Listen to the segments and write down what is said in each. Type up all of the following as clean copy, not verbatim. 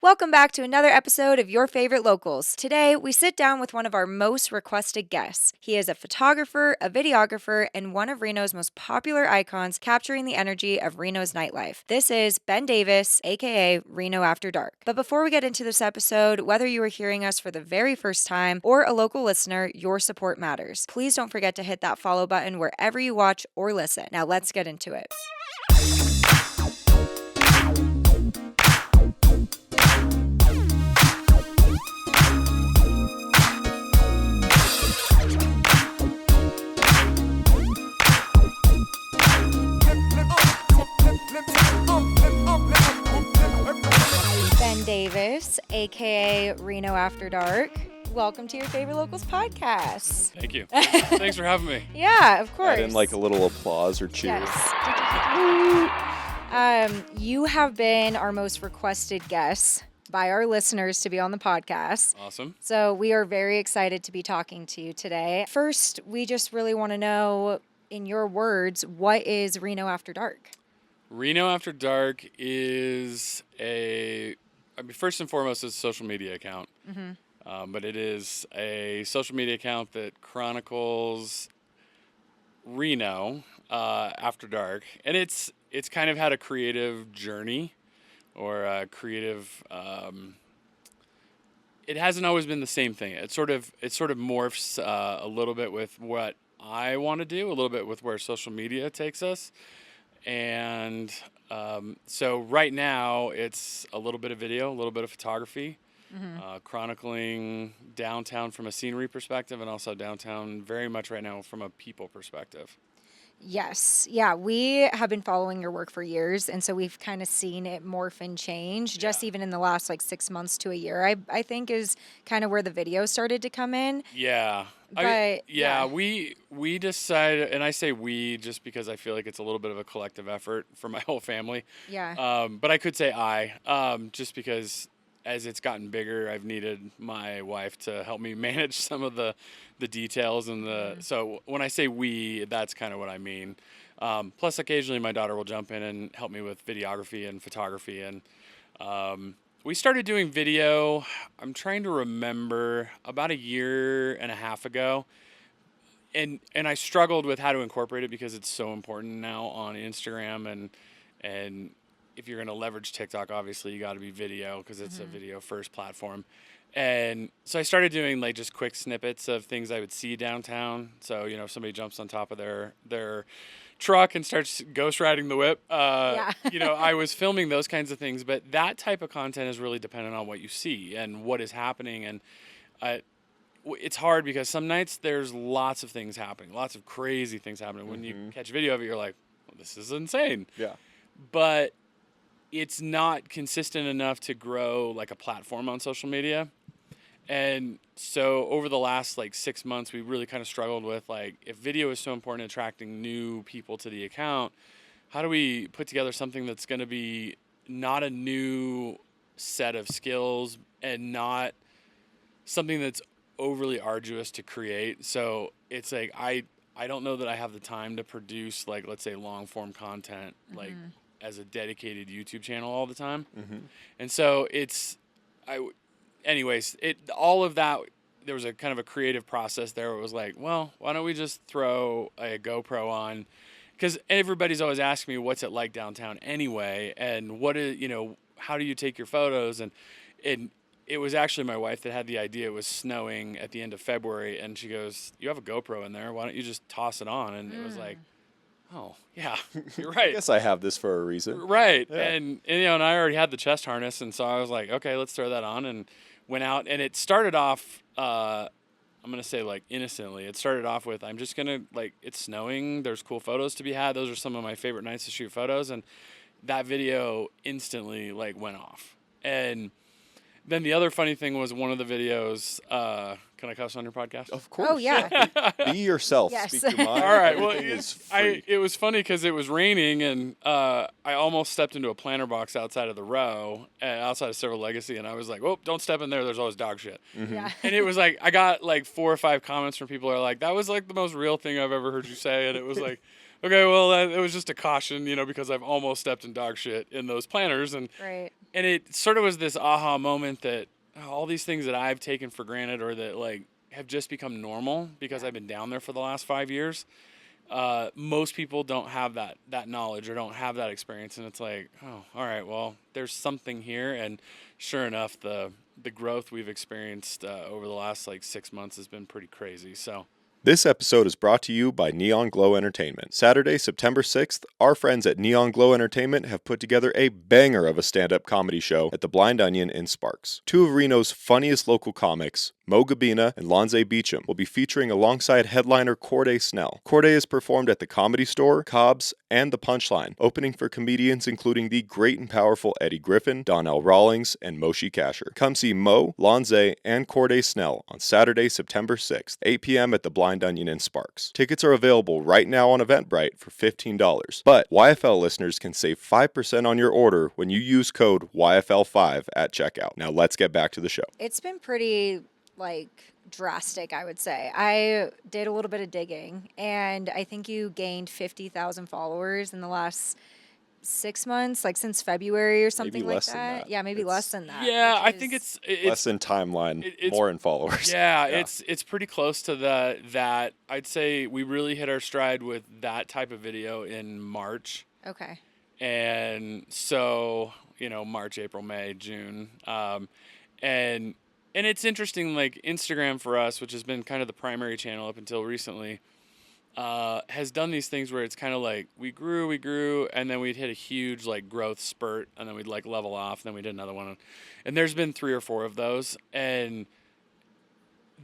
Welcome back to another episode of Your Favorite Locals. Today, we sit down with one of our most requested guests. He is a photographer, a videographer, and one of Reno's most popular icons, capturing the energy of Reno's nightlife. This is Ben Davis, aka Reno After Dark. But before we get into this episode, whether you are hearing us for the very first time or a local listener, your support matters. Please don't forget to hit that follow button wherever you watch or listen. Now let's get into it. Ben Davis, aka Reno After Dark. Welcome to Your Favorite Locals podcast. Thank you. Thanks for having me. Yeah, of course. Add in like a little applause or cheers. Yes. You have been our most requested guest by our listeners to be on the podcast. Awesome. So we are very excited to be talking to you today. First, we just really want to know, in your words, what is Reno After Dark? Reno After Dark is first and foremost, it's a social media account. Mm-hmm. But it is a social media account that chronicles Reno After Dark. And it's kind of had a creative journey or a creative... it hasn't always been the same thing. It sort of morphs a little bit with what I want to do, a little bit with where social media takes us. And so right now it's a little bit of video, a little bit of photography, chronicling downtown from a scenery perspective and also downtown very much right now from a people perspective. Yes. Yeah, we have been following your work for years, and so we've kind of seen it morph and change just even in the last 6 months to a year, I think is kind of where the video started to come in. Yeah. But we decided, and I say we just because I feel like it's a little bit of a collective effort for my whole family. Yeah. But I could say just because as it's gotten bigger, I've needed my wife to help me manage some of the details and so when I say we, that's kind of what I mean. Plus occasionally my daughter will jump in and help me with videography and photography. And we started doing video, I'm trying to remember, about a year and a half ago. And I struggled with how to incorporate it because it's so important now on Instagram and if you're going to leverage TikTok, obviously you got to be video because it's a video first platform. And so I started doing just quick snippets of things I would see downtown. So, if somebody jumps on top of their truck and starts ghost riding the whip, I was filming those kinds of things. But that type of content is really dependent on what you see and what is happening. And it's hard because some nights there's lots of things happening, lots of crazy things happening. When you catch video of it, you're like, well, this is insane. Yeah. But it's not consistent enough to grow a platform on social media. And so over the last 6 months, we really kind of struggled with if video is so important in attracting new people to the account, how do we put together something that's going to be not a new set of skills and not something that's overly arduous to create. So it's I don't know that I have the time to produce let's say long form content as a dedicated YouTube channel all the time. And so all of that, there was a kind of a creative process there where it was well, why don't we just throw a GoPro on? Because everybody's always asking me, what's it like downtown anyway? And how do you take your photos? And it was actually my wife that had the idea. It was snowing at the end of February, and she goes, you have a GoPro in there. Why don't you just toss it on? And it was oh, yeah, you're right. I guess I have this for a reason. Right. Yeah. And I already had the chest harness, and so I was like, okay, let's throw that on, and went out. And it started off, I'm going to say innocently. It started off with, I'm just going to, it's snowing. There's cool photos to be had. Those are some of my favorite nights to shoot photos. And that video instantly, went off. And then the other funny thing was one of the videos, can I cuss on your podcast? Of course. Oh, yeah. Be yourself. Yes. Speak your mind. All right. Well, Everything is free. it was funny because it was raining, and I almost stepped into a planter box outside of the row, outside of Silver Legacy, and I was like, "Oh, don't step in there. There's always dog shit." Yeah. And it was I got 4 or 5 comments from people who are like, "That was the most real thing I've ever heard you say," and it was okay, well, it was just a caution, because I've almost stepped in dog shit in those planners. And Right. it sort of was this aha moment that all these things that I've taken for granted or that, like, have just become normal because I've been down there for the last 5 years. Most people don't have that knowledge or don't have that experience. And it's like, oh, all right, well, there's something here. And sure enough, the growth we've experienced over the last, like, 6 months has been pretty crazy. So This episode is brought to you by Neon Glow Entertainment. Saturday, September 6th, our friends at Neon Glow Entertainment have put together a banger of a stand-up comedy show at the Blind Onion in Sparks. Two of Reno's funniest local comics, Mo Gabina and Lonze Beecham, will be featuring alongside headliner Corday Snell. Corday has performed at the Comedy Store, Cobb's, and the Punchline, opening for comedians including the great and powerful Eddie Griffin, Donnell Rawlings, and Moshe Kasher. Come see Mo, Lonze, and Corday Snell on Saturday, September 6th, 8 p.m. at the Blind Onion in Sparks. Tickets are available right now on Eventbrite for $15, but YFL listeners can save 5% on your order when you use code YFL5 at checkout. Now let's get back to the show. It's been pretty, drastic, I would say. I did a little bit of digging, and I think you gained 50,000 followers in the last 6 months, since February or something Maybe like less than that. that. Yeah, maybe less than that. yeah, which I think is- it's Less in timeline, it's- more in followers. Yeah, it's pretty close to that. I'd say we really hit our stride with that type of video in March. Okay. And so, March, April, May, June. And it's interesting, like, Instagram for us, which has been kind of the primary channel up until recently, has done these things where it's kind of like we grew, and then we'd hit a huge, growth spurt, and then we'd, level off, and then we did another one. And there's been 3 or 4 of those. And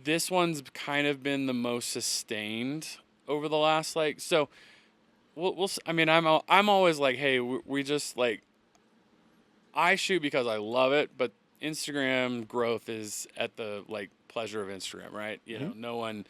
this one's kind of been the most sustained over the last, so I mean, I'm always like, hey, we just, I shoot because I love it, but Instagram growth is at the, pleasure of Instagram, right? No one,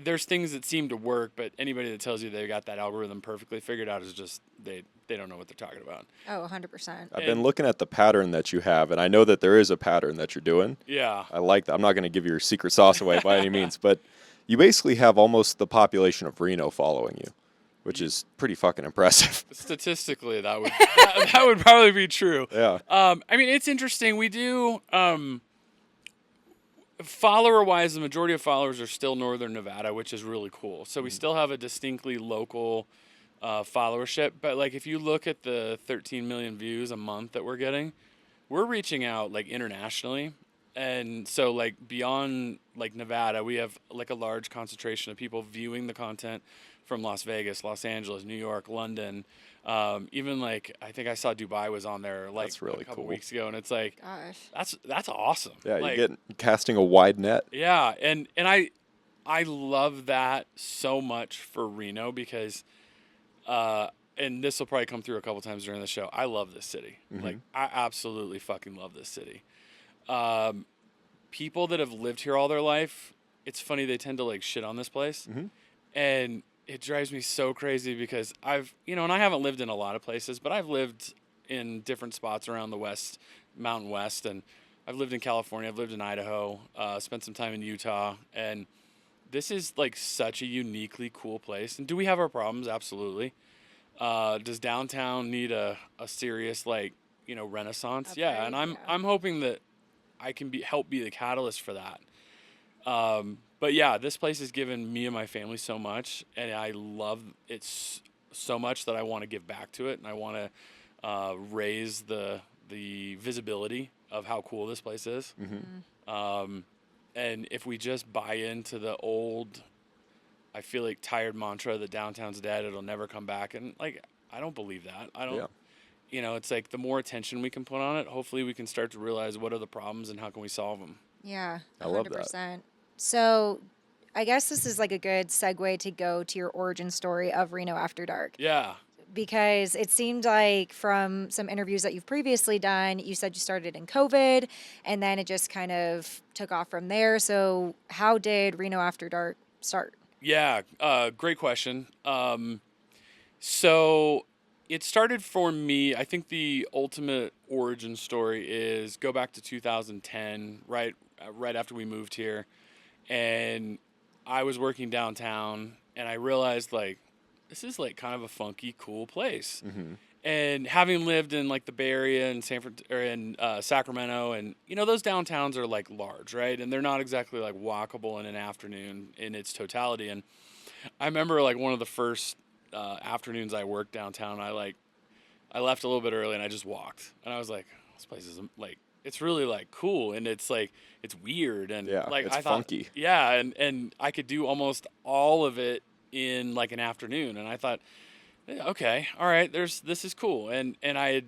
there's things that seem to work, but anybody that tells you they got that algorithm perfectly figured out is just, they don't know what they're talking about. Oh, 100%. I've been looking at the pattern that you have, and I know that there is a pattern that you're doing. Yeah. I like that. I'm not going to give your secret sauce away by any means, but you basically have almost the population of Reno following you, which is pretty fucking impressive. Statistically, that would that would probably be true. Yeah. I mean, it's interesting. We do, follower-wise, the majority of followers are still Northern Nevada, which is really cool. So we still have a distinctly local followership. But, if you look at the 13 million views a month that we're getting, we're reaching out, internationally. And so, beyond, Nevada, we have, a large concentration of people viewing the content from Las Vegas, Los Angeles, New York, London. Even, I think I saw Dubai was on there, That's really a couple cool. weeks ago. And it's like, Gosh. that's awesome. Yeah, you're casting a wide net. Yeah, and I love that so much for Reno because, and this will probably come through a couple times during the show. I love this city. Mm-hmm. I absolutely fucking love this city. People that have lived here all their life, it's funny, they tend to shit on this place, and it drives me so crazy because I've, and I haven't lived in a lot of places, but I've lived in different spots around the Mountain West, and I've lived in California, I've lived in Idaho, spent some time in Utah, and this is such a uniquely cool place. And do we have our problems? Absolutely. Does downtown need a serious renaissance? Yeah, and I'm hoping that I can help be the catalyst for that. But yeah, this place has given me and my family so much, and I love it so much that I want to give back to it, and I want to raise the visibility of how cool this place is. And if we just buy into the old, I feel tired mantra that downtown's dead, it'll never come back, and I don't believe that. I don't. Yeah. It's the more attention we can put on it, hopefully we can start to realize what are the problems and how can we solve them. Yeah, 100%. I love that. So I guess this is a good segue to go to your origin story of Reno After Dark. Yeah. Because it seemed like from some interviews that you've previously done, you said you started in COVID and then it just kind of took off from there. So how did Reno After Dark start? Yeah, great question. So it started for me, I think the ultimate origin story is go back to 2010, right after we moved here. And I was working downtown and I realized this is like kind of a funky, cool place. Mm-hmm. And having lived in like the Bay Area and Sacramento, and those downtowns are like large, right? And they're not exactly like walkable in an afternoon in its totality. And I remember like one of the first afternoons I worked downtown. I left a little bit early and I just walked, and I was like, this place is like, it's really like cool, and it's like it's weird, and Yeah, like it's I thought, funky. yeah, and I could do almost all of it in like an afternoon, and I thought, okay, all right, this is cool, and I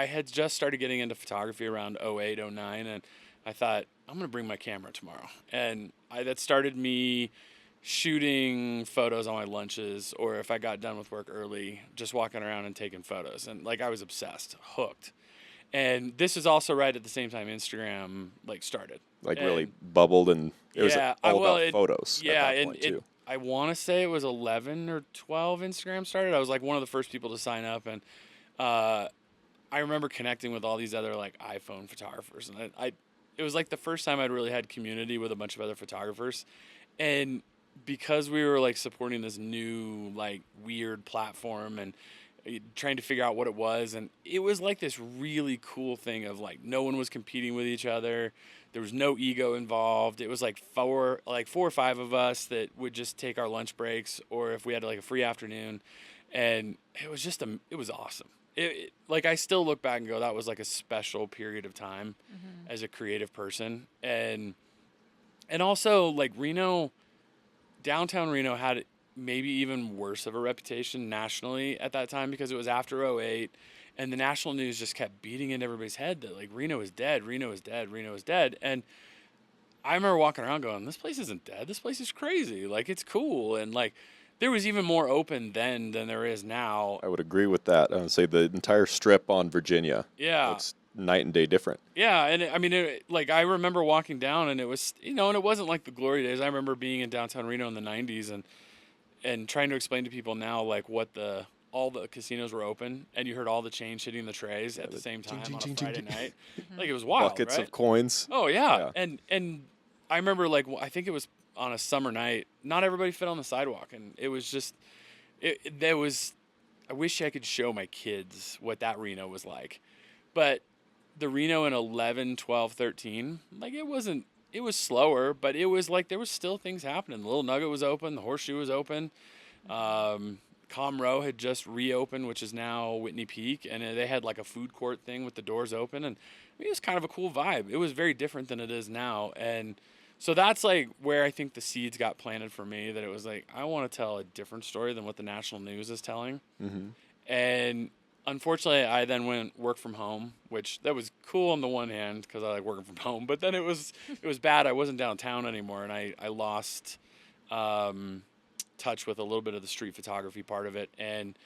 had just started getting into photography around '08, '09, and I thought I'm gonna bring my camera tomorrow, and that started me shooting photos on my lunches, or if I got done with work early, just walking around and taking photos, and like I was obsessed, hooked. And this is also right at the same time Instagram like started, Like really and bubbled, and it was yeah, all well, about photos at yeah, that and point too. I want to say it was 11 or 12 Instagram started. I was like one of the first people to sign up, and uh, I remember connecting with all these other like iPhone photographers, and it was like the first time I'd really had community with a bunch of other photographers, and because we were like supporting this new like weird platform and trying to figure out what it was, and it was like this really cool thing of like no one was competing with each other, there was no ego involved. It was like four or five of us that would just take our lunch breaks, or if we had like a free afternoon, and it was just it was awesome. Like I still look back and go, that was like a special period of time as a creative person. And also like downtown Reno had maybe even worse of a reputation nationally at that time, because it was after '08, and the national news just kept beating into everybody's head that like Reno is dead, Reno is dead, Reno is dead. And I remember walking around going, this place isn't dead, this place is crazy, like it's cool. And like there was even more open then than there is now. I would agree with that. I would say the entire strip on Virginia Yeah. looks night and day different. Yeah, and I mean, like I remember walking down, and it was, and it wasn't like the glory days. I remember being in downtown Reno in the '90s, and trying to explain to people now like what all the casinos were open, and you heard all the change hitting the trays at the same time on a Friday night. Like it was wild, Buckets right? of coins. Oh yeah. Yeah. And I remember like I think it was on a summer night. Not everybody fit on the sidewalk, and it was just there was. I wish I could show my kids what that Reno was like, but the Reno in 11, 12, 13, like it wasn't. It was slower, but it was like there was still things happening. The Little Nugget was open. The Horseshoe was open. Row had just reopened, which is now Whitney Peak, and they had like a food court thing with the doors open, and it was kind of a cool vibe. It was very different than it is now, and so that's like where I think the seeds got planted for me, that it was like I want to tell a different story than what the national news is telling. Mm-hmm. And unfortunately, I then went work from home, which that was cool on the one hand because I like working from home, but then it was bad. I wasn't downtown anymore, and I lost touch with a little bit of the street photography part of it, and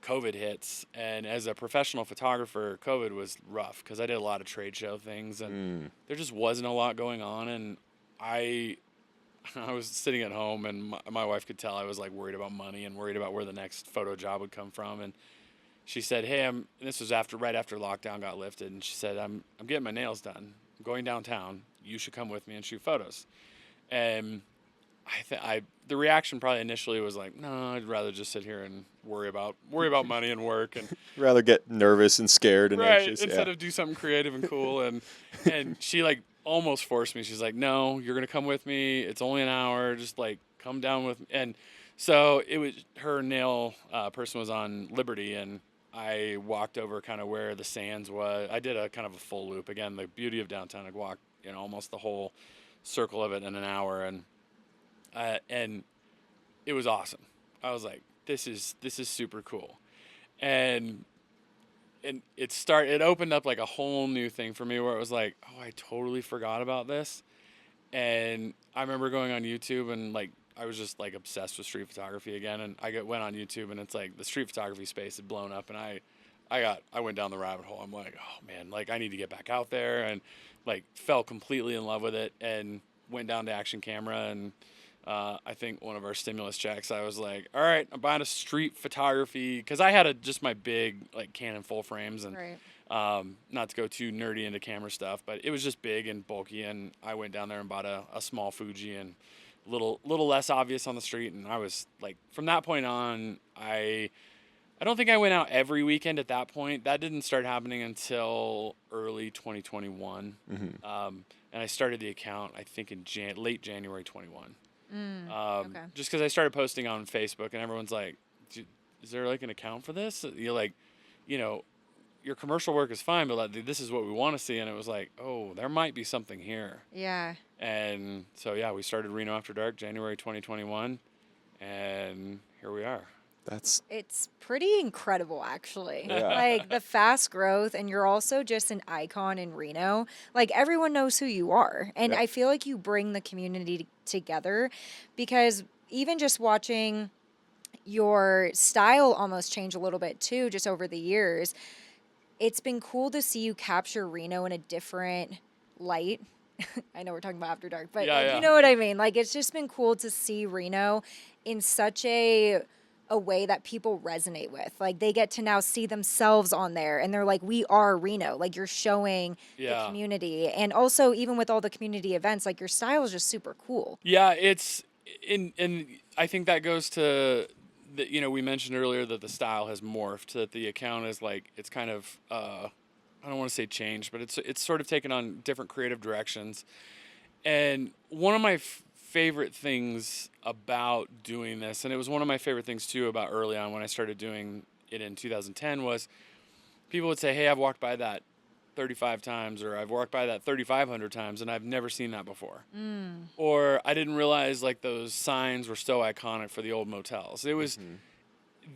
COVID hits. And as a professional photographer, COVID was rough because I did a lot of trade show things, and there just wasn't a lot going on, and I was sitting at home, and my wife could tell I was like worried about money and worried about where the next photo job would come from. And she said, "Hey, this was right after lockdown got lifted." And she said, "I'm getting my nails done. I'm going downtown. You should come with me and shoot photos." And the reaction probably initially was like, "No, I'd rather just sit here and worry about money and work, and rather get nervous and scared and right, anxious instead of do something creative and cool." And she like almost forced me. She's like, "No, you're gonna come with me. It's only an hour. Just like come down with me." And so it was her nail person was on Liberty, and I walked over kind of where the Sands was. I did a kind of a full loop. Again, the beauty of downtown. I walked almost the whole circle of it in an hour, and it was awesome. I was like, this is super cool. And it opened up like a whole new thing for me, where it was like, oh, I totally forgot about this. And I remember going on YouTube, and like I was just like obsessed with street photography again, and went on YouTube, and it's like the street photography space had blown up, and I went down the rabbit hole. I'm like, oh man, like I need to get back out there, and like fell completely in love with it, and went down to Action Camera. And I think one of our stimulus checks, I was like, all right, I'm buying a street photography, because I had just my big like Canon full frames, and Right. not to go too nerdy into camera stuff, but it was just big and bulky, and I went down there and bought a small Fuji and little less obvious on the street. And I was like, from that point on, I don't think I went out every weekend at that point. That didn't start happening until early 2021. And I started the account, I think, in late January 21. Okay. Just because I started posting on Facebook, and everyone's like, is there like an account for this? You're like, you know, your commercial work is fine, but like, this is what we want to see. And it was like, oh, there might be something here. Yeah. And so, yeah, we started Reno After Dark January 2021, and here we are. It's pretty incredible, actually. Yeah. Like the fast growth, and you're also just an icon in Reno. Like everyone knows who you are. And Yep. I feel like you bring the community together, because even just watching your style almost change a little bit too, just over the years, it's been cool to see you capture Reno in a different light. I know we're talking about After Dark, but Yeah, like, yeah. you know what I mean? Like, it's just been cool to see Reno in such a way that people resonate with. Like, they get to now see themselves on there, and they're like, we are Reno. Like, you're showing the Yeah. community. And also, even with all the community events, like, your style is just super cool. Yeah, it's and I think that goes to the, we mentioned earlier that the style has morphed, that the account is like, it's kind of I don't want to say changed, but it's sort of taken on different creative directions. And one of my favorite things about doing this, and it was one of my favorite things too about early on when I started doing it in 2010, was people would say, hey, I've walked by that 35 times, or I've walked by that 3,500 times, and I've never seen that before. Or I didn't realize like those signs were so iconic for the old motels. It was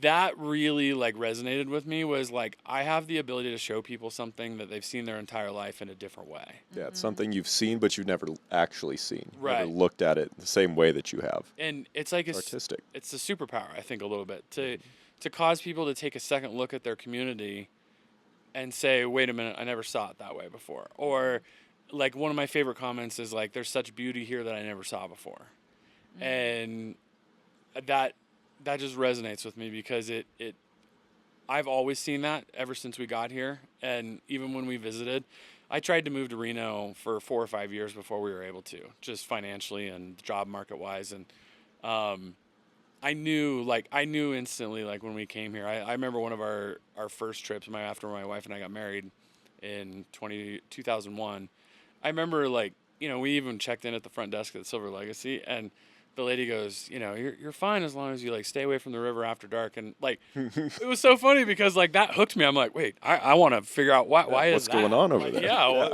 that really like resonated with me, was like, I have the ability to show people something that they've seen their entire life in a different way. Yeah, it's something you've seen, but you've never actually seen. Right. Never looked at it the same way that you have. And it's like Artistic. it's a superpower, I think, a little bit, to cause people to take a second look at their community and say, wait a minute, I never saw it that way before. Or like, one of my favorite comments is like, there's such beauty here that I never saw before. And that just resonates with me, because I've always seen that ever since we got here. And even when we visited, I tried to move to Reno for 4 or 5 years before we were able to, just financially and job market wise. And I knew instantly, like when we came here, I remember one of our first trips, after my wife and I got married in 2001. I remember, like, we even checked in at the front desk at Silver Legacy, and the lady goes, you're fine as long as you like stay away from the river after dark. And like, it was so funny because like that hooked me. I'm like, wait, I want to figure out why is what's going on over there? Yeah,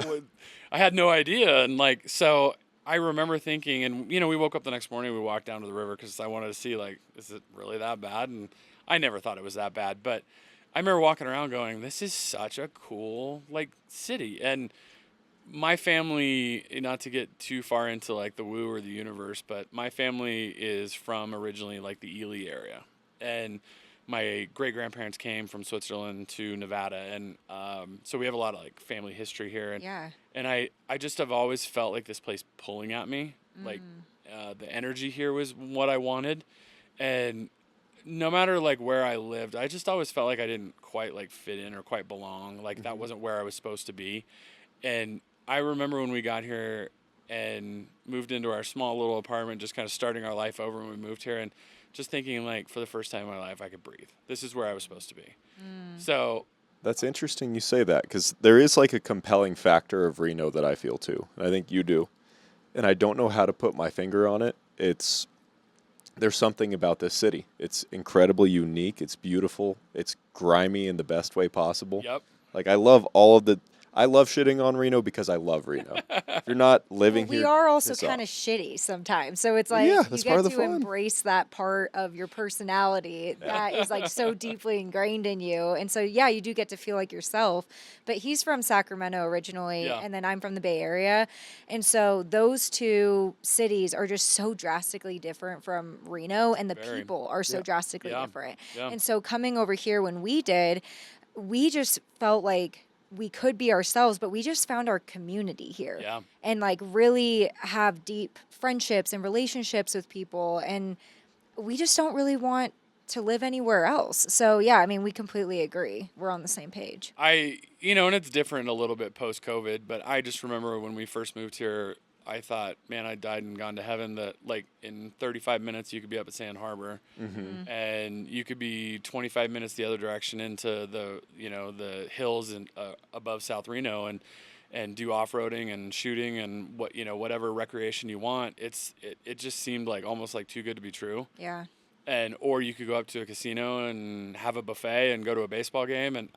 I had no idea. And like, so I remember thinking, and we woke up the next morning, we walked down to the river because I wanted to see, like, is it really that bad? And I never thought it was that bad, but I remember walking around going, this is such a cool like city. And my family, not to get too far into like the woo or the universe, but my family is from originally like the Ely area, and my great grandparents came from Switzerland to Nevada, and so we have a lot of like family history here. And Yeah. and I just have always felt like this place pulling at me, like the energy here was what I wanted, and no matter like where I lived, I just always felt like I didn't quite like fit in or quite belong, like that wasn't where I was supposed to be. And I remember when we got here and moved into our small little apartment, just kind of starting our life over when we moved here, and just thinking like, for the first time in my life, I could breathe. This is where I was supposed to be. So That's interesting you say that, because there is like a compelling factor of Reno that I feel too. And I think you do. And I don't know how to put my finger on it. There's something about this city. It's incredibly unique. It's beautiful. It's grimy in the best way possible. Yep. Like, I love shitting on Reno because I love Reno. If you're not living We here, are also piss off. kind of shitty sometimes. So it's like Yeah, you that's get part of the to fun. embrace that part of your personality that is like so deeply ingrained in you. And so, yeah, you do get to feel like yourself. But he's from Sacramento originally, Yeah. and then I'm from the Bay Area. And so those two cities are just so drastically different from Reno, and the Very. people are so drastically Yeah. different. Yeah. And so coming over here when we just felt like we could be ourselves, but we just found our community here. Yeah. And like really have deep friendships and relationships with people. And we just don't really want to live anywhere else. So yeah, I mean, we completely agree. We're on the same page. And it's different a little bit post-COVID, but I just remember when we first moved here, I thought, man, I died and gone to heaven. That like in 35 minutes you could be up at Sand Harbor, and you could be 25 minutes the other direction into the the hills and above South Reno, and do off-roading and shooting and whatever recreation you want. It just seemed like almost like too good to be true. Yeah. Or you could go up to a casino and have a buffet and go to a baseball game, and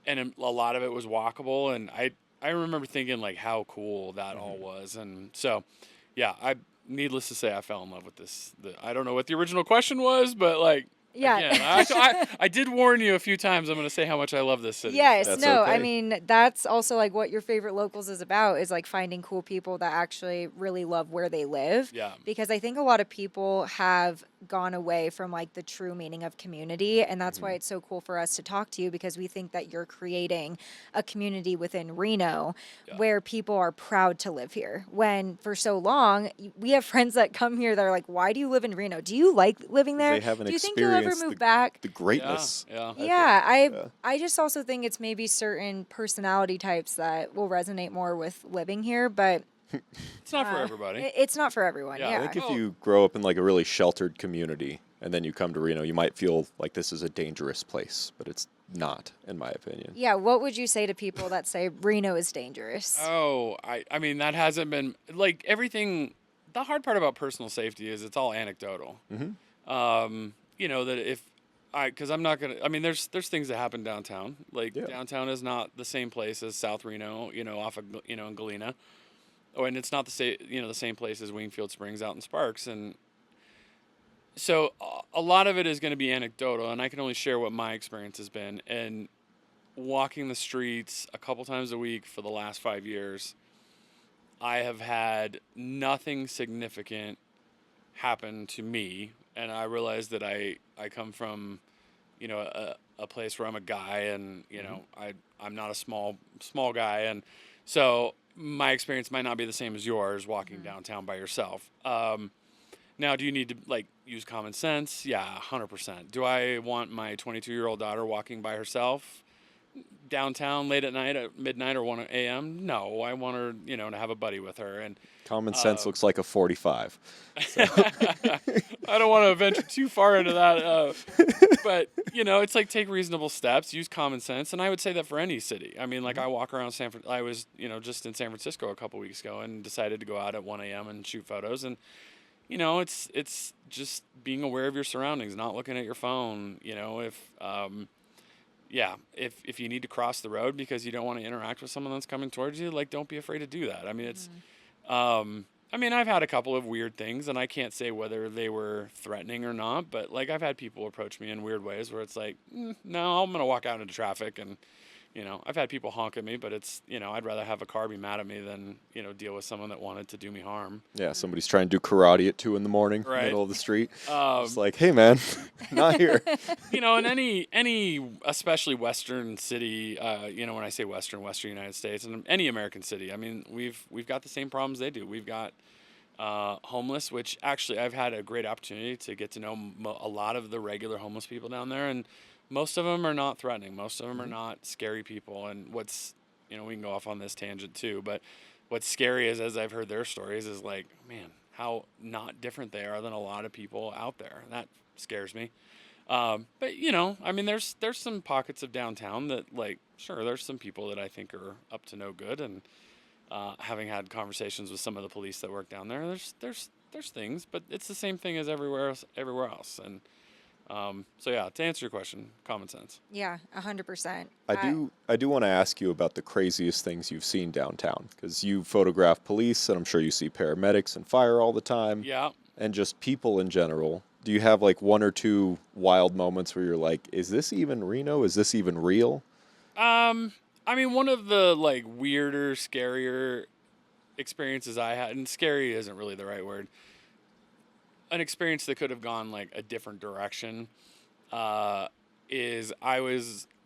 a lot of it was walkable, and I remember thinking like how cool that all was. And so yeah, needless to say, I fell in love with this. I don't know what the original question was, but like, Yeah. again, I did warn you a few times. I'm going to say how much I love this city. Yes, That's no, I okay. mean, that's also like what your favorite locals is about, is like finding cool people that actually really love where they live. Yeah. Because I think a lot of people have gone away from like the true meaning of community. And that's why it's so cool for us to talk to you, because we think that you're creating a community within Reno where people are proud to live here. When for so long, we have friends that come here that are like, why do you live in Reno? Do you like living there? They haven't Do you think you'll ever experienced move back? the greatness. Yeah. Yeah, I just also think it's maybe certain personality types that will resonate more with living here, but It's not for everybody. it's not for everyone. Yeah, Yeah, I think if you grow up in like a really sheltered community and then you come to Reno, you might feel like this is a dangerous place, but it's not, in my opinion. yeah. What would you say to people that say Reno is dangerous? Oh, I mean, that hasn't been like everything. The hard part about personal safety is it's all anecdotal. That because I'm not gonna. I mean, there's things that happen downtown. Like downtown is not the same place as South Reno. Off of in Galena. Oh, and it's not the same place as Wingfield Springs out in Sparks. And so a lot of it is going to be anecdotal, and I can only share what my experience has been. And walking the streets a couple times a week for the last 5 years, I have had nothing significant happen to me. And I realize that I come from, a place where I'm a guy, and, I'm not a small guy. And so my experience might not be the same as yours walking downtown by yourself. Now, do you need to like use common sense? Yeah, 100%. Do I want my 22-year-old daughter walking by herself downtown late at night at midnight or 1 a.m.? No, I want her, to have a buddy with her. And Common sense looks like a 45. I don't want to venture too far into that, but it's like take reasonable steps, use common sense, and I would say that for any city. I mean, like I walk around I was just in San Francisco a couple weeks ago and decided to go out at 1 a.m. and shoot photos, and it's just being aware of your surroundings, not looking at your phone. If you need to cross the road because you don't want to interact with someone that's coming towards you, like don't be afraid to do that. I mean, I've had a couple of weird things, and I can't say whether they were threatening or not, but like I've had people approach me in weird ways where it's like, no, I'm going to walk out into traffic. And, I've had people honk at me, but it's, I'd rather have a car be mad at me than, deal with someone that wanted to do me harm. Yeah, somebody's trying to do karate at 2 a.m, Right. middle of the street. It's like, hey man, not here. In any especially Western city, when I say Western United States, and any American city, I mean, we've got the same problems they do. We've got homeless, which actually I've had a great opportunity to get to know a lot of the regular homeless people down there, and most of them are not threatening. Most of them are not scary people. And what's, we can go off on this tangent too, but what's scary is, as I've heard their stories, is like, man, how not different they are than a lot of people out there. That scares me. But I mean, there's some pockets of downtown that, like, sure, there's some people that I think are up to no good, and having had conversations with some of the police that work down there, there's things, but it's the same thing as everywhere else. And so yeah, to answer your question, common sense. Yeah, 100%. I do want to ask you about the craziest things you've seen downtown, because you photograph police, and I'm sure you see paramedics and fire all the time. Yeah. And just people in general. Do you have like one or two wild moments where you're like, is this even Reno? Is this even real? I mean, one of the like weirder, scarier experiences I had, and scary isn't really the right word, an experience that could have gone like a different direction, is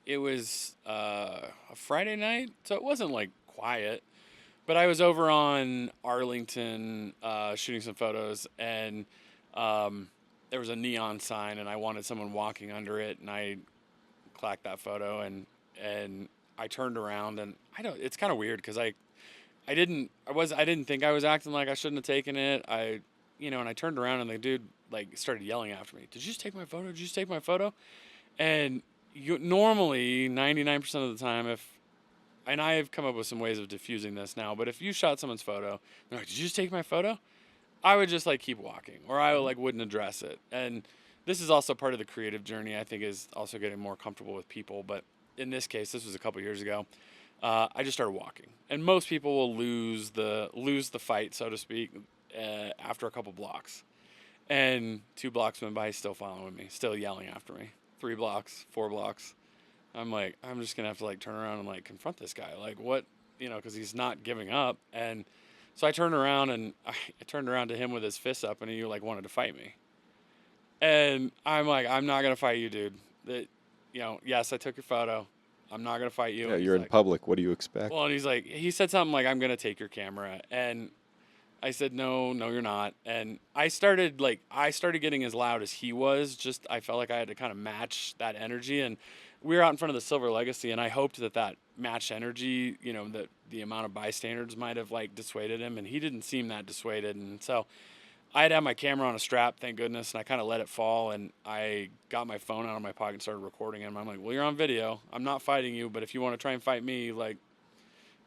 it was a Friday night, so it wasn't like quiet, but I was over on Arlington shooting some photos, and there was a neon sign, and I wanted someone walking under it, and I clacked that photo, and I turned around, and it's kind of weird because I I didn't think I was acting like I shouldn't have taken it. And I turned around and the dude like started yelling after me. Did you just take my photo? Did you just take my photo? And you normally 99% of the time, and I have come up with some ways of diffusing this now, but if you shot someone's photo, they're like, did you just take my photo? I would just like keep walking, or I like wouldn't address it. And this is also part of the creative journey, I think, is also getting more comfortable with people. But in this case, this was a couple years ago. I just started walking, and most people will lose the fight, so to speak, after a couple blocks. And 2 blocks went by, he's still following me, still yelling after me. 3 blocks, 4 blocks. I'm like, I'm just gonna have to like turn around and like confront this guy, like what, because he's not giving up. And so I turned around and I turned around to him with his fists up, and he like wanted to fight me. And I'm like, I'm not gonna fight you, dude. Yes, I took your photo. I'm not gonna fight you. Yeah, And you're he's in like, public. What do you expect? well, and he said something like, I'm gonna take your camera, and I said, no, you're not. And I started getting as loud as he was. Just I felt like I had to kind of match that energy, and we were out in front of the Silver Legacy, and I hoped that matched energy, that the amount of bystanders might have like dissuaded him, and he didn't seem that dissuaded, and so. I had my camera on a strap, thank goodness, and I kind of let it fall, and I got my phone out of my pocket and started recording him. I'm like, well, you're on video. I'm not fighting you, but if you want to try and fight me, like,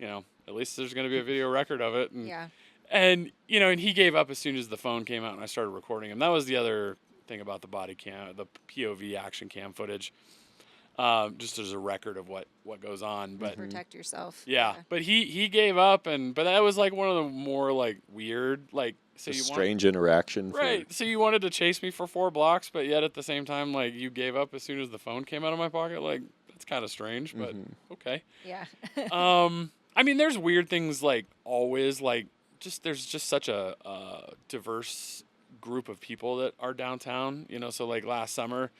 at least there's going to be a video record of it. And, Yeah. And, and he gave up as soon as the phone came out and I started recording him. That was the other thing about the body cam, the POV action cam footage. Just as a record of what goes on, but Protect yourself. yeah. But he gave up, but that was like one of the more like weird, like, so strange interaction. Right. So you wanted to chase me for 4 blocks, but yet at the same time, like, you gave up as soon as the phone came out of my pocket. Like, that's kind of strange, but okay. Yeah. I mean, there's weird things like always, like there's just such a diverse group of people that are downtown, so like last summer,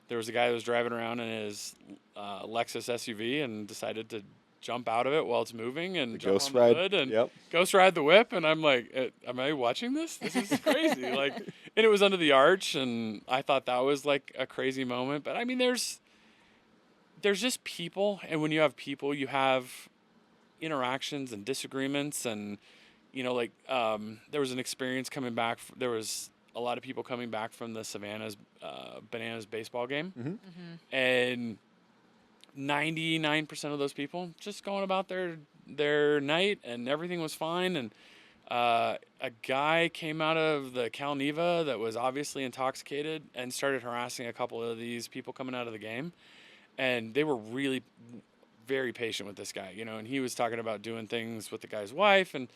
there was a guy who was driving around in his Lexus SUV and decided to jump out of it while it's moving and jump on the hood and ghost ride the whip. And I'm like, am I watching this? This is crazy. Like, and it was under the arch, and I thought that was like a crazy moment. But I mean, there's just people, and when you have people, you have interactions and disagreements, and there was an experience coming back. There was a lot of people coming back from the Bananas baseball game, and 99% of those people just going about their night, and everything was fine. And a guy came out of the Cal Neva that was obviously intoxicated and started harassing a couple of these people coming out of the game, and they were really very patient with this guy, and he was talking about doing things with the guy's wife, and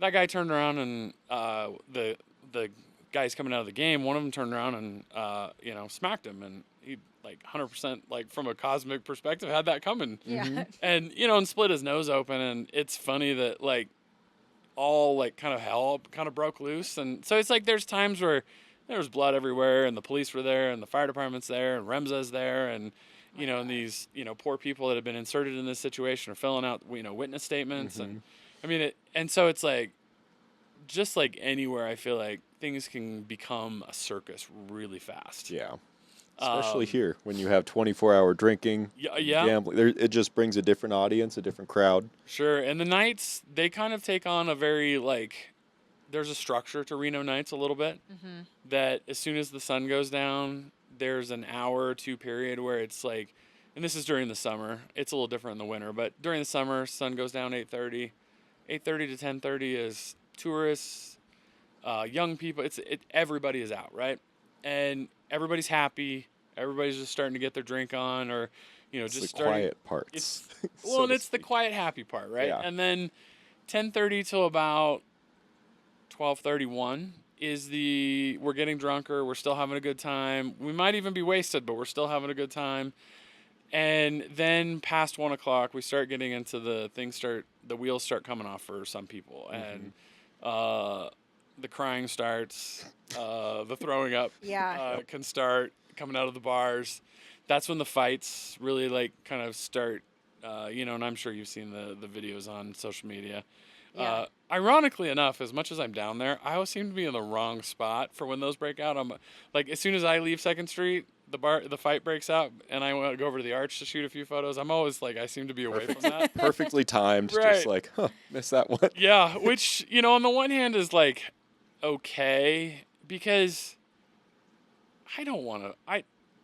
that guy turned around and the guys coming out of the game, one of them turned around and smacked him, and he like 100% like from a cosmic perspective had that coming. Yeah. And and split his nose open. And it's funny that like all like kind of hell kind of broke loose. And so it's like there's times where there was blood everywhere, and the police were there, and the fire department's there, and REMSA's there, and and these poor people that have been inserted in this situation are filling out witness statements. And I mean and so it's like just like anywhere, I feel like things can become a circus really fast. Yeah. Especially here, when you have 24-hour drinking, gambling. It just brings a different audience, a different crowd. Sure. And the nights, they kind of take on a very, like, there's a structure to Reno nights a little bit. That as soon as the sun goes down, there's an hour or 2 period where it's like, and this is during the summer. It's a little different in the winter, but during the summer, sun goes down 8:30. 8:30 to 10:30 is tourists, young people. Everybody is out, right? And everybody's happy. Everybody's just starting to get their drink on, or It's just the quiet parts. It's the quiet, happy part, right? Yeah. And then 10:30 till about 12:31 is we're getting drunker. We're still having a good time. We might even be wasted, but we're still having a good time. And then past 1 o'clock, we start getting into the wheels start coming off for some people, and the crying starts, the throwing up can start coming out of the bars. That's when the fights really like kind of start, and I'm sure you've seen the videos on social media. Yeah. Ironically enough, as much as I'm down there, I always seem to be in the wrong spot for when those break out. I'm like, as soon as I leave 2nd Street, the fight breaks out and I want to go over to the arch to shoot a few photos, I'm always like, I seem to be away from that. Perfectly timed, just Right. like, missed that one. Yeah, which, on the one hand is like okay, because I don't want to.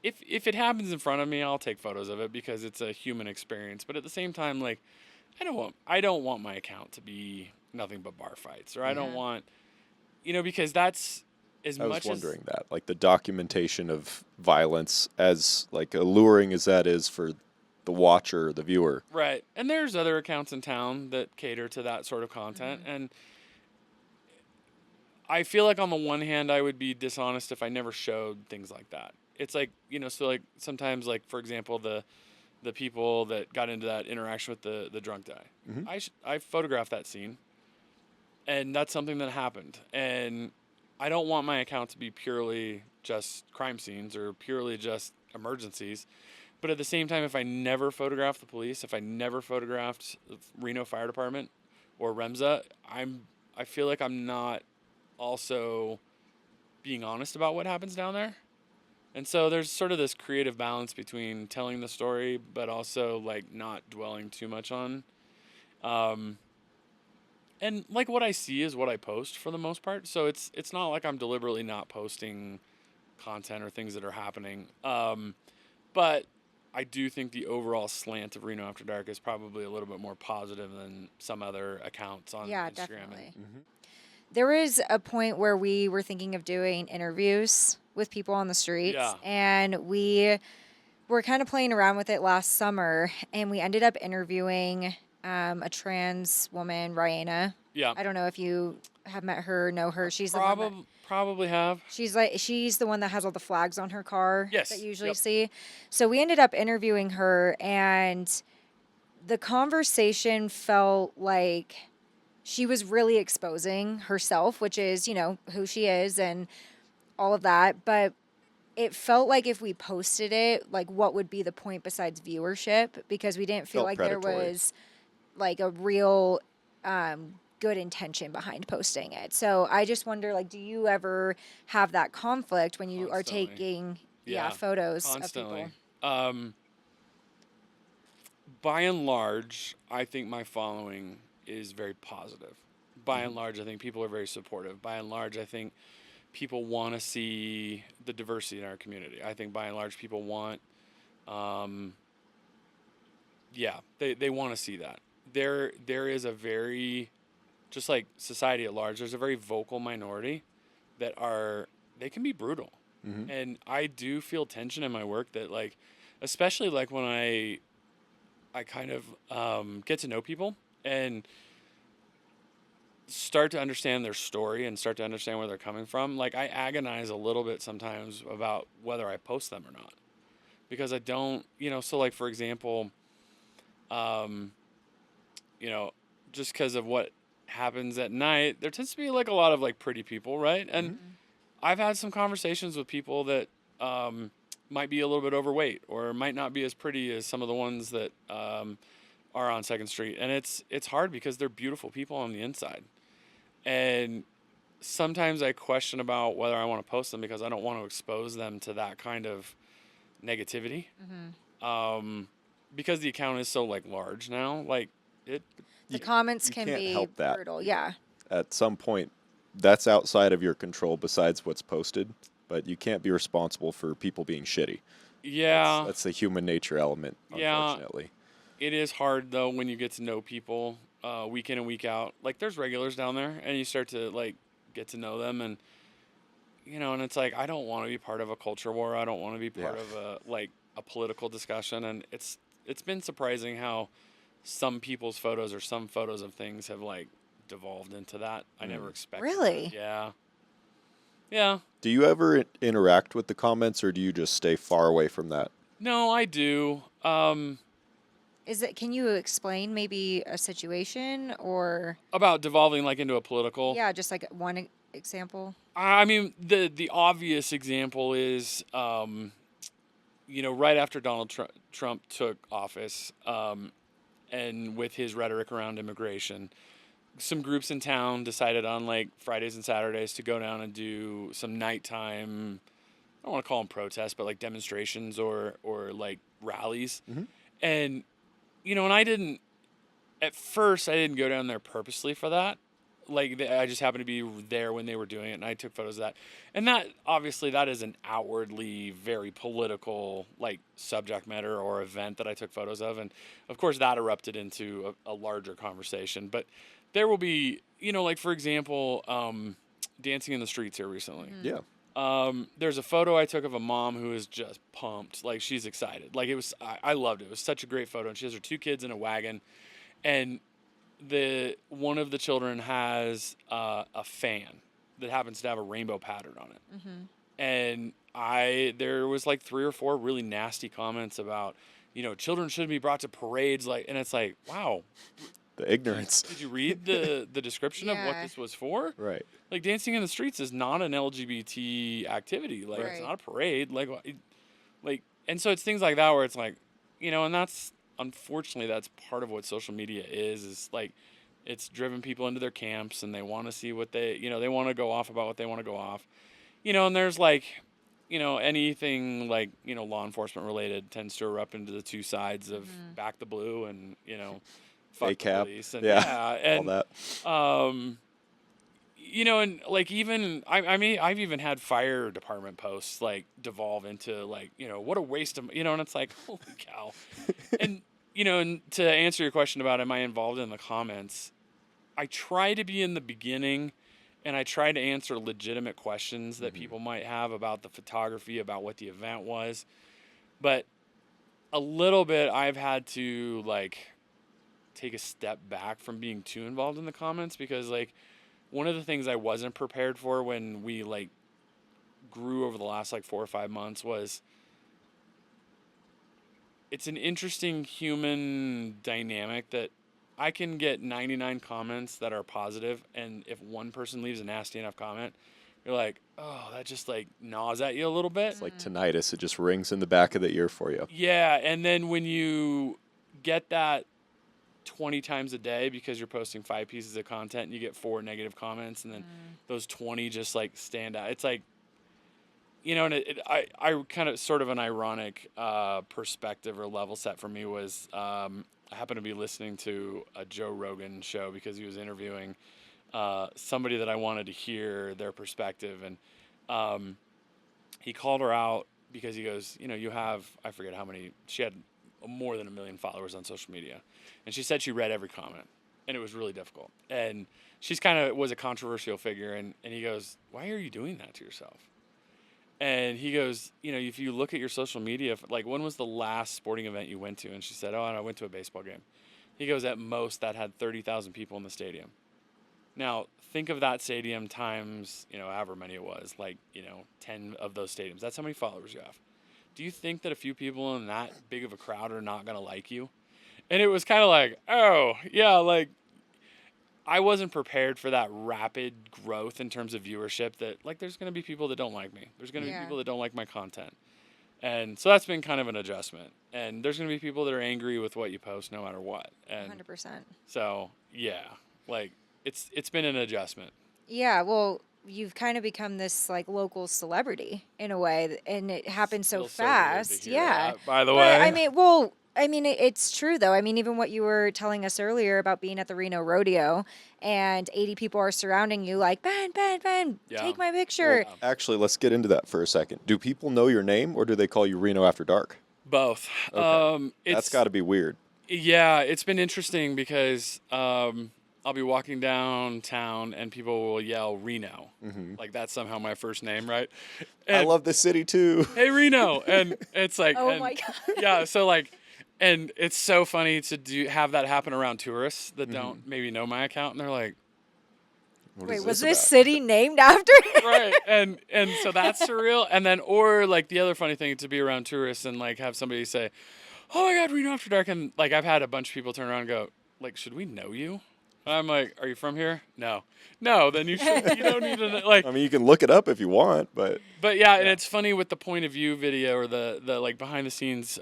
If it happens in front of me, I'll take photos of it because it's a human experience. But at the same time, like, I don't want my account to be nothing but bar fights, or I don't want, because that's as I was much as wondering that, like the documentation of violence, as like alluring as that is for the watcher, the viewer. right. And there's other accounts in town that cater to that sort of content, and I feel like on the one hand, I would be dishonest if I never showed things like that. It's like, so like sometimes, like for example, the people that got into that interaction with the drunk guy, I photographed that scene, and that's something that happened. And I don't want my account to be purely just crime scenes or purely just emergencies. But at the same time, if I never photographed the police, if I never photographed the Reno Fire Department or REMSA, I feel like I'm not also being honest about what happens down there. And so there's sort of this creative balance between telling the story, but also like not dwelling too much on. And like what I see is what I post for the most part. So it's not like I'm deliberately not posting content or things that are happening. But I do think the overall slant of Reno After Dark is probably a little bit more positive than some other accounts on Yeah, Instagram. definitely. There was a point where we were thinking of doing interviews with people on the streets, Yeah. and we were kind of playing around with it last summer, and we ended up interviewing a trans woman, Rayana. Yeah. I don't know if you have met her, know her. She's the one that, Probably have. she's the one that has all the flags on her car Yes. that you usually Yep. see. So we ended up interviewing her, and the conversation felt like she was really exposing herself, which is, who she is and all of that. But it felt like if we posted it, like, what would be the point besides viewership? Because we didn't feel Felt like predatory. there was like a real good intention behind posting it. So I just wonder, like, do you ever have that conflict when you are Constantly. taking Yeah, photos constantly. of people? By and large, I think my following is very positive. By and large, I think people are very supportive. By and large, I think people want to see the diversity in our community. I think by and large, people want, they want to see that. There is a very, just like society at large, there's a very vocal minority that they can be brutal. And I do feel tension in my work that, like, especially like when I kind of get to know people and start to understand their story and start to understand where they're coming from. Like, I agonize a little bit sometimes about whether I post them or not, because I don't, so like, for example, just because of what happens at night, there tends to be like a lot of like pretty people, right? And I've had some conversations with people that might be a little bit overweight or might not be as pretty as some of the ones that are on Second Street, and it's hard because they're beautiful people on the inside, and sometimes I question about whether I want to post them because I don't want to expose them to that kind of negativity, because the account is so like large now, like it. The comments you can can't be help that. brutal. Yeah. At some point, that's outside of your control besides what's posted, but you can't be responsible for people being shitty. Yeah, That's the human nature element, Yeah. unfortunately. It is hard though when you get to know people week in and week out. Like, there's regulars down there, and you start to like get to know them, and and it's like, I don't want to be part of a culture war. I don't want to be part of a political discussion, and it's been surprising how some people's photos or some photos of things have like devolved into that. I never expected. Really? That. Yeah. Yeah. Do you ever interact with the comments, or do you just stay far away from that? No, I do. Can you explain maybe a situation or? About devolving like into a political. Yeah, just like one example. I mean, the obvious example is, right after Donald Trump took office, and with his rhetoric around immigration, some groups in town decided on like Fridays and Saturdays to go down and do some nighttime I don't want to call them protests, but like demonstrations or like rallies. Mm-hmm. And, you know, and at first I didn't go down there purposely for that. Like I just happened to be there when they were doing it, and I took photos of that. And that obviously that is an outwardly very political like subject matter or event that I took photos of, and of course that erupted into a larger conversation. But there will be, you know, like for example, dancing in the streets here recently. Yeah. There's a photo I took of a mom who is just pumped, like she's excited. Like I loved it. It was such a great photo, and she has her 2 kids in a wagon, and one of the children has a fan that happens to have a rainbow pattern on it. And there was like 3 or 4 really nasty comments about, you know, children shouldn't be brought to parades, like, and it's like, wow, The ignorance. did you read the description of what this was for? Right. Like dancing in the streets is not an LGBT activity. Like it's not a parade. Like, and so it's things like that where it's like, you know, and unfortunately that's part of what social media is like, it's driven people into their camps, and they want to see what they want to go off about what they want to go off, you know, and there's like, you know, anything like, you know, law enforcement related tends to erupt into the 2 sides of back the blue and, you know, fuck the ACAB. police and and all that. you know, and like even I mean I've even had fire department posts like devolve into like, you know, what a waste of, you know, and it's like, holy cow. And you know, and to answer your question about am I involved in the comments, I try to be in the beginning, and I try to answer legitimate questions that people might have about the photography, about what the event was. But a little bit I've had to like take a step back from being too involved in the comments, because like one of the things I wasn't prepared for when we like grew over the last like 4 or 5 months was it's an interesting human dynamic that I can get 99 comments that are positive, and if one person leaves a nasty enough comment, you're like, oh, that just like gnaws at you a little bit. It's like tinnitus. It just rings in the back of the ear for you. Yeah, and then when you get that 20 times a day because you're posting 5 pieces of content and you get 4 negative comments, and then those 20 just like stand out. It's like, you know, and I kind of sort of an ironic perspective or level set for me was I happened to be listening to a Joe Rogan show because he was interviewing somebody that I wanted to hear their perspective, and he called her out because he goes, you know, you have, I forget how many, she had more than 1 million followers on social media, and she said she read every comment, and it was really difficult, and she's kind of was a controversial figure, and he goes, why are you doing that to yourself? And he goes, you know, if you look at your social media, like when was the last sporting event you went to? And she said, oh, and I went to a baseball game. He goes, at most that had 30,000 people in the stadium. Now think of that stadium times, you know, however many it was, like, you know, 10 of those stadiums. That's how many followers you have. Do you think that a few people in that big of a crowd are not going to like you? And it was kind of like, oh yeah, like I wasn't prepared for that rapid growth in terms of viewership, that like there's going to be people that don't like me. There's going to be people that don't like my content. And so that's been kind of an adjustment. And there's going to be people that are angry with what you post no matter what. And 100%. so, yeah, like it's been an adjustment. Yeah, well, you've kind of become this like local celebrity in a way, and it happened so Feels so weird to fast. hear Yeah. that, by the But, way. I mean, it's true though. I mean, even what you were telling us earlier about being at the Reno rodeo and 80 people are surrounding you like, Ben, take my picture. Well, actually, let's get into that for a second. Do people know your name, or do they call you Reno After Dark? Both. Okay. That's got to be weird. Yeah, it's been interesting because I'll be walking downtown and people will yell Reno. Mm-hmm. Like that's somehow my first name, right? I love the city too. Hey, Reno. And it's like, Oh my God. Yeah, so like, and it's so funny to have that happen around tourists that don't maybe know my account, and they're like, Wait, was this city named after it? right. And so that's surreal. And then, or like the other funny thing to be around tourists and like have somebody say, oh my God, Reno After Dark. And like, I've had a bunch of people turn around and go, like, should we know you? And I'm like, are you from here? No, then you should, you don't need to know, like, I mean, you can look it up if you want, but yeah. And it's funny with the point of view video or the like behind the scenes,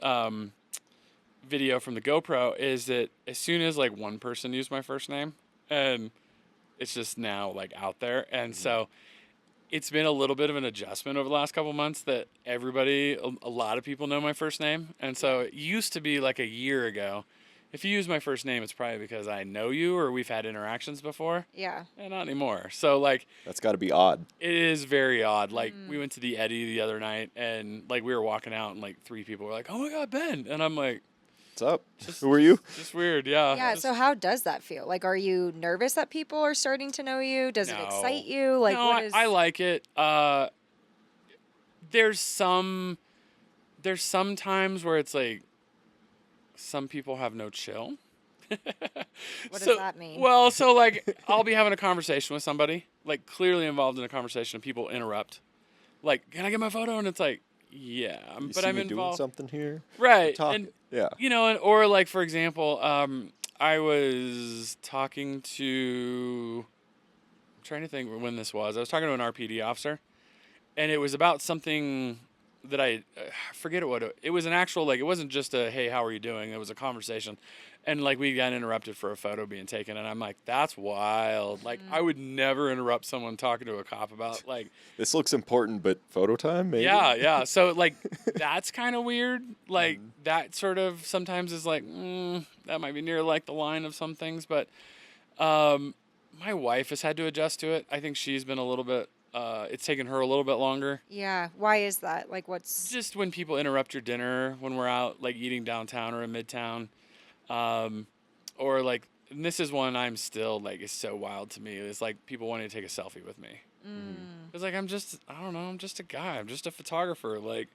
video from the GoPro is that as soon as like one person used my first name, and it's just now like out there. And so it's been a little bit of an adjustment over the last couple months that a lot of people know my first name. And so it used to be like a year ago, if you use my first name, it's probably because I know you or we've had interactions before. Yeah. And not anymore. So like, That's got to be odd. it is very odd. Like we went to the Eddie the other night and like we were walking out and like 3 people were like, "Oh my God, Ben." And I'm like, What's up? Who are you? Just weird. Yeah. Yeah, so how does that feel? Like, are you nervous that people are starting to know you? Does it excite you? Like, no, what is... I like it. There's some times where it's like some people have no chill. What does that mean? Well, so like I'll be having a conversation with somebody, like clearly involved in a conversation, and people interrupt. Like, can I get my photo? And it's like, yeah, You but see I'm me doing involved. something here? Right. Talking. Yeah. You know, or like for example, I was talking to. I'm trying to think when this was. I was talking to an RPD officer, and it was about something that I forget what it was. An actual, like, it wasn't just a hey, how are you doing? It was a conversation, and like we got interrupted for a photo being taken, and I'm like, that's wild. Like I would never interrupt someone talking to a cop about like This looks important, but photo time, maybe? yeah. So like that's kind of weird. Like that sort of sometimes is like that might be near like the line of some things, but my wife has had to adjust to it. I think she's been a little bit. It's taken her a little bit longer. Yeah, why is that? Like, what's... Just when people interrupt your dinner when we're out like eating downtown or in Midtown, or like, and this is one I'm still like is so wild to me. It's like people wanting to take a selfie with me. It's like I'm just a guy. I'm just a photographer. Like,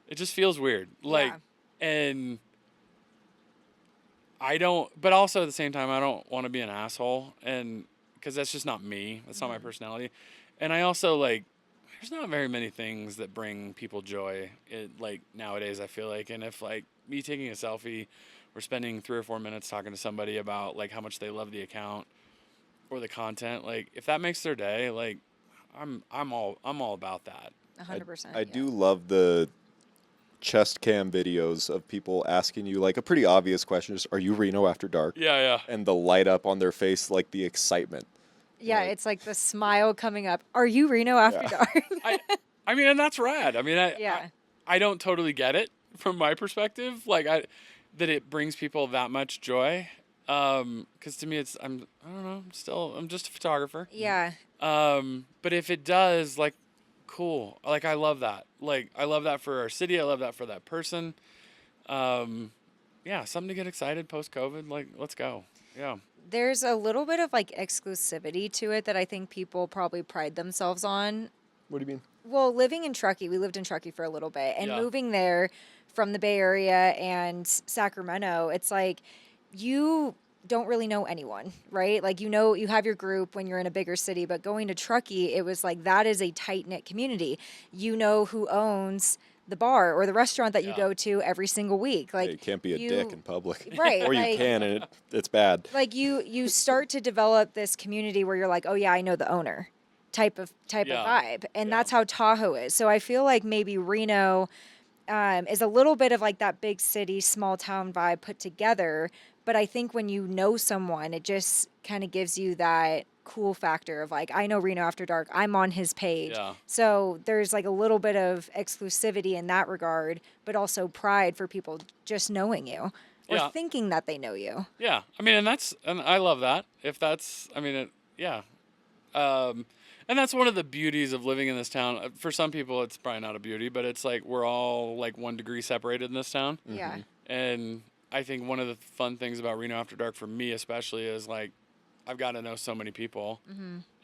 it just feels weird. Like, and I don't. But also at the same time, I don't want to be an asshole, and because that's just not me. That's not my personality. And I also like. There's not very many things that bring people joy, like nowadays. I feel like, and if like me taking a selfie, or spending 3 or 4 minutes talking to somebody about like how much they love the account or the content, like if that makes their day, like I'm all about that. 100%. I do love the chest cam videos of people asking you like a pretty obvious question, just, are you Reno After Dark? Yeah. And the light up on their face, like the excitement. Yeah, Like- it's like the smile coming up. Are you Reno After Dark? I mean, and that's rad. I mean, I don't totally get it from my perspective, like that it brings people that much joy. Because to me, I don't know. I'm just a photographer. Yeah. But if it does, like, cool. Like, I love that. Like, I love that for our city. I love that for that person. Yeah, something to get excited post-COVID. Like, let's go. Yeah. There's a little bit of like exclusivity to it that I think people probably pride themselves on. What do you mean? Well, living in Truckee, we lived in Truckee for a little bit, and Yeah. moving there from the Bay Area and Sacramento, it's like you don't really know anyone, right? Like, you know, you have your group when you're in a bigger city, but going to Truckee, it was like that is a tight-knit community. You know who owns the bar or the restaurant that you go to every single week. Like, you can't be a dick in public. Right, Or like- you can, and it's bad. like you start to develop this community where you're like, oh yeah, I know the owner type of vibe. And that's how Tahoe is. So I feel like maybe Reno is a little bit of like that big city, small town vibe put together. But I think when you know someone, it just kind of gives you that cool factor of like, I know Reno After Dark, I'm on his page. Yeah. So there's like a little bit of exclusivity in that regard, but also pride for people just knowing you or Yeah. thinking that they know you. Yeah. I mean, and I love that. If that's, I mean, yeah. And that's one of the beauties of living in this town. For some people, it's probably not a beauty, but it's like we're all like 1 degree separated in this town. Yeah. And I think one of the fun things about Reno After Dark for me especially is like I've gotten to know so many people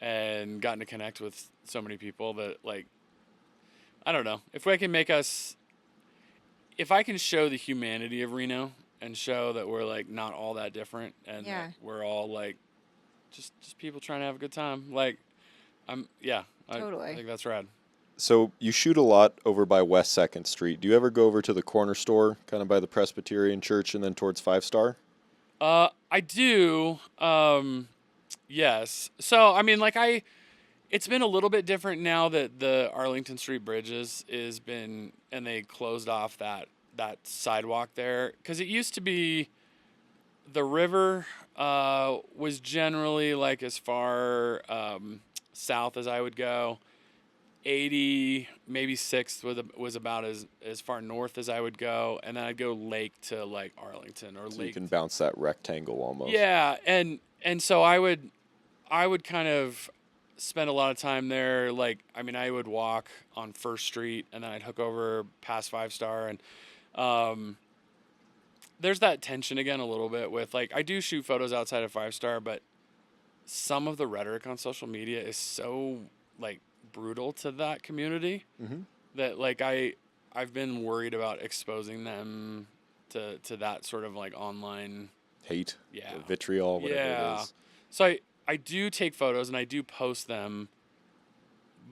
and gotten to connect with so many people that like, I don't know. If I can show the humanity of Reno and show that we're like not all that different and that we're all like just people trying to have a good time. Like Totally. I think that's rad. So you shoot a lot over by West 2nd Street. Do you ever go over to the corner store, kind of by the Presbyterian Church and then towards 5 Star? I do. Yes. So, I mean, like it's been a little bit different now that the Arlington Street Bridge is been, and they closed off that sidewalk there. 'Cause it used to be the river, was generally like as far, south as I would go. 80, maybe 6th was about as far north as I would go, and then I'd go lake to like Arlington or So lake. you can bounce that rectangle almost. Yeah, and so I would kind of spend a lot of time there. Like, I mean, I would walk on First Street, and then I'd hook over past 5 Star, and there's that tension again a little bit with, like, I do shoot photos outside of 5 Star, but some of the rhetoric on social media is so like brutal to that community that like I've been worried about exposing them to that sort of like online Hate, yeah or vitriol, whatever it is. So I do take photos and I do post them,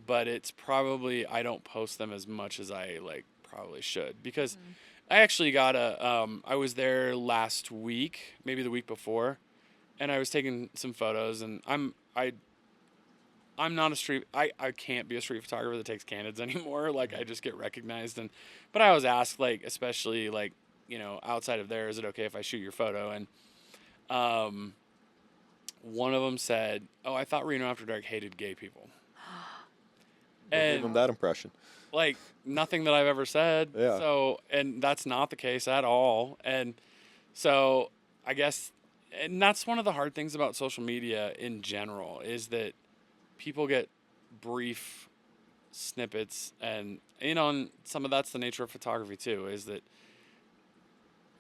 but it's probably I don't post them as much as I like probably should, because I actually got I was there last week, maybe the week before, and I was taking some photos, and I'm not a street I can't be a street photographer that takes candids anymore. Like, I just get recognized, but I was asked, like, especially like, you know, outside of there, is it okay if I shoot your photo? And one of them said, "Oh, I thought Reno After Dark hated gay people." What gave them that impression? Like, nothing that I've ever said. Yeah. So, and that's not the case at all. And so I guess, and that's one of the hard things about social media in general, is that people get brief snippets, and, you know, and some of that's the nature of photography too, is that,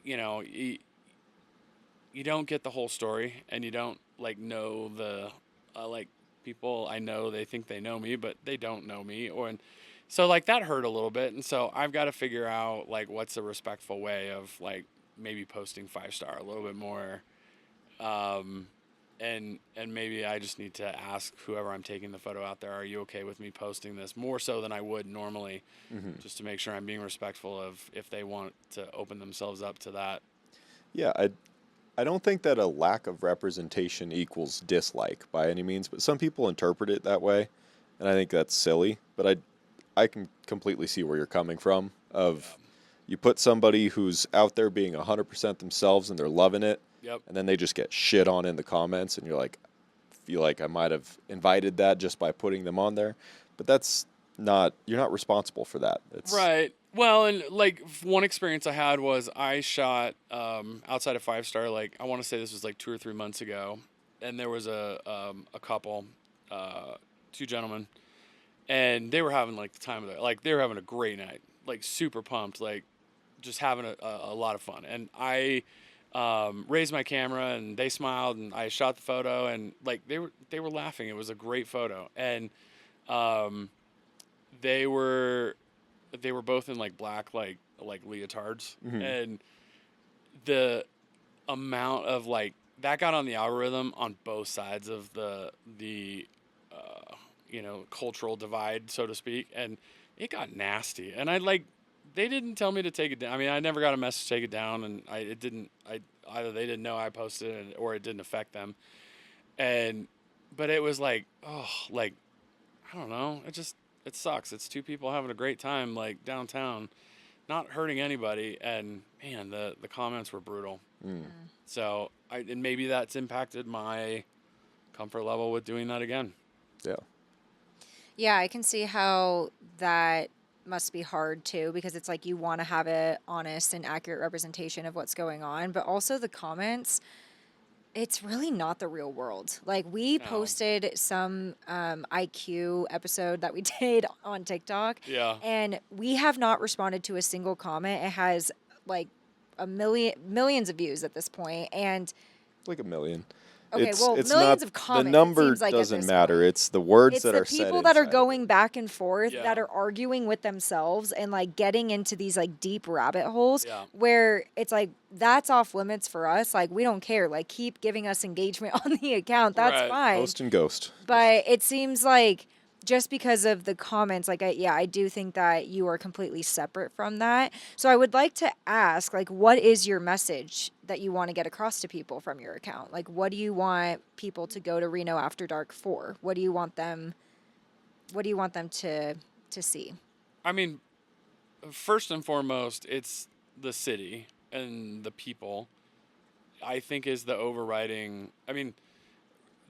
you know, you don't get the whole story, and you don't like know the, like, people I know, they think they know me, but they don't know me. And so like that hurt a little bit. And so I've got to figure out like what's a respectful way of like maybe posting 5 Star a little bit more. And maybe I just need to ask whoever I'm taking the photo out there, are you okay with me posting this more so than I would normally, just to make sure I'm being respectful of if they want to open themselves up to that. Yeah, I don't think that a lack of representation equals dislike by any means, but some people interpret it that way, and I think that's silly. But I can completely see where you're coming from. Of you put somebody who's out there being 100% themselves and they're loving it, and then they just get shit on in the comments, and you're like, feel like I might have invited that just by putting them on there, but that's not, you're not responsible for that. It's Right. Well, and like one experience I had was I shot outside of 5 Star. Like, I want to say this was like 2 or 3 months ago, and there was a couple, 2 gentlemen, and they were having like the time of their, like, they were having a great night, like super pumped, like just having a lot of fun. And I raised my camera, and they smiled, and I shot the photo, and like they were laughing. It was a great photo, and they were both in like black like leotards, and the amount of like that got on the algorithm on both sides of the you know, cultural divide, so to speak, and it got nasty. And I like, they didn't tell me to take it down. I mean, I never got a message to take it down, and either they didn't know I posted it or it didn't affect them. But it was like, oh, like, I don't know. It sucks. It's 2 people having a great time, like, downtown, not hurting anybody. And man, the comments were brutal. So and maybe that's impacted my comfort level with doing that again. Yeah. Yeah, I can see how that must be hard too, because it's like you want to have an honest and accurate representation of what's going on, but also the comments, it's really not the real world. Like, we posted some IQ episode that we did on TikTok, and we have not responded to a single comment. It has like millions of views at this point, and Like 1 million. okay, It's millions not, of comments. the number it seems like doesn't matter. It's the words it's that the are said. people that are inside of going it. back and forth, that are arguing with themselves and like getting into these like deep rabbit holes where it's like, that's off limits for us. Like, we don't care. Like, keep giving us engagement on the account. That's fine. Post and ghost. But it seems like just because of the comments, like, I do think that you are completely separate from that. So I would like to ask, like, what is your message that you want to get across to people from your account? Like, what do you want people to go to Reno After Dark for? What do you want them to see? I mean, first and foremost, it's the city and the people, I think, is the overriding. I mean,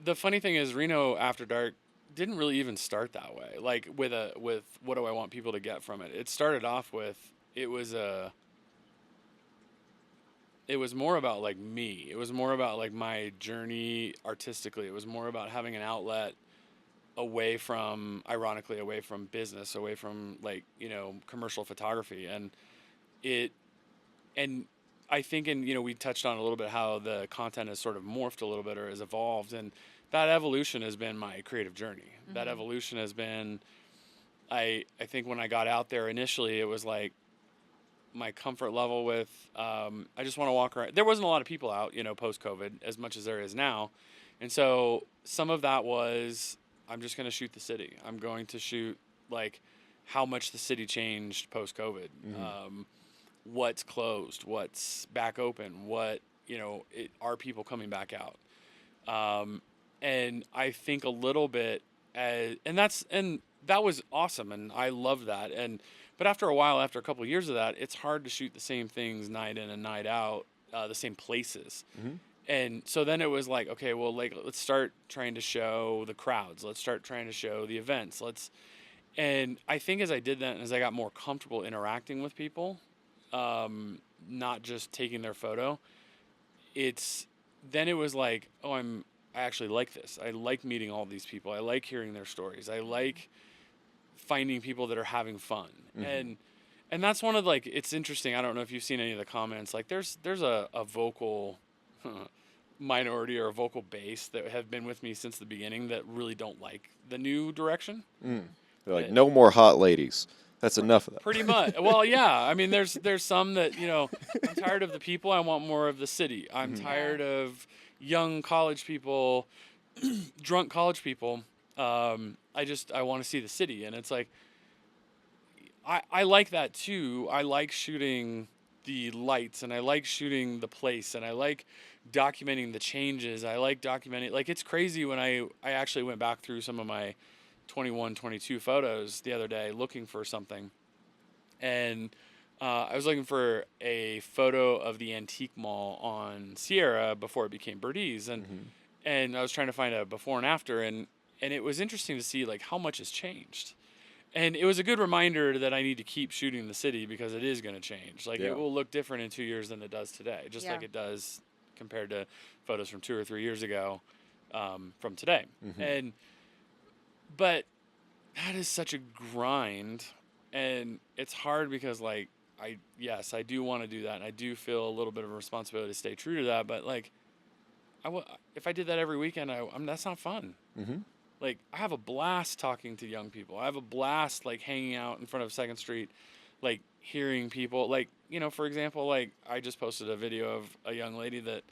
the funny thing is, Reno After Dark didn't really even start that way. Like with what do I want people to get from it? It started off with it was more about like me. It was more about like my journey artistically. It was more about having an outlet away from, ironically, away from business, away from like, commercial photography. It, and I think, we touched on a little bit how the content has sort of morphed a little bit or has evolved. And that evolution has been my creative journey. Mm-hmm. That evolution has been, I think when I got out there initially, it was like my comfort level with, I just want to walk around. There wasn't a lot of people out, post COVID as much as there is now. And so some of that was, I'm just going to shoot the city. I'm going to shoot like how much the city changed post COVID. Mm-hmm. What's closed, what's back open, are people coming back out? And I think a little bit and that was awesome. And I love that. But after a while, after a couple of years of that, it's hard to shoot the same things night in and night out, the same places. Mm-hmm. And so then it was like, okay, well, like, let's start trying to show the crowds. Let's start trying to show the events. And I think as I did that, and as I got more comfortable interacting with people, not just taking their photo, then it was like, oh, I actually like this. I like meeting all these people. I like hearing their stories. I like finding people that are having fun. Mm-hmm. And that's one of like, it's interesting. I don't know if you've seen any of the comments. Like there's a vocal minority or a vocal base that have been with me since the beginning that really don't like the new direction. Mm. They're like, no more hot ladies. That's enough of that. Pretty much. Well, yeah. I mean, there's some that, I'm tired of the people. I want more of the city. I'm mm-hmm. tired of young college people, drunk college people. I want to see the city. And it's like, I like that too. I like shooting the lights and I like shooting the place and I like documenting the changes. I like documenting, like, it's crazy when I actually went back through some of my 21, 22 photos the other day looking for something. And I was looking for a photo of the antique mall on Sierra before it became Birdie's. And, mm-hmm. and I was trying to find a before and after. And it was interesting to see like how much has changed. And it was a good reminder that I need to keep shooting the city because it is going to change. Like it will look different in 2 years than it does today, just like it does compared to photos from 2 or 3 years ago from today. Mm-hmm. But that is such a grind, and it's hard because like I do want to do that, and I do feel a little bit of a responsibility to stay true to that. But like, if I did that every weekend, that's not fun. Mm-hmm. Like, I have a blast talking to young people. I have a blast, like, hanging out in front of 2nd Street, like, hearing people. Like, for example, like, I just posted a video of a young lady that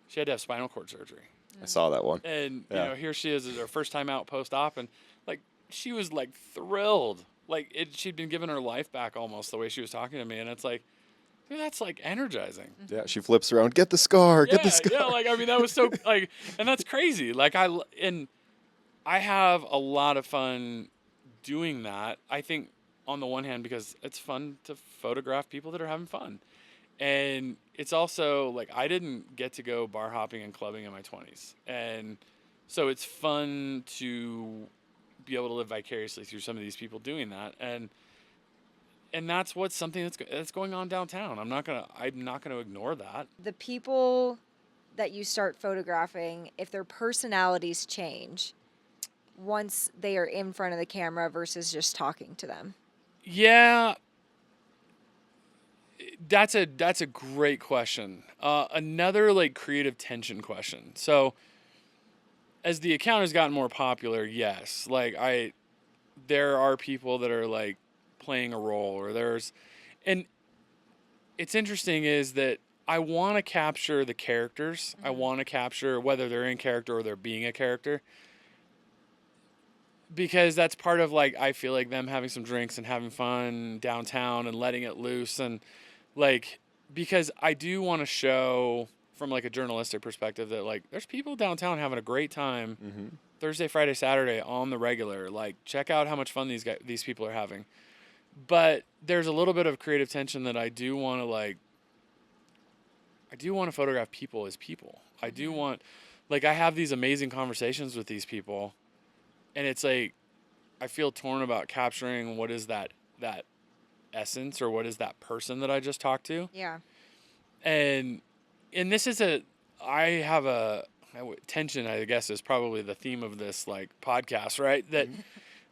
she had to have spinal cord surgery. I saw that one. And, here she is her first time out post-op. And, like, she was, like, thrilled. Like, she'd been given her life back almost the way she was talking to me. And it's like, dude, that's, like, energizing. Yeah, she flips around, get the scar, get the scar. Yeah, like, I mean, that was so, like, and that's crazy. Like, I have a lot of fun doing that. I think on the one hand, because it's fun to photograph people that are having fun. And it's also like, I didn't get to go bar hopping and clubbing in my 20s. And so it's fun to be able to live vicariously through some of these people doing that. And that's something that's going on downtown. I'm not going to ignore that. The people that you start photographing, if their personalities change once they are in front of the camera versus just talking to them? Yeah, that's a great question. Another like creative tension question. So as the account has gotten more popular, yes, like there are people that are like playing a role, and it's interesting is that I want to capture the characters. Mm-hmm. I want to capture whether they're in character or they're being a character. Because that's part of, like, I feel like them having some drinks and having fun downtown and letting it loose. And, like, because I do want to show from, like, a journalistic perspective that, like, there's people downtown having a great time mm-hmm. Thursday, Friday, Saturday on the regular. Like, check out how much fun these people are having. But there's a little bit of creative tension that I do want to photograph people as people. I do want, like, I have these amazing conversations with these people. And it's like, I feel torn about capturing what is that essence, or what is that person that I just talked to. Yeah. And this is I have tension, I guess, is probably the theme of this like podcast, right? That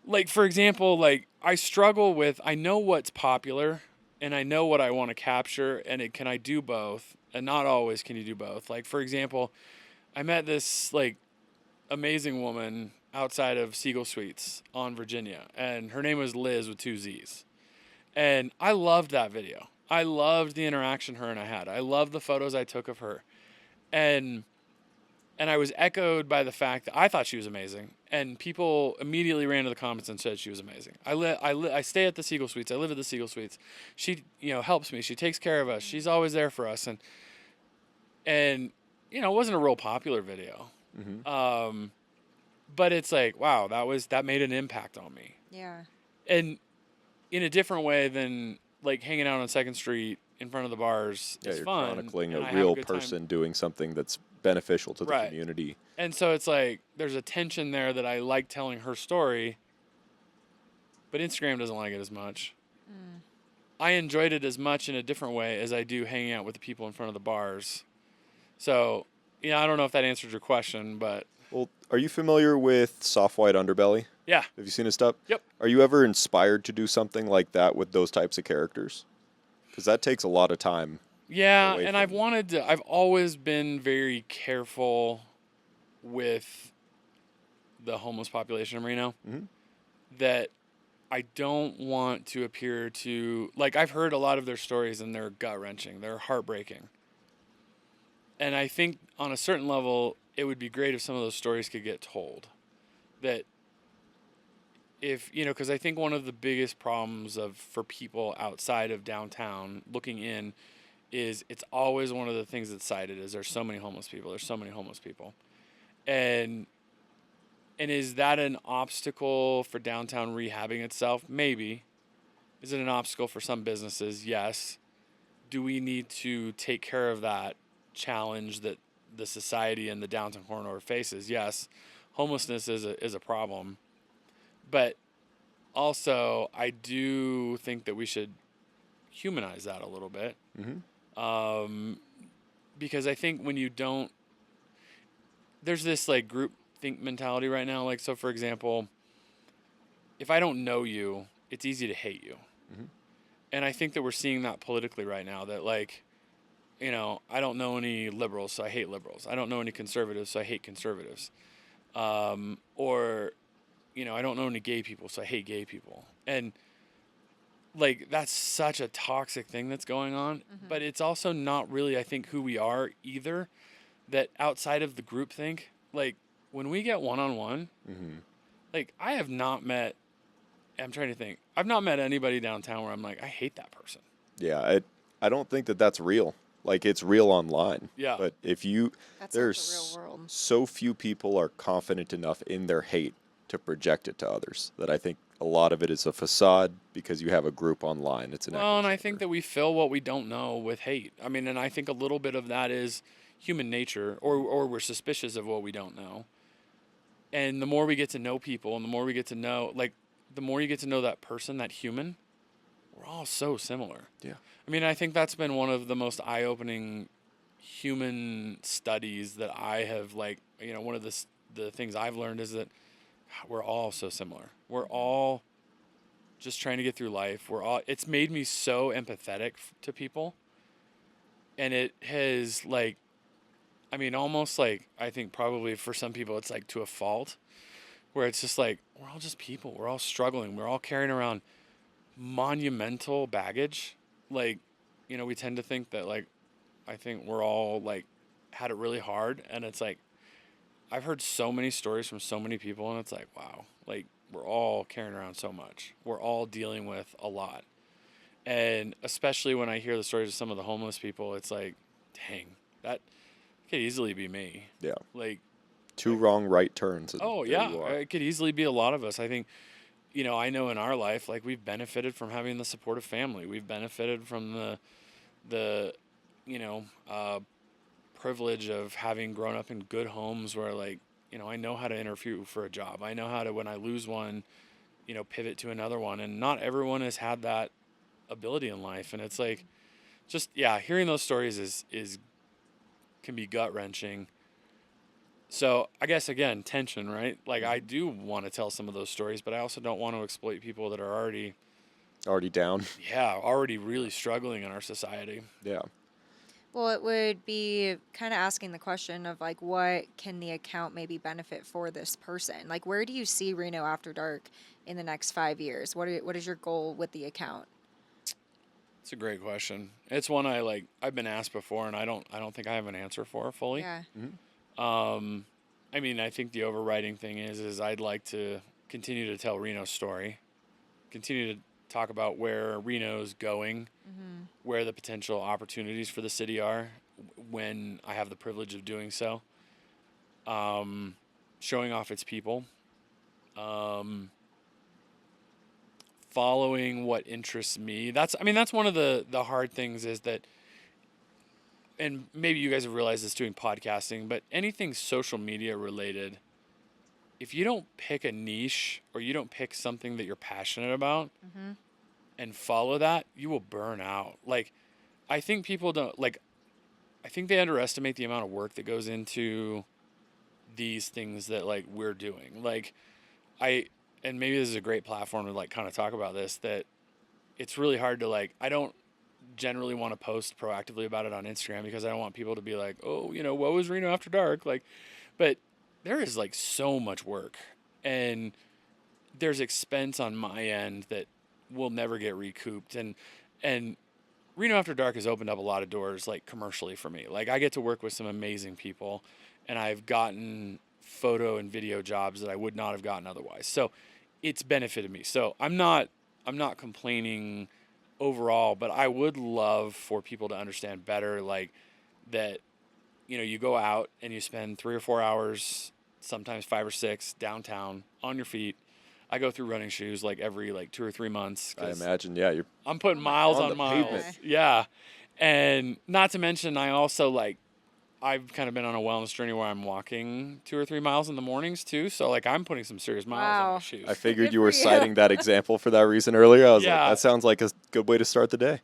like, for example, like I struggle with, I know what's popular and I know what I want to capture, and can I do both? And not always can you do both. Like, for example, I met this like amazing woman outside of Siegel Suites on Virginia, and her name was Liz with 2 Z's. And I loved that video. I loved the interaction her and I had. I loved the photos I took of her. And I was echoed by the fact that I thought she was amazing, and people immediately ran to the comments and said she was amazing. I stay at the Siegel Suites. I live at the Siegel Suites. She, helps me. She takes care of us. She's always there for us. And it wasn't a real popular video. Mm-hmm. But it's like, wow, that made an impact on me. Yeah. And in a different way than like hanging out on 2nd Street in front of the bars is You're fun. chronicling and a I have real good time. person doing something that's beneficial to the Right. community. And so it's like there's a tension there that I like telling her story, but Instagram doesn't like it as much. I enjoyed it as much in a different way as I do hanging out with the people in front of the bars. So, I don't know if that answered your question, but... Well, are you familiar with Soft White Underbelly? Yeah. Have you seen his stuff? Yep. Are you ever inspired to do something like that with those types of characters? Because that takes a lot of time. Yeah, away and from- I've always been very careful with the homeless population in Reno. Mhm. That I don't want to appear to, like, I've heard a lot of their stories and they're gut-wrenching, they're heartbreaking. And I think on a certain level, it would be great if some of those stories could get told. That if, because I think one of the biggest problems for people outside of downtown looking in is it's always one of the things that's cited is there's so many homeless people. There's so many homeless people. And is that an obstacle for downtown rehabbing itself? Maybe. Is it an obstacle for some businesses? Yes. Do we need to take care of that challenge that the society and the downtown corridor faces? Yes. Homelessness is a problem. But also, I do think that we should humanize that a little bit. Mm-hmm. Because I think when you don't, there's this like group think mentality right now. Like, so for example, if I don't know you, it's easy to hate you. Mm-hmm. And I think that we're seeing that politically right now, that like, I don't know any liberals, so I hate liberals. I don't know any conservatives, so I hate conservatives. Or, I don't know any gay people, so I hate gay people. And like, that's such a toxic thing that's going on, but it's also not really, I think, who we are either. That outside of the groupthink, like when we get one-on-one, like I've not met anybody downtown where I'm like, I hate that person. Yeah, I don't think that that's real. Like, it's real online. Yeah. But That's not the there's real world. so few people are confident enough in their hate to project it to others that I think a lot of it is a facade because you have a group online. It's an Well, and echo I think chamber. that we fill what we don't know with hate. I mean, and I think a little bit of that is human nature, or we're suspicious of what we don't know. And the more we get to know people, and the more we get to know, like, the more you get to know that person, that human, we're all so similar. Yeah. I mean, I think that's been one of the most eye-opening human studies that I have, like, one of the things I've learned is that we're all so similar. We're all just trying to get through life. It's made me so empathetic to people. And it has, like, I mean, almost like, I think probably for some people it's like to a fault, where it's just like, we're all just people. We're all struggling. We're all carrying around monumental baggage. Like, we tend to think that, like, I think we're all, like, had it really hard. And it's like, I've heard so many stories from so many people, and it's like, wow, like, we're all carrying around so much. We're all dealing with a lot. And especially when I hear the stories of some of the homeless people, it's like, dang, that could easily be me. Yeah. Like, Two wrong right turns. And oh, there yeah, you are. it could easily be a lot of us. I think, I know in our life, like, we've benefited from having the supportive family. We've benefited from the privilege of having grown up in good homes where, like, I know how to interview for a job. I know how to, when I lose one, pivot to another one. And not everyone has had that ability in life. And it's like, just, yeah, hearing those stories can be gut wrenching. So I guess, again, tension, right? Like, I do want to tell some of those stories, but I also don't want to exploit people that are already down. already really struggling in our society. Yeah. Well, it would be kind of asking the question of like, what can the account maybe benefit for this person? Like, where do you see Reno After Dark in the next 5 years? What is your goal with the account? It's a great question. It's one I've been asked before, and I don't think I have an answer for fully. Yeah. I mean, I think the overriding thing is I'd like to continue to tell Reno's story, continue to talk about where Reno's going, where the potential opportunities for the city are when I have the privilege of doing so, showing off its people, following what interests me. That's one of the hard things is that, and maybe you guys have realized this doing podcasting, but anything social media related, if you don't pick a niche or you don't pick something that you're passionate about and follow that, you will burn out. Like, I think people don't, like, I think they underestimate the amount of work that goes into these things that, like, we're doing. Like, and maybe this is a great platform to, like, kind of talk about this, that it's really hard to, like, I don't generally want to post proactively about it on Instagram because I don't want people to be like, oh, what was Reno After Dark? Like, but there is, like, so much work, and there's expense on my end that will never get recouped. And Reno After Dark has opened up a lot of doors, like, commercially for me. Like, I get to work with some amazing people, and I've gotten photo and video jobs that I would not have gotten otherwise. So it's benefited me. So I'm not complaining overall, but I would love for people to understand better, like, that, you go out and you spend 3 or 4 hours, sometimes 5 or 6, downtown on your feet. I go through running shoes like every 2 or 3 months. I imagine, yeah, you're I'm putting miles on on the miles. pavement. Yeah. And not to mention, I also, I've kind of been on a wellness journey where I'm walking 2 or 3 miles in the mornings too. So, like, I'm putting some serious miles on my shoes. I figured Good you for were you. citing that example for that reason earlier. I was like, Yeah. that sounds like a good way to start the day.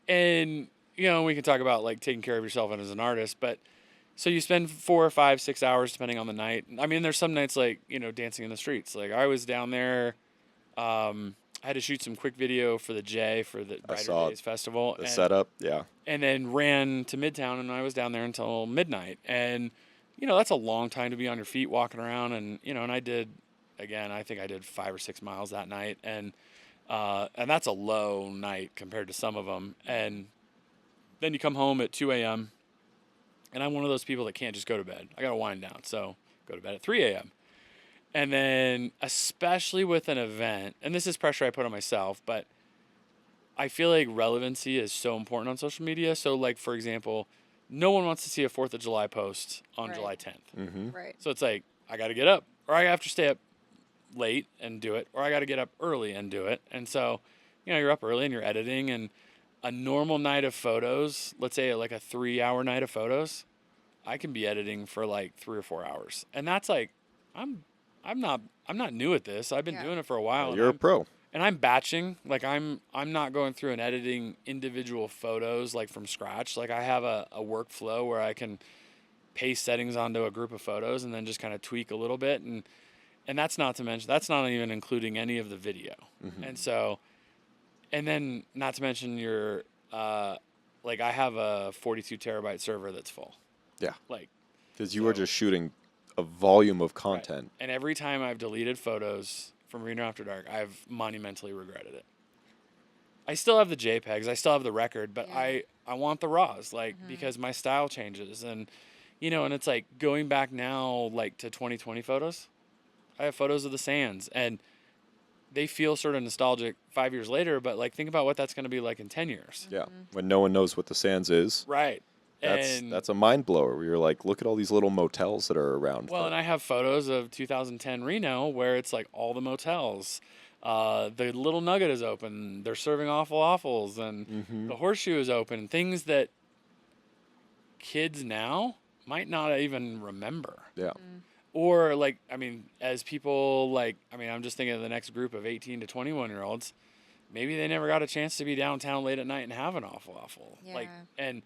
And, we can talk about, like, taking care of yourself as an artist, but so you spend 4 or 5, 6 hours depending on the night. I mean, there's some nights like, dancing in the streets. Like, I was down there, I had to shoot some quick video for the J for the Brighter Days Festival. The setup, yeah. And then ran to Midtown, and I was down there until midnight. And, that's a long time to be on your feet walking around. And, and I did, again, I think I did 5 or 6 miles that night. And that's a low night compared to some of them. And then you come home at 2 a.m., and I'm one of those people that can't just go to bed. I got to wind down. So go to bed at 3 a.m. And then, especially with an event, and this is pressure I put on myself, but I feel like relevancy is so important on social media. So, like, for example, no one wants to see a 4th of July post on Right. July 10th. Mm-hmm. Right. So it's like, I got to get up, or I have to stay up late and do it, or I got to get up early and do it. And so, you're up early and you're editing, and a normal night of photos, let's say like a 3-hour night of photos, I can be editing for like 3 or 4 hours. And that's like, I'm not new at this. I've been doing it for a while. You're a pro. And I'm batching. Like, I'm not going through and editing individual photos like from scratch. Like, I have a workflow where I can paste settings onto a group of photos and then just kind of tweak a little bit. And that's not to mention, that's not even including any of the video. Mm-hmm. And so, and then not to mention your, like, I have a 42 terabyte server that's full. Yeah. Like, Because you were just shooting a volume of content. Right. And every time I've deleted photos from Reno After Dark, I've monumentally regretted it. I still have the JPEGs, I still have the record, but I want the RAWs, like, because my style changes. And, and it's like going back now, like, to 2020 photos. I have photos of the sands, and they feel sort of nostalgic 5 years later, but, like, think about what that's going to be like in 10 years. Yeah. When no one knows what the Sands is. Right. That's a mind blower where you're like, look at all these little motels that are around. Well, and I have photos of 2010 Reno where it's like all the motels. The Little Nugget is open. They're serving awful waffles, and the Horseshoe is open. Things that kids now might not even remember. Yeah. Or like, I mean, as people like, I mean, I'm just thinking of the next group of 18 to 21-year-olds. Maybe they never got a chance to be downtown late at night and have an awful. Yeah. Like, and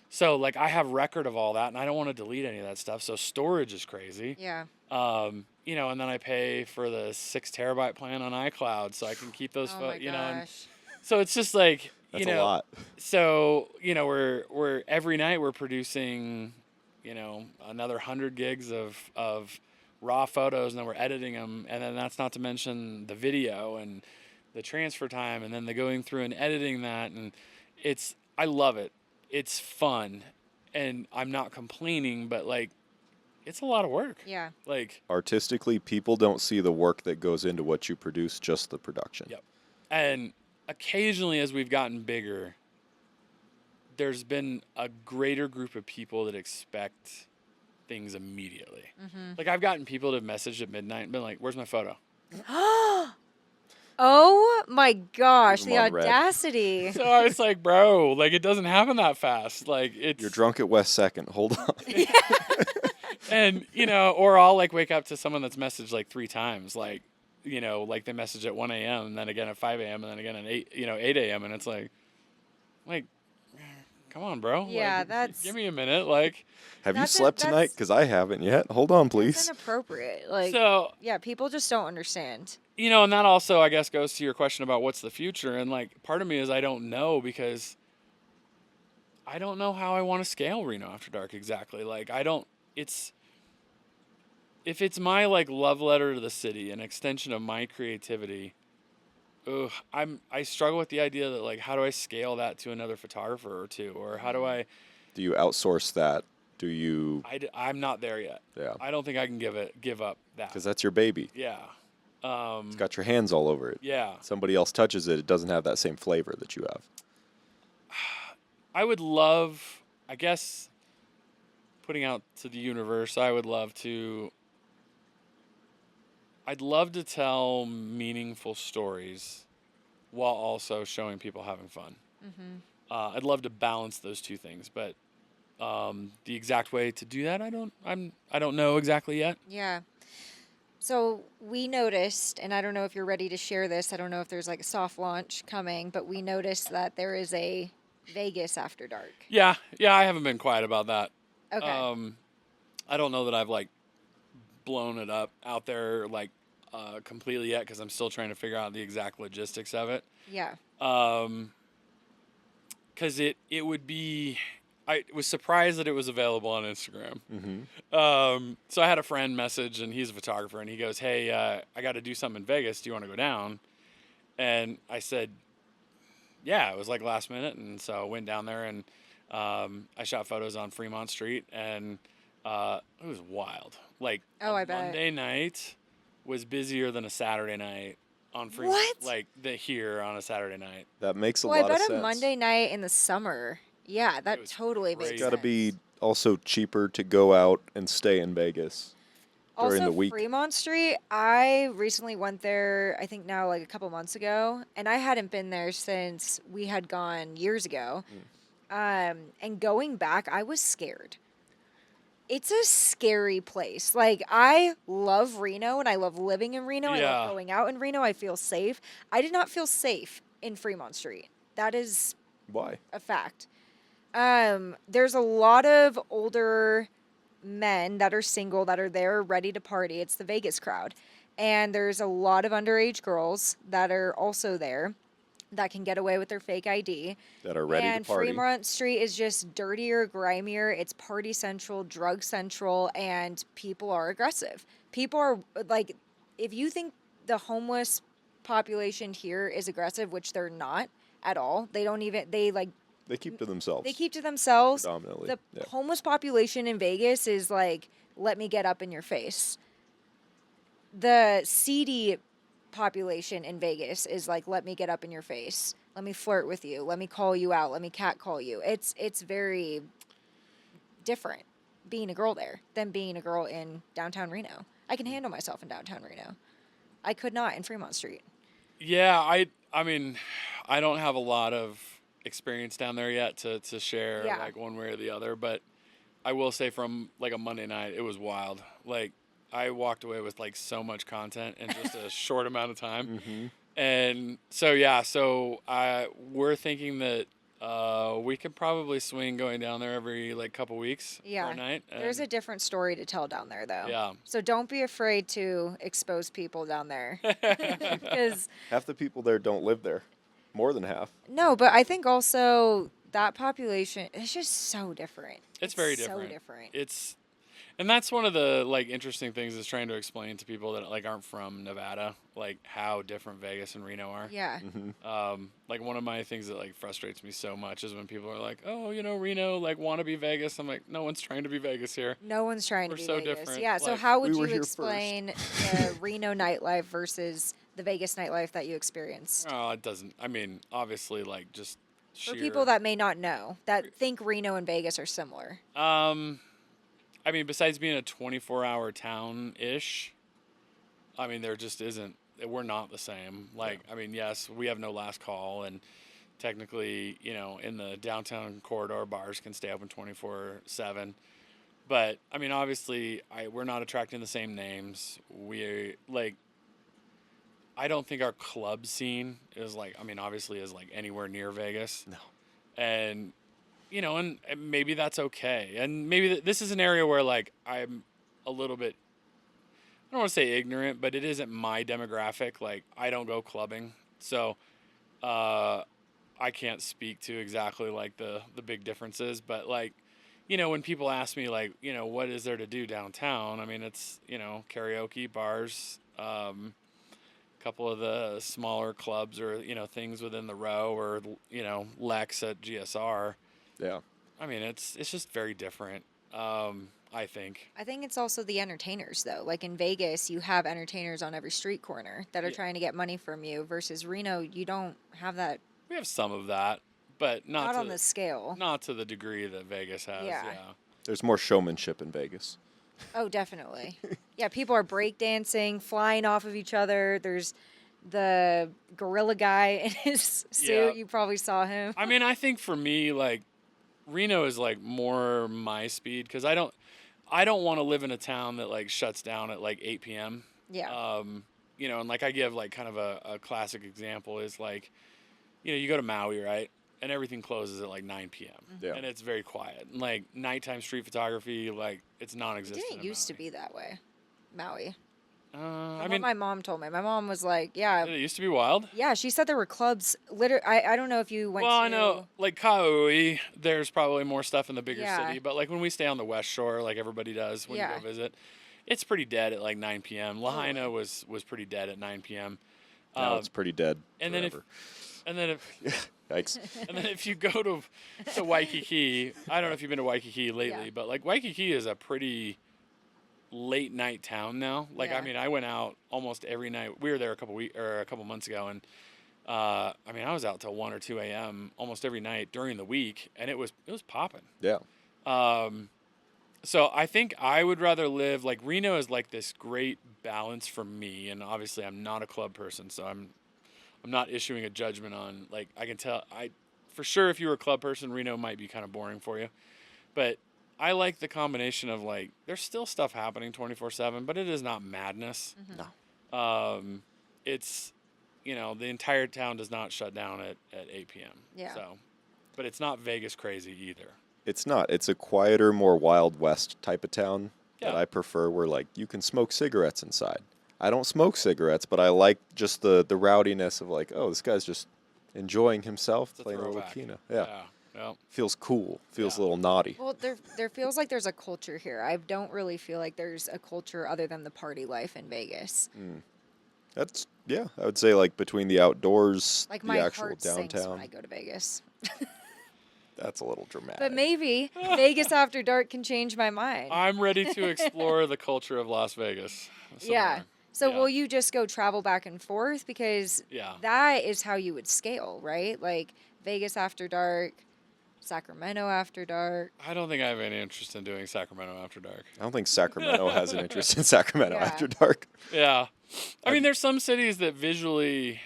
so like I have record of all that, and I don't want to delete any of that stuff. So storage is crazy. Yeah. You know, and then I pay for the 6 terabyte plan on iCloud so I can keep those Oh my you know, and gosh. so it's just like, That's you a know, lot. so, you know, we're every night we're producing, you know, another 100 gigs of raw photos, and then we're editing them, and then that's not to mention the video and the transfer time, and then the going through and editing that, and I love it. It's fun, and I'm not complaining, but like it's a lot of work. Yeah. Like, Artistically, people don't see the work that goes into what you produce, just the production. yep. And occasionally, as we've gotten bigger, there's been a greater group of people that expect things immediately. Like, I've gotten people that have messaged at midnight and been like, "Where's my photo?" Oh my gosh, Leave the 'em on red. audacity. So I was like, "Bro, like it doesn't happen that fast. Like it's You're drunk at West Second. Hold on. And you know, or I'll like wake up to someone that's messaged like 3 times, like, you know, like they message at 1 a.m. and then again at 5 a.m. and then again at 8 a.m. and it's like, come on, bro. Yeah, Like, that's- give me a minute. Like, Have you That's slept tonight? that's- Because I haven't yet. Hold on, That's please. inappropriate. Like, so, yeah, people just don't understand. you know, and that also, I guess, goes to your question about what's the future. And like, part of me is I don't know, because I don't know how I want to scale Reno After Dark exactly. Like, if it's my like love letter to the city, an extension of my creativity, I struggle with the idea that like, how do I scale that to another photographer or two, or how do I? Do you outsource that? Do you? I'm not there yet. Yeah. I don't think I can give up that. Because that's your baby. Yeah. It's got your hands all over it. Yeah. Somebody else touches it, it doesn't have that same flavor that you have. I would love, I guess, putting out to the universe, I'd love to tell meaningful stories while also showing people having fun. I'd love to balance those two things, but the exact way to do that, I don't know exactly yet. Yeah. So we noticed, and I don't know if you're ready to share this. I don't know if there's like a soft launch coming, but we noticed that there is a Vegas After Dark. Yeah, I haven't been quiet about that. Okay. I don't know that I've like blown it up out there like completely yet, because I'm still trying to figure out the exact logistics of it. Yeah. Because it would be, I was surprised that it was available on Instagram. So I had a friend message, and he's a photographer, and he goes, "Hey, I got to do something in Vegas. Do you want to go down?" And I said, "Yeah." It was like last minute, and so I went down there, and I shot photos on Fremont Street, and it was wild. Like, Oh, I bet. Monday night was busier than a Saturday night on Fremont. What? Like here on a Saturday night. That makes a Well, I lot of bet sense. a Monday night in the summer. Yeah, that was totally makes crazy. It's sense. got to be also cheaper to go out and stay in Vegas during Also, the week. Fremont Street, I recently went there, I think now like a couple months ago, and I hadn't been there since we had gone years ago. And going back, I was scared. It's a scary place. Like, I love Reno and I love living in Reno. I Yeah. love going out in Reno. I feel safe. I did not feel safe in Fremont Street. That is Why? a fact. There's a lot of older men that are single that are there ready to party. It's the Vegas crowd. And there's a lot of underage girls that are also there that can get away with their fake ID. That are ready And to party. Fremont Street is just dirtier, grimier. It's party central, drug central, and people are aggressive. People are like, if you think the homeless population here is aggressive, which they're not at all. They don't even, they They keep to themselves. they keep to themselves. Predominantly. The Yeah. homeless population in Vegas is like, let me get up in your face. The seedy population in Vegas is like, let me get up in your face. Let me flirt with you. Let me call you out. Let me catcall you. It's very different being a girl there than being a girl in downtown Reno. I can handle myself in downtown Reno. I could not in Fremont Street. Yeah, I mean, I don't have a lot of experience down there yet to share Yeah. like one way or the other, but I will say from like a Monday night, it was wild. Like I walked away with like so much content in just a short amount of time. Mm-hmm. And so, yeah, so we're thinking that we could probably swing going down there every like couple weeks for Yeah. a night. There's a And, different story to tell down there, though. yeah. So don't be afraid to expose people down there. Because, Half the people there don't live there. More than half. no, but I think also that population is just so different. It's very so different. different. And that's one of the like interesting things is trying to explain to people that like aren't from Nevada, like how different Vegas and Reno are. Yeah. Mm-hmm. Like one of my things that like frustrates me so much is when people are like, "Oh, you know, Reno like want to be Vegas." I'm like, "No one's trying to be Vegas here." No one's trying We're to be so Vegas. different, Yeah. So like, how we would were you here explain the Reno nightlife versus the Vegas nightlife that you experienced? Oh, it doesn't. I mean, obviously, like just For sheer. people that may not know, that think Reno and Vegas are similar. I mean, besides being a 24-hour town-ish, I mean, there just isn't. We're not the same. Like, I mean, yes, we have no last call, and technically, you know, in the downtown corridor, bars can stay open 24/7. But I mean, obviously, we're not attracting the same names. We like. I don't think our club scene is like. I mean, obviously, is like anywhere near Vegas. No. And you know, and maybe that's okay. And maybe this is an area where like I'm a little bit. I don't want to say ignorant, but it isn't my demographic. Like I don't go clubbing, so I can't speak to exactly like the big differences. But like, you know, when people ask me like, you know, what is there to do downtown? I mean, it's you know karaoke bars, couple of the smaller clubs or you know things within the row or you know Lex at GSR. Yeah. I mean, it's just very different. I think. I think it's also the entertainers, though. Like in Vegas, you have entertainers on every street corner that are Yeah. trying to get money from you. Versus Reno, you don't have that. We have some of that, but not to on the scale. not to the degree that Vegas has. Yeah. Yeah. There's more showmanship in Vegas. Oh, definitely. Yeah, people are breakdancing, flying off of each other. There's the gorilla guy in his suit. Yeah. You probably saw him. I mean, I think for me, like Reno is like more my speed because I don't want to live in a town that like shuts down at like 8 p.m. Yeah. You know, and like I give like kind of a classic example is like, you know, you go to Maui, right? And everything closes at like 9 p.m. Yeah. And it's very quiet. And like nighttime street photography, like it's It non-existent. didn't in used to Maui. be that way. Maui. I What mean, my mom told me. My mom was like, yeah. did it used to be wild. Yeah, she said there were clubs. I don't know if you went Well, to. I know, like Kauai, there's probably more stuff in the bigger Yeah. city. But like when we stay on the West Shore, like everybody does when you Yeah. go visit, it's pretty dead at like 9 p.m. Lahaina Totally. was pretty dead at 9 p.m. Now it's pretty dead. and forever. then if Yikes. and then if you go to Waikiki, I don't know if you've been to Waikiki lately, Yeah. but like Waikiki is a pretty late night town now. Like I Yeah. mean, I went out almost every night. We were there a couple months ago, and I mean, I was out till 1 or 2 a.m. almost every night during the week, and it was popping. Yeah. So I think I would rather live like Reno is like this great balance for me, and obviously I'm not a club person, so I'm not issuing a judgment on like I can tell for sure if you were a club person, Reno might be kind of boring for you, but I like the combination of like there's still stuff happening 24/7, but it is not madness. No. It's you know the entire town does not shut down at 8 p.m. Yeah. So, but it's not Vegas crazy either. It's not. It's a quieter, more Wild West type of town that Yeah. I prefer where, like, you can smoke cigarettes inside. I don't smoke cigarettes, but I like just the rowdiness of, like, oh, this guy's just enjoying himself, It's a playing a little throwback. keno. Yeah. Yeah. Feels cool. Feels a Yeah. little naughty. Well, there feels like there's a culture here. I don't really feel like there's a culture other than the party life in Vegas. That's, yeah, I would say, like, between the outdoors, Like the my actual heart sinks when downtown. I go to Vegas. That's a little dramatic. But maybe Vegas After Dark can change my mind. I'm ready to explore the culture of Las Vegas. Yeah. somewhere. So Yeah. will you just go travel back and forth? Because Yeah. that is how you would scale, right? Like Vegas After Dark, Sacramento After Dark. I don't think I have any interest in doing Sacramento After Dark. I don't think Sacramento has an interest in Sacramento Yeah. After Dark. Yeah. I mean, there's some cities that visually,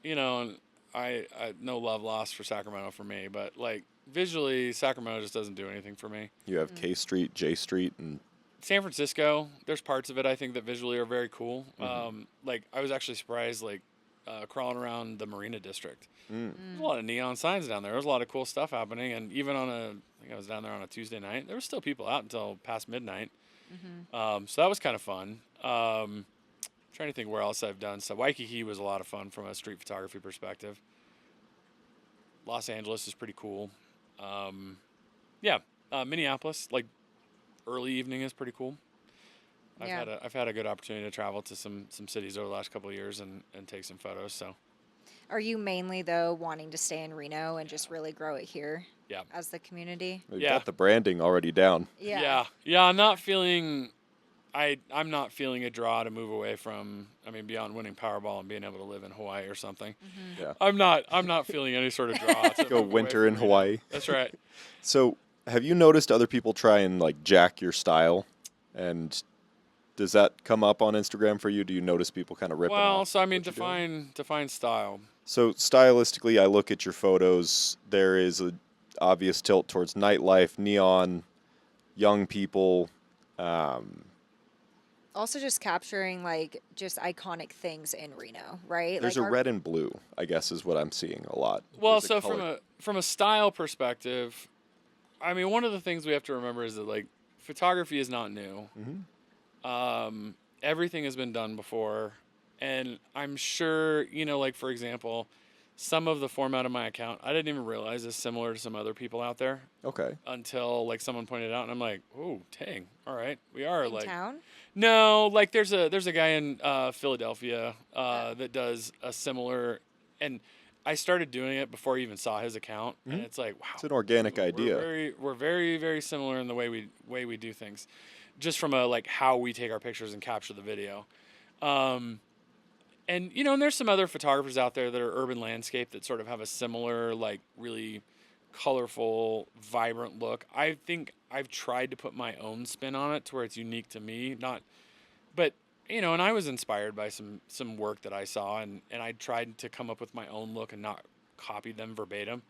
you know, and I no love lost for Sacramento for me, but like visually, Sacramento just doesn't do anything for me. You have K Street, J Street, and San Francisco, there's parts of it I think that visually are very cool. Like I was actually surprised, like crawling around the Marina District. There's a lot of neon signs down there. There's a lot of cool stuff happening, and even I think I was down there on a Tuesday night. There were still people out until past midnight. So that was kind of fun. Trying to think where else I've done. So Waikiki was a lot of fun from a street photography perspective. Los Angeles is pretty cool. Yeah, Minneapolis, like early evening is pretty cool. I've had a good opportunity to travel to some cities over the last couple of years and take some photos. So Are you mainly, though, wanting to stay in Reno and just really grow it here yeah, as the community? We've Yeah. got the branding already down. yeah. I'm not feeling. I'm not feeling a draw to move away from. I mean, beyond winning Powerball and being able to live in Hawaii or something. Yeah. I'm not feeling any sort of draw to Go move away winter from in Reno. Hawaii. That's right. So, have you noticed other people try and like jack your style? And does that come up on Instagram for you? Do you notice people kind of ripping Well, off? so I mean, what you're doing? define style. So stylistically, I look at your photos. There is a obvious tilt towards nightlife, neon, young people. Also, just capturing like just iconic things in Reno, right? There's like a red and blue, I guess, is what I'm seeing a lot. Well, There's a so color. from a style perspective, I mean, one of the things we have to remember is that like photography is not new. Everything has been done before, and I'm sure like for example, some of the format of my account I didn't even realize is similar to some other people out there Okay. until like someone pointed it out, and I'm like, oh, dang, all right, we are in like town. no, like there's a guy in Philadelphia that does a similar, and I started doing it before I even saw his account, and it's like, wow, It's an organic idea. we're very similar in the way we do things, just from a like how we take our pictures and capture the video, and and there's some other photographers out there that are urban landscape that sort of have a similar like really colorful, vibrant look. I think I've tried to put my own spin on it to where it's unique to me, not, but and I was inspired by some work that I saw, and I tried to come up with my own look and not copy them verbatim.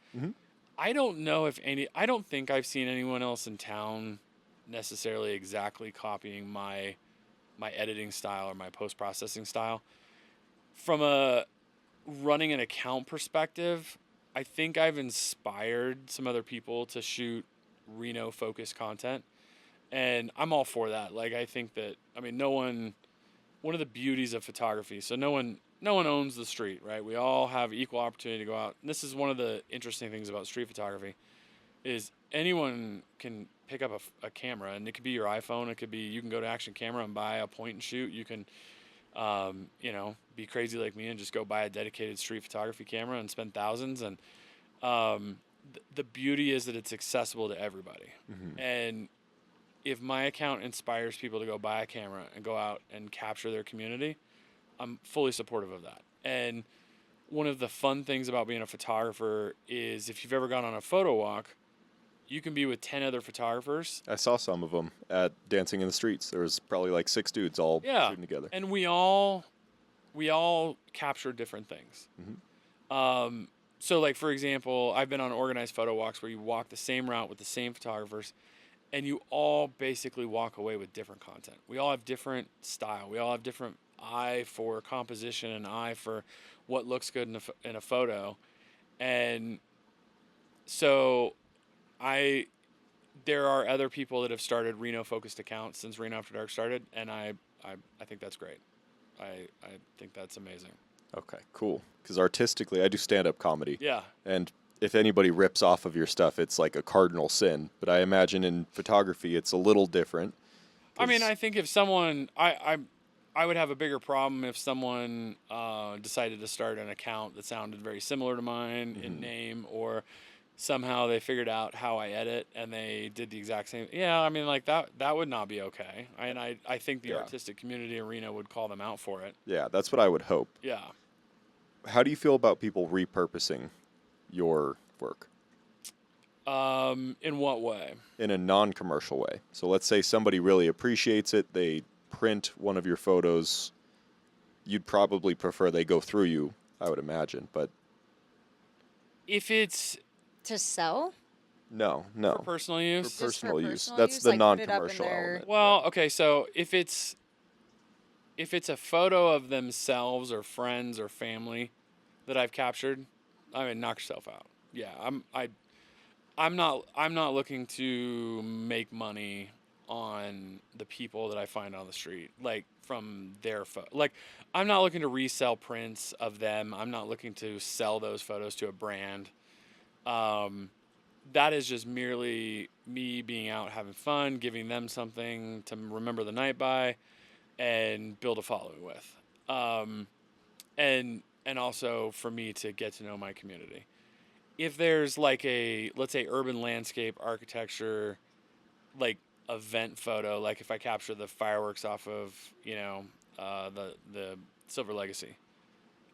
I don't know if I don't think I've seen anyone else in town necessarily exactly copying my editing style or my post-processing style. From a running an account perspective, I think I've inspired some other people to shoot Reno focused content, and I'm all for that. Like I think that one of the beauties of photography. So no one owns the street, right? We all have equal opportunity to go out. And this is one of the interesting things about street photography is anyone can pick up a camera, and it could be your iPhone. It could be you can go to Action Camera and buy a point and shoot. You can be crazy like me and just go buy a dedicated street photography camera and spend thousands. And the beauty is that it's accessible to everybody. And if my account inspires people to go buy a camera and go out and capture their community, I'm fully supportive of that. And one of the fun things about being a photographer is if you've ever gone on a photo walk, you can be with 10 other photographers. I saw some of them at Dancing in the Streets. There was probably like 6 dudes all shooting together. And we all capture different things. So like, for example, I've been on organized photo walks where you walk the same route with the same photographers, and you all basically walk away with different content. We all have different style. We all have different eye for composition and eye for what looks good in a photo. And so there are other people that have started Reno focused accounts since Reno After Dark started, and I think that's great. I think that's amazing. Okay, cool. Because artistically, I do stand-up comedy. Yeah. And if anybody rips off of your stuff, it's like a cardinal sin. But I imagine in photography, it's a little different. I mean, I think if someone, I would have a bigger problem if someone decided to start an account that sounded very similar to mine in name, or somehow they figured out how I edit and they did the exact same. Yeah, I mean, like that would not be okay. And I think the artistic community in Reno would call them out for it. Yeah, that's what I would hope. Yeah. How do you feel about people repurposing your work? In what way? In a non-commercial way. So let's say somebody really appreciates it. They print one of your photos. You'd probably prefer they go through you, I would imagine. But If it's To sell? No, for no. personal For use. Just for personal use. personal That's use, the like, put it up in non-commercial their- element. Well, okay, so if it's a photo of themselves or friends or family that I've captured, I mean, knock yourself out. Yeah, I'm not looking to make money on the people that I find on the street, like from their like I'm not looking to resell prints of them. I'm not looking to sell those photos to a brand. Um, that is just merely me being out having fun, giving them something to remember the night by, and build a following with, and also for me to get to know my community. If there's like a, let's say, urban landscape architecture, like event photo, like if I capture the fireworks off of, the Silver Legacy,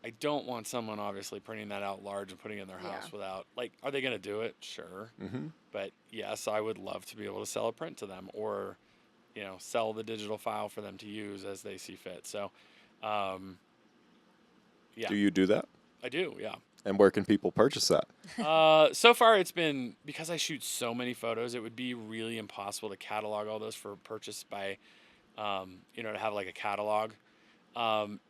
I don't want someone obviously printing that out large and putting it in their house without, like, are they going to do it? Sure. Mm-hmm. But yes, I would love to be able to sell a print to them, or sell the digital file for them to use as they see fit. So, yeah. Do you do that? I do, yeah. And where can people purchase that? So far it's been, because I shoot so many photos, it would be really impossible to catalog all those for purchase by, to have like a catalog.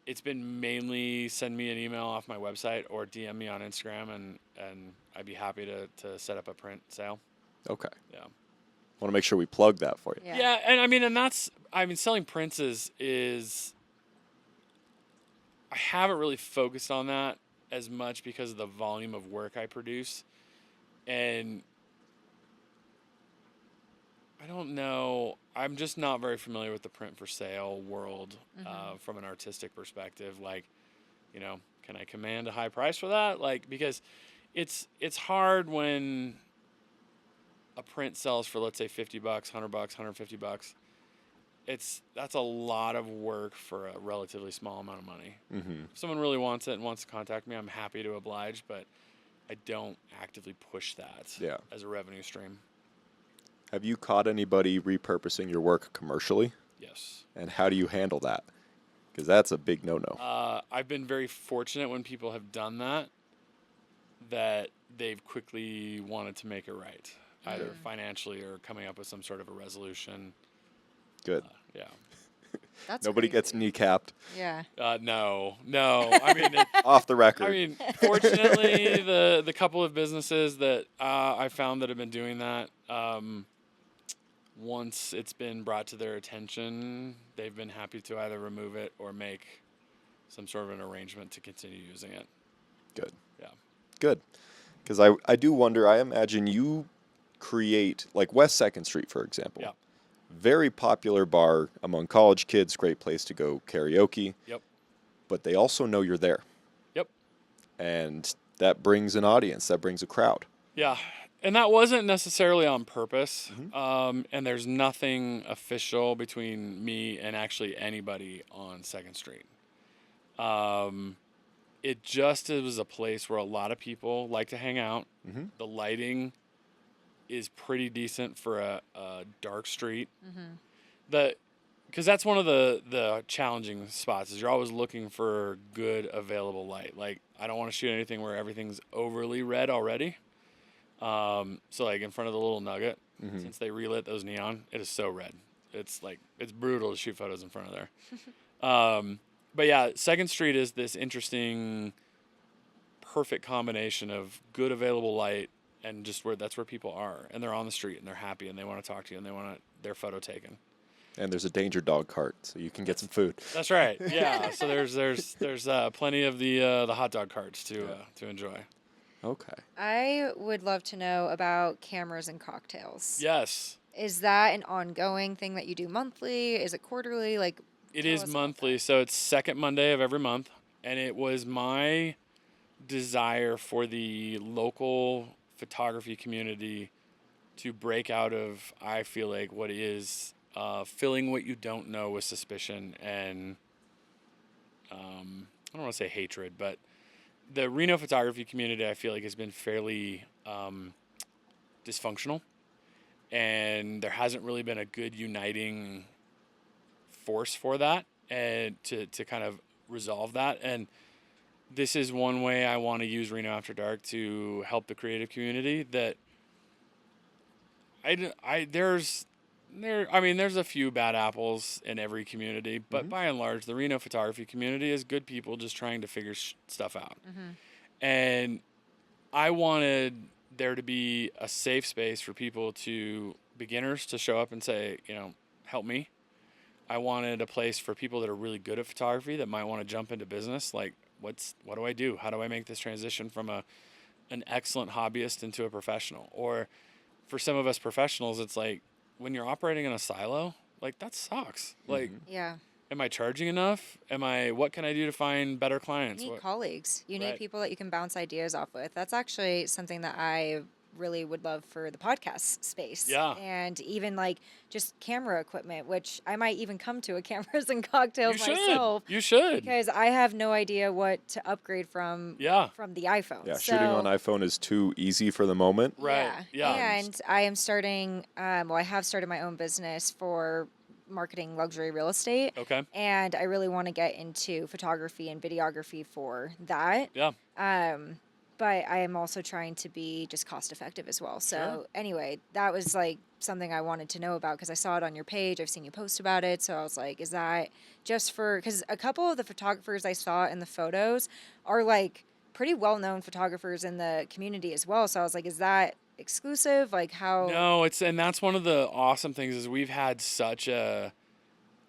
It's been mainly send me an email off my website or DM me on Instagram, and I'd be happy to set up a print sale. Okay. Yeah. Want to make sure we plug that for you. Yeah, and selling prints is I haven't really focused on that as much because of the volume of work I produce. And I don't know, I'm just not very familiar with the print for sale world from an artistic perspective. Like, can I command a high price for that? Like, because it's hard when a print sells for, let's say, $50, $100, $150. That's a lot of work for a relatively small amount of money. Mm-hmm. If someone really wants it and wants to contact me, I'm happy to oblige, but I don't actively push that as a revenue stream. Have you caught anybody repurposing your work commercially? Yes. And how do you handle that? Because that's a big no-no. I've been very fortunate when people have done that they've quickly wanted to make it right, either financially or coming up with some sort of a resolution. Good. Yeah. That's Nobody crazy. gets kneecapped. Yeah. No. I mean, Off the record. I mean, fortunately, the couple of businesses that I found that have been doing that, once it's been brought to their attention, they've been happy to either remove it or make some sort of an arrangement to continue using it. Good. Yeah. Good. Because I do wonder, I imagine you create, like West 2nd Street, for example. Yeah. Very popular bar among college kids, great place to go karaoke. Yep. But they also know you're there. Yep. And that brings an audience, that brings a crowd. Yeah. And that wasn't necessarily on purpose. And there's nothing official between me and actually anybody on 2nd Street. It just was a place where a lot of people like to hang out. Mm-hmm. The lighting is pretty decent for a dark street. Because that's one of the challenging spots, is you're always looking for good available light. Like, I don't want to shoot anything where everything's overly red already. So like in front of the Little Nugget, since they relit those neon, it is so red. It's brutal to shoot photos in front of there. But yeah, 2nd Street is this interesting, perfect combination of good available light and just that's where people are, and they're on the street and they're happy and they want to talk to you and they want their photo taken. And there's a danger dog cart, so you can get some food. That's right. Yeah. So there's plenty of the hot dog carts to enjoy. Okay. I would love to know about cameras and cocktails. Yes. Is that an ongoing thing that you do monthly? Is it quarterly? Like, it is monthly, so it's second Monday of every month, and it was my desire for the local photography community to break out of, I feel like, what is filling what you don't know with suspicion and I don't want to say hatred, but the Reno photography community, I feel like, has been fairly dysfunctional, and there hasn't really been a good uniting force for that and to kind of resolve that. And this is one way I want to use Reno After Dark to help the creative community, that there's a few bad apples in every community, but by and large, the Reno photography community is good people just trying to figure stuff out. And I wanted there to be a safe space for beginners to show up and say, help me. I wanted a place for people that are really good at photography that might want to jump into business. Like, what do I do? How do I make this transition from an excellent hobbyist into a professional? Or for some of us professionals, it's like when you're operating in a silo, like that sucks. Like, Yeah. am I charging enough? What can I do to find better clients? You need colleagues. You need people that you can bounce ideas off with. That's actually something that I really would love for the podcast space. Yeah. And even like just camera equipment, which I might even come to a cameras and cocktails myself. You should. Because I have no idea what to upgrade from the iPhone. Yeah, shooting on iPhone is too easy for the moment. Right. Yeah. And I am starting, I have started my own business for marketing luxury real estate. Okay. And I really want to get into photography and videography for that. Yeah. But I am also trying to be just cost effective as well. So anyway, that was like something I wanted to know about because I saw it on your page. I've seen you post about it. So I was like, is that just because a couple of the photographers I saw in the photos are like pretty well-known photographers in the community as well. So I was like, is that exclusive? Like how? No, and that's one of the awesome things is we've had such a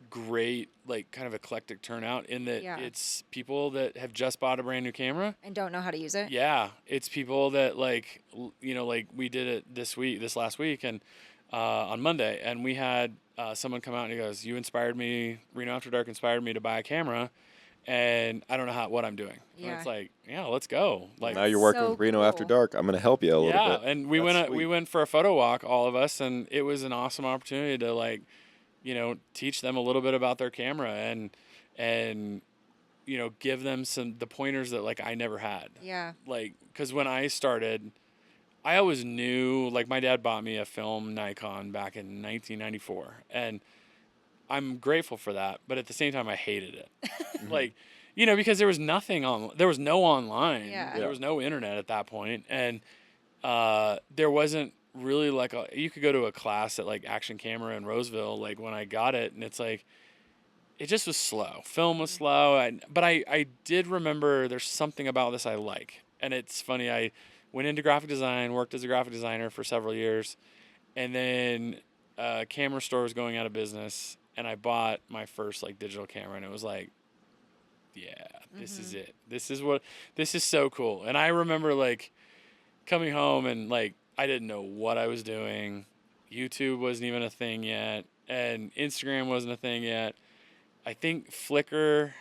great like kind of eclectic turnout in that it's people that have just bought a brand new camera and don't know how to use it. Yeah, it's people that like like we did it this last week and on Monday, and we had someone come out and he goes, Reno After Dark inspired me to buy a camera, and I don't know what I'm doing. And it's like, let's go. Like now you're working with Reno After Dark. I'm going to help you a little bit. Yeah, and we went for a photo walk, all of us, and it was an awesome opportunity to like teach them a little bit about their camera and give them the pointers that like I never had. Yeah. Like, because when I started, I always knew, like my dad bought me a film Nikon back in 1994, and I'm grateful for that. But at the same time, I hated it. Like, because there was no online. Yeah. There was no internet at that point, and there wasn't really like you could go to a class at like Action Camera in Roseville like when I got it, and it's like it just was slow. Film was slow, but I did remember there's something about this I like. And it's funny, I went into graphic design, worked as a graphic designer for several years, and then a camera store was going out of business, and I bought my first like digital camera, and it was like, this is it. This is so cool. And I remember like coming home and like I didn't know what I was doing. YouTube wasn't even a thing yet, and Instagram wasn't a thing yet. I think Flickr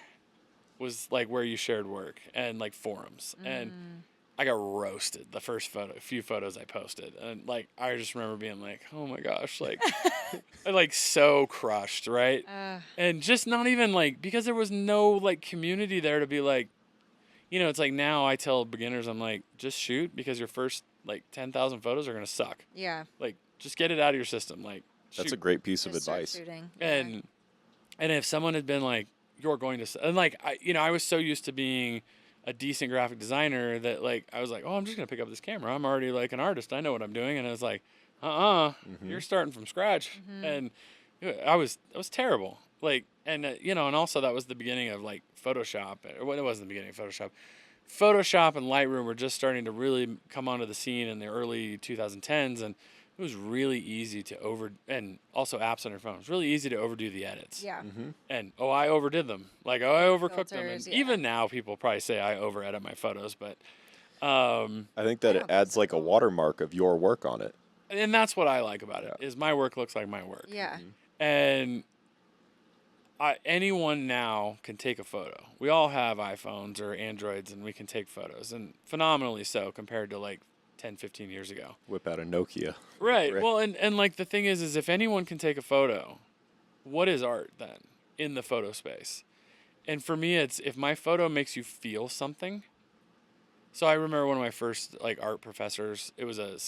was like where you shared work and like forums. And I got roasted the first few photos I posted. And like, I just remember being like, oh my gosh, like, I like so crushed. Right. And just not even like, because there was no like community there to be like, it's like now I tell beginners, I'm like, just shoot because your first like 10,000 photos are going to suck. Yeah. Like, just get it out of your system. Like, that's a great piece of just advice. Yeah. And if someone had been like, you're going to, and like, I was so used to being a decent graphic designer that like, I was like, oh, I'm just going to pick up this camera. I'm already like an artist. I know what I'm doing. And I was like, you're starting from scratch. And I was terrible. Like, and and also that was the beginning of like Photoshop. Well, it wasn't the beginning of Photoshop. Photoshop and Lightroom were just starting to really come onto the scene in the early 2010s. And it was really easy to and also apps on your phone. It was really easy to overdo the edits. Yeah. And, I overdid them. Like, I overcooked them. And Filters, even now, people probably say I over-edit my photos. But I think that it adds like a watermark of your work on it. And that's what I like about it, is my work looks like my work. Yeah. And anyone now can take a photo. We all have iPhones or Androids, and we can take photos. And phenomenally so compared to, like, 10, 15 years ago. Whip out a Nokia. Right. Well, and like the thing is if anyone can take a photo, what is art then in the photo space? And for me, it's if my photo makes you feel something. So I remember one of my first like art professors, it was a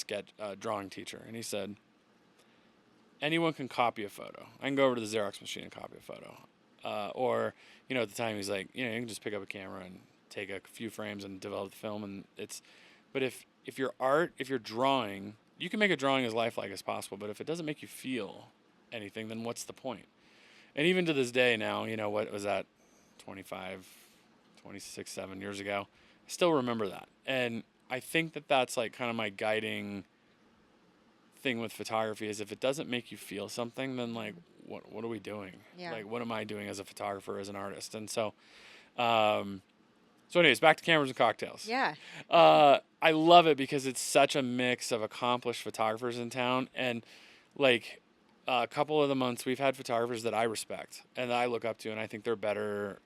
drawing teacher. And he said, anyone can copy a photo. I can go over to the Xerox machine and copy a photo. Or, at the time he's like, you can just pick up a camera and take a few frames and develop the film. And but if your art, if you're drawing, you can make a drawing as lifelike as possible, but if it doesn't make you feel anything, then what's the point? And even to this day now, you know, what was that, 25, 26, 7 years ago? I still remember that. And I think that that's like kind of my guiding thing with photography is if it doesn't make you feel something, then like, what are we doing? Yeah. Like, what am I doing as a photographer, as an artist? And so, so anyways, back to cameras and cocktails. Yeah. I love it because it's such a mix of accomplished photographers in town. And like a couple of the months we've had photographers that I respect and that I look up to, and I think they're better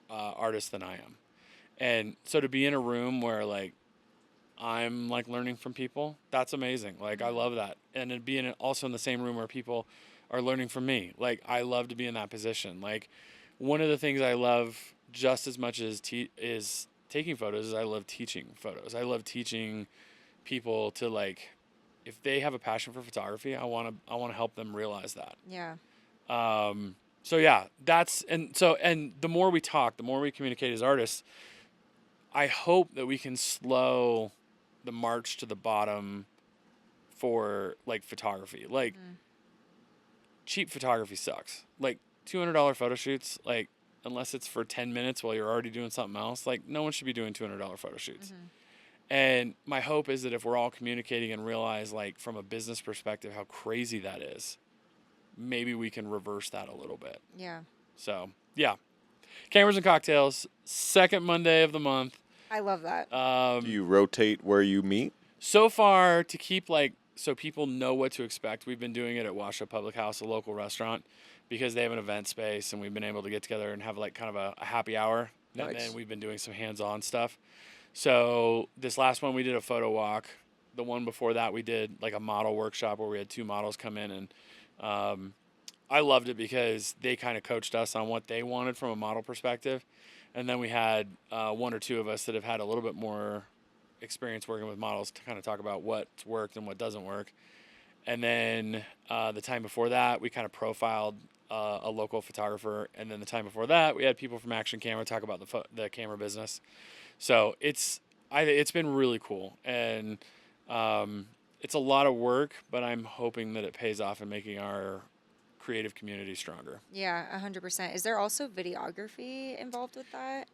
artists than I am. And so to be in a room where like I'm like learning from people, that's amazing. Like I love that. And to be also in the same room where people are learning from me. Like I love to be in that position. Like one of the things I love just as much as is taking photos is I love teaching photos. I love teaching people to like, if they have a passion for photography, I want to help them realize that. Yeah. So yeah, and the more we talk, the more we communicate as artists, I hope that we can slow the march to the bottom for like photography. Like cheap photography sucks. Like $200 photo shoots, like unless it's for 10 minutes while you're already doing something else, like no one should be doing $200 photo shoots. And my hope is that if we're all communicating and realize like from a business perspective how crazy that is, maybe we can reverse that a little bit. Yeah. So yeah, cameras and cocktails, second Monday of the month. I love that. Do you rotate where you meet? So far, to keep like so people know what to expect, we've been doing it at Washoe Public House, a local restaurant, because they have an event space, and we've been able to get together and have like kind of a happy hour. Nice. And then we've been doing some hands-on stuff. So this last one we did a photo walk. The one before that we did like a model workshop where we had 2 models come in, and I loved it because they kind of coached us on what they wanted from a model perspective. And then we had 1 or 2 of us that have had a little bit more experience working with models to kind of talk about what's worked and what doesn't work. And then the time before that, we kind of profiled a local photographer. And then the time before that, we had people from Action Camera talk about the camera business. So it's been really cool. And it's a lot of work, but I'm hoping that it pays off in making our creative community stronger. Yeah, 100%. Is there also videography involved with that?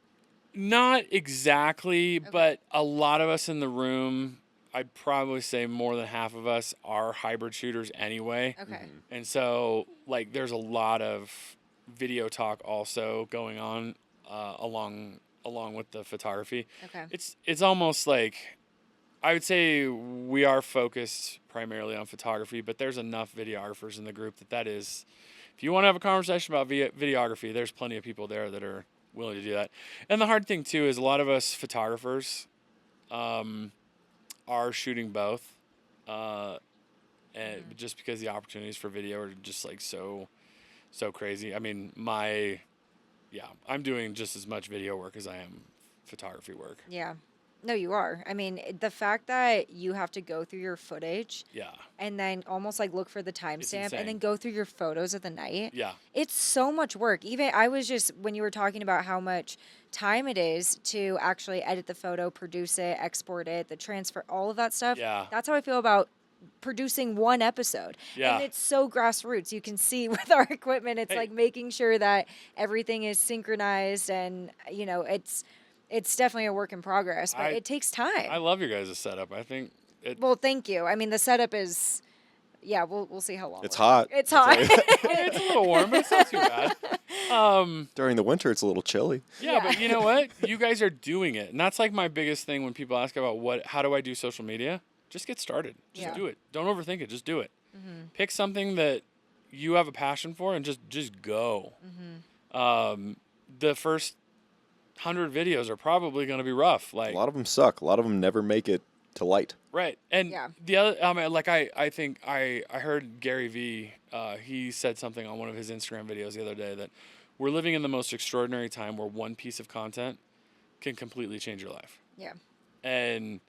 Not exactly, Okay. but a lot of us in the room, I'd probably say more than half of us are hybrid shooters anyway. Okay. And so like there's a lot of video talk also going on along with the photography. Okay. It's almost like I would say we are focused primarily on photography, but there's enough videographers in the group that is, if you want to have a conversation about videography, there's plenty of people there that are willing to do that. And the hard thing too is a lot of us photographers are shooting both, and just because the opportunities for video are just like so crazy. I mean, I'm doing just as much video work as I am photography work. Yeah. No, you are. I mean, the fact that you have to go through your footage Yeah. and then almost like look for the timestamp insane. and then go through your photos of the night. Yeah. It's so much work. Even I was just, when you were talking about how much time it is to actually edit the photo, produce it, export it, the transfer, all of that stuff. Yeah. That's how I feel about producing one episode. Yeah. And it's so grassroots. You can see with our equipment, it's like making sure that everything is synchronized and, you know, it's definitely a work in progress, but it takes time. I love your guys' setup. I think well, thank you. I mean, the setup is, yeah, we'll see how long. It's hot. It's hot. it's a little warm, but it's not too bad. During the winter, it's a little chilly. Yeah, but you know what? You guys are doing it. And that's like my biggest thing when people ask about how do I do social media? Just get started. Just do it. Don't overthink it. Just do it. Pick something that you have a passion for and just go. The first 100 videos are probably going to be rough. Like A lot of them suck. A lot of them never make it to light. right. And the other, I mean, like I think I heard Gary Vee, he said something on one of his Instagram videos the other day that we're living in the most extraordinary time where one piece of content can completely change your life. Yeah. And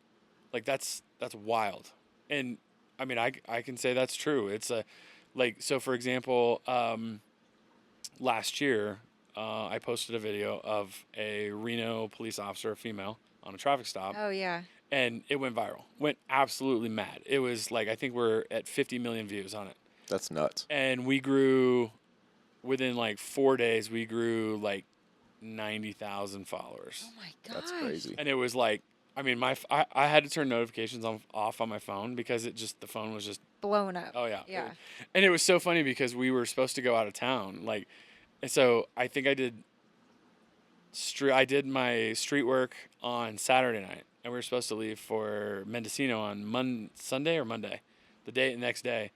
like that's wild. And I mean, I can say that's true. It's so for example, last year, I posted a video of a Reno police officer, a female, on a traffic stop. Oh, yeah. And it went viral. Went absolutely mad. It was like, I think we're at 50 million views on it. That's nuts. And we grew, within like 4 days, we grew like 90,000 followers. Oh, my gosh. That's crazy. And it was like, I mean, I had to turn notifications off on my phone because the phone was just Blown up. oh yeah. Yeah. And it was so funny because we were supposed to go out of town, like, and so I think I did my street work on Saturday night, and we were supposed to leave for Mendocino on Sunday or Monday, the next day.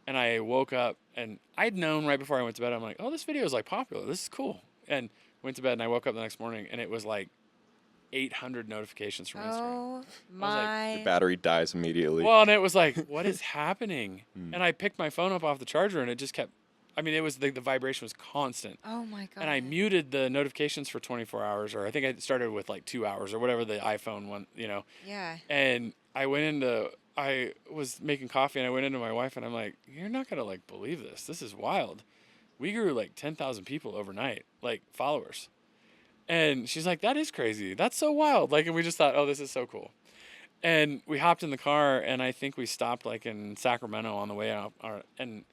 And I woke up, and I'd known right before I went to bed, I'm like, oh, this video is like popular. This is cool. And went to bed, and I woke up the next morning, and it was like 800 notifications from Instagram. Oh, The my. battery dies immediately. Well, and it was like, what is happening? And I picked my phone up off the charger, and it just kept, I mean, it was the vibration was constant. Oh, my God. And I muted the notifications for 24 hours, or I think I started with like 2 hours or whatever the iPhone one, you know. Yeah. And I was making coffee, and I went into my wife, and I'm like, you're not going to like believe this. This is wild. We grew like 10,000 people overnight, like followers. And she's like, that is crazy. That's so wild. Like, and we just thought, oh, this is so cool. And we hopped in the car, and I think we stopped like in Sacramento on the way out. And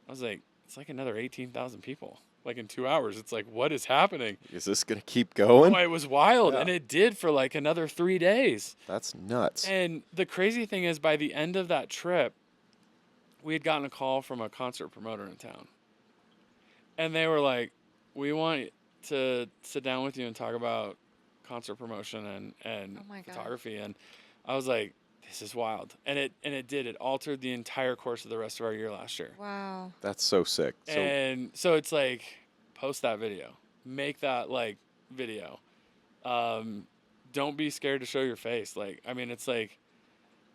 I was like, it's like another 18,000 people, like in 2 hours. It's like, what is happening? Is this going to keep going? Oh, it was wild. Yeah. And it did for like another 3 days. That's nuts. And the crazy thing is, by the end of that trip, we had gotten a call from a concert promoter in town. And they were like, we want to sit down with you and talk about concert promotion and Oh my God. photography. And I was like, this is wild. And it altered the entire course of the rest of our year last year. Wow. That's so sick. So And so it's like, post that video, make that like video. Don't be scared to show your face. Like, I mean, it's like,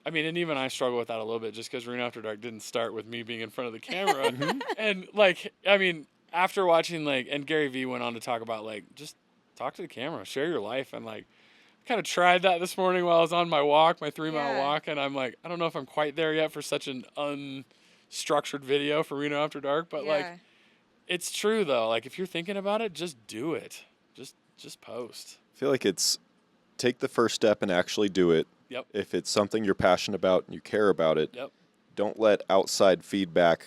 I mean, and even I struggle with that a little bit just because Reno After Dark didn't start with me being in front of the camera. And like, I mean, after watching like, and Gary Vee went on to talk about like, just talk to the camera, share your life. And like, kind of tried that this morning while I was on my walk, my 3-mile walk. And I'm like, I don't know if I'm quite there yet for such an unstructured video for Reno After Dark, but like, it's true though. Like, if you're thinking about it, just do it. Just post. I feel like it's take the first step and actually do it. Yep. If it's something you're passionate about and you care about it, Yep. don't let outside feedback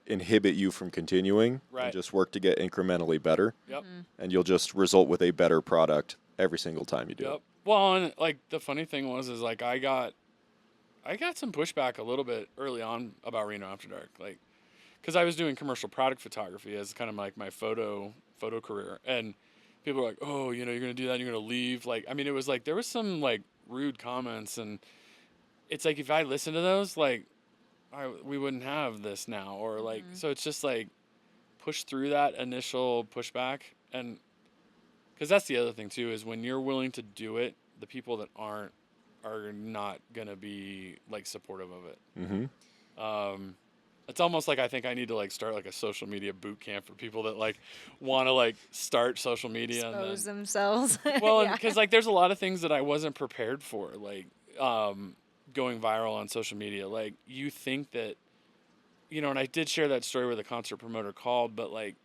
inhibit you from continuing. Right. And just work to get incrementally better. Yep. And you'll just result with a better product every single time you do Yep. it. Well, and like the funny thing is like I got some pushback a little bit early on about Reno After Dark, like, because I was doing commercial product photography as kind of like my photo career, and people were like, oh, you know, you're gonna do that, and you're gonna leave. Like, I mean, it was like there was some like rude comments, and it's like if I listened to those, like, we wouldn't have this now, or like, so it's just like push through that initial pushback. And because that's the other thing too, is when you're willing to do it, the people that aren't are not gonna be like supportive of it. It's almost like I think I need to like start like a social media boot camp for people that like want to like start social media Expose and themselves. well, Yeah. because like there's a lot of things that I wasn't prepared for, like going viral on social media. Like, you think that, you know, and I did share that story where the concert promoter called, but like,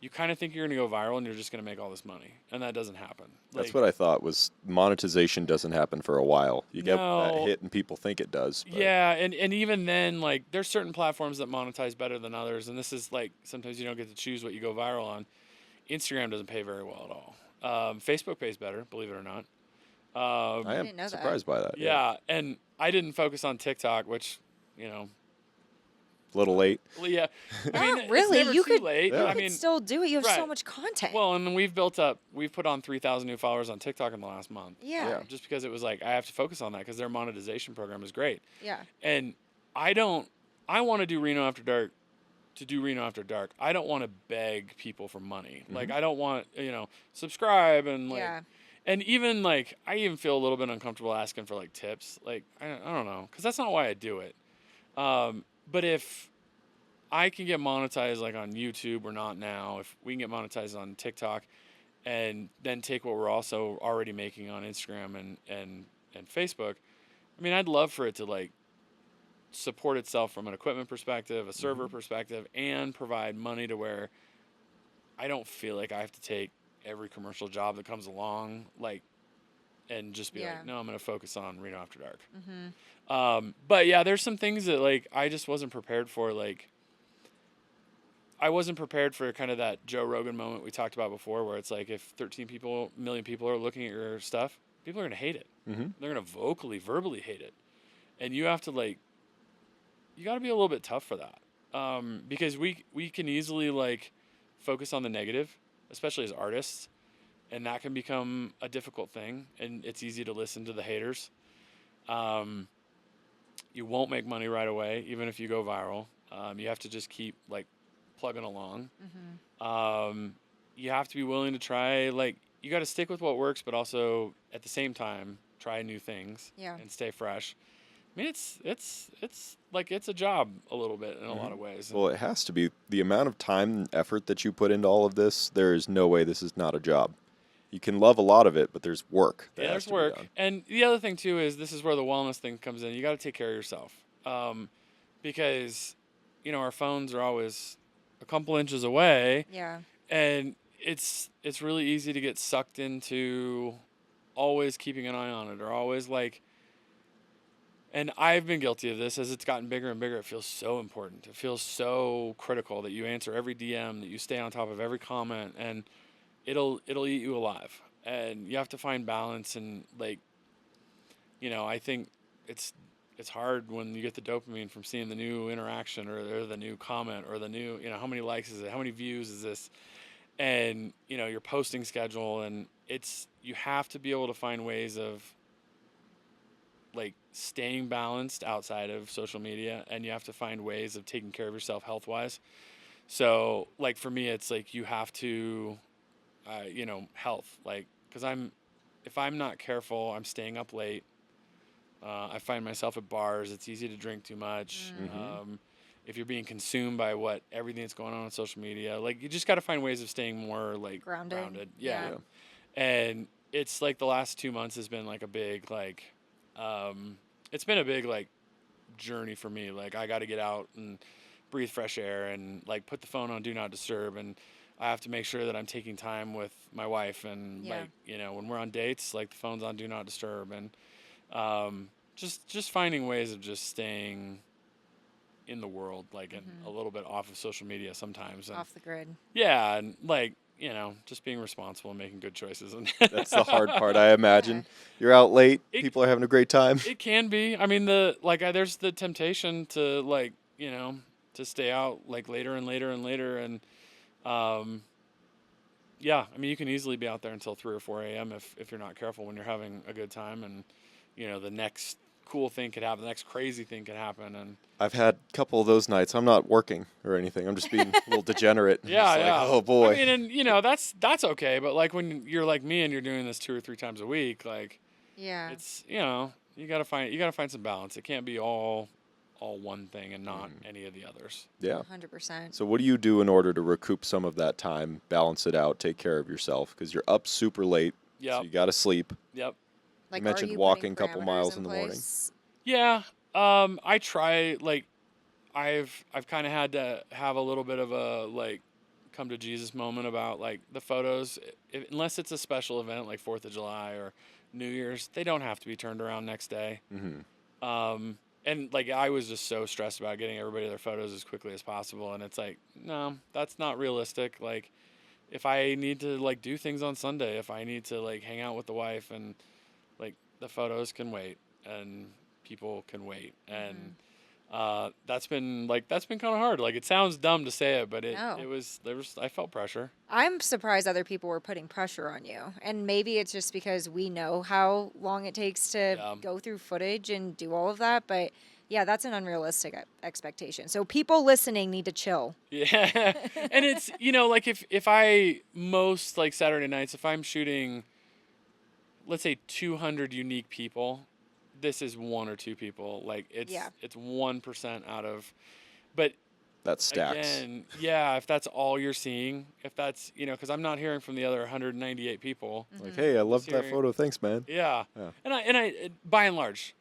you kind of think you're going to go viral and you're just going to make all this money, and that doesn't happen. That's Like, what I thought was monetization doesn't happen for a while. You get No. that hit and people think it does. But yeah, and even then, like, there's certain platforms that monetize better than others, and this is like, sometimes you don't get to choose what you go viral on. Instagram doesn't pay very well at all. Facebook pays better, believe it or not. I didn't know am that. surprised by that. Yeah, and I didn't focus on TikTok, which, you know, A little late. well, yeah. I mean, Not it's really. never You too could, late. Yeah. you I could mean, still do it. You have so right. much content. well, and we've put on 3,000 new followers on TikTok in the last month. yeah. Just because it was like, I have to focus on that because their monetization program is great. Yeah. And I want to do Reno After Dark to do Reno After Dark. I don't want to beg people for money. Like, I don't want, you know, subscribe and like, Yeah. and even like, I even feel a little bit uncomfortable asking for like tips. Like, I don't know, because that's not why I do it. But if I can get monetized like on YouTube, or not now, if we can get monetized on TikTok, and then take what we're also already making on Instagram and Facebook, I mean, I'd love for it to like support itself from an equipment perspective, a server perspective, and provide money to where I don't feel like I have to take every commercial job that comes along. Like, and just be Yeah. like, no, I'm going to focus on Reno After Dark. Mm-hmm. But yeah, there's some things that like I just wasn't prepared for. Like I wasn't prepared for kind of that Joe Rogan moment we talked about before, where it's like if 13 million people are looking at your stuff, people are going to hate it. Mm-hmm. They're going to verbally hate it. And you have to like, you got to be a little bit tough for that. Because we can easily like focus on the negative, especially as artists, and that can become a difficult thing. And it's easy to listen to the haters. You won't make money right away, even if you go viral. You have to just keep like plugging along. Mm-hmm. You have to be willing to try, like, you got to stick with what works, but also at the same time try new things and stay fresh. I mean, it's like it's a job a little bit in a lot of ways. Well, it has to be. The amount of time and effort that you put into all of this, there is no way this is not a job. You can love a lot of it, but there's work that Yeah, has there's to be work. done. And the other thing too is this is where the wellness thing comes in. You got to take care of yourself, because our phones are always a couple inches away, Yeah. and it's really easy to get sucked into always keeping an eye on it, or always like. And I've been guilty of this as it's gotten bigger and bigger. It feels so important. It feels so critical that you answer every DM, that you stay on top of every comment, and it'll eat you alive. And you have to find balance. And like, I think it's hard when you get the dopamine from seeing the new interaction or the new comment or the new, how many likes is it? How many views is this? And, your posting schedule, and you have to be able to find ways of like staying balanced outside of social media, and you have to find ways of taking care of yourself health wise. So like for me, it's like you have to, health, like, cause if I'm not careful, I'm staying up late. I find myself at bars. It's easy to drink too much. If you're being consumed by everything that's going on social media, like you just got to find ways of staying more like grounded. Yeah. And it's like the last 2 months has been like a big, like, it's been a big like journey for me. Like I got to get out and breathe fresh air and like put the phone on do not disturb, and I have to make sure that I'm taking time with my wife, and like when we're on dates, like the phone's on do not disturb, and just finding ways of just staying in the world, like and a little bit off of social media sometimes, and Off the grid. yeah, and like just being responsible and making good choices. And That's the hard part, I imagine. You're out late, people are having a great time. It can be. I mean, there's the temptation to like, to stay out like later and later and later. And, yeah, I mean, you can easily be out there until 3 or 4 a.m. if you're not careful when you're having a good time. And, the next cool thing could happen. The next crazy thing could happen. And I've had a couple of those nights. I'm not working or anything. I'm just being a little degenerate. yeah, It's yeah. like, oh boy. I mean, and that's okay. But like when you're like me and you're doing this 2 or 3 times a week, like, it's you gotta find some balance. It can't be all one thing and not any of the others. Yeah. 100%. So what do you do in order to recoup some of that time, balance it out, take care of yourself? Because you're up super late. Yep. So you got to sleep. Yep. Like, You mentioned walking a couple miles in the morning. Yeah. I try, like, I've kind of had to have a little bit of a like come to Jesus moment about like the photos, unless it's a special event like 4th of July or New Year's, they don't have to be turned around next day. And like I was just so stressed about getting everybody their photos as quickly as possible, and it's like, no, that's not realistic. Like if I need to like do things on Sunday, if I need to like hang out with the wife, and like the photos can wait and people can wait. And that's been kind of hard. Like it sounds dumb to say it, but I felt pressure. I'm surprised other people were putting pressure on you. And maybe it's just because we know how long it takes to go through footage and do all of that. But yeah, that's an unrealistic expectation. So people listening need to chill. Yeah. And it's, like if I most like Saturday nights, if I'm shooting, let's say 200 unique people, this is 1 or 2 people. Like it's 1% out of, but that stacks. Again, yeah, if that's all you're seeing, if that's, because I'm not hearing from the other 198 people. Like, hey, I loved that photo. Thanks, man. Yeah. And I, by and large,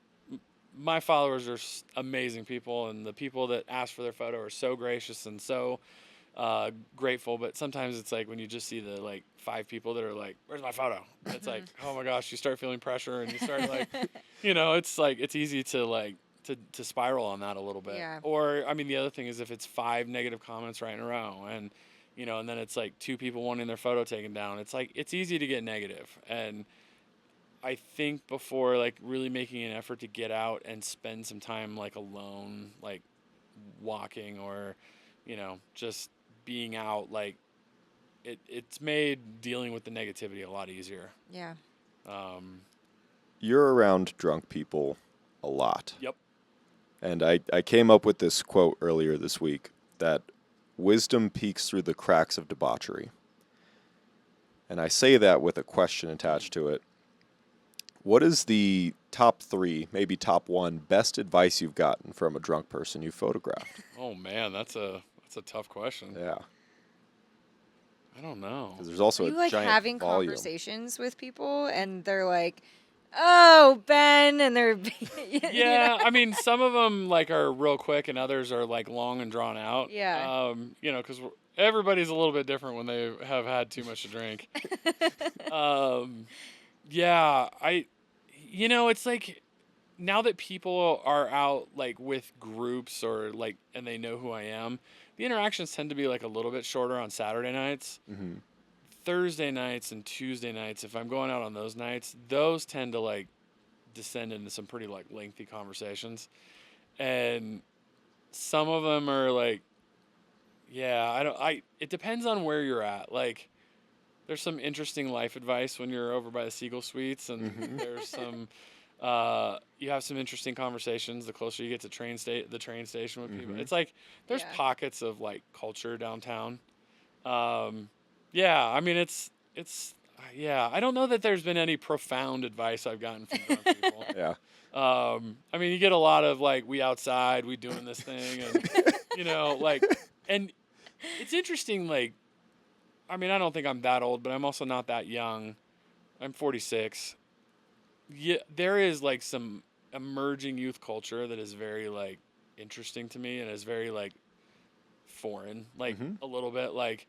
my followers are amazing people, and the people that ask for their photo are so gracious and so grateful, but sometimes it's like when you just see the like 5 people that are like, "Where's my photo?" It's like, oh my gosh, you start feeling pressure, and you start like, it's like it's easy to like to spiral on that a little bit. Yeah. Or I mean, the other thing is if it's 5 negative comments right in a row, and and then it's like 2 people wanting their photo taken down. It's like it's easy to get negative, and I think before like really making an effort to get out and spend some time like alone, like walking or just being out, like it's made dealing with the negativity a lot easier. Yeah. You're around drunk people a lot. Yep. And I came up with this quote earlier this week that wisdom peeks through the cracks of debauchery. And I say that with a question attached to it. What is the top 3, maybe top 1, best advice you've gotten from a drunk person you photographed? Oh man, that's a tough question. Yeah. I don't know. Because there's also You a like giant having volume. conversations with people and they're like, "Oh, Ben," and they're Yeah, I mean, some of them like are real quick, and others are like long and drawn out. Yeah. Because everybody's a little bit different when they have had too much to drink. Yeah, it's like now that people are out like with groups or like, and they know who I am, the interactions tend to be like a little bit shorter on Saturday nights. Mm-hmm. Thursday nights and Tuesday nights, if I'm going out on those nights, those tend to like descend into some pretty like lengthy conversations. And some of them are like, yeah, it depends on where you're at. Like, there's some interesting life advice when you're over by the Seagull Suites, and there's some, you have some interesting conversations the closer you get to the train station with people. It's like there's pockets of like culture downtown. Yeah, I mean yeah. I don't know that there's been any profound advice I've gotten from drunk people. Yeah. I mean, you get a lot of like, we outside, we doing this thing, and like, and it's interesting. Like, I mean, I don't think I'm that old, but I'm also not that young. I'm 46. Yeah, there is like some emerging youth culture that is very like interesting to me and is very like foreign, like a little bit like,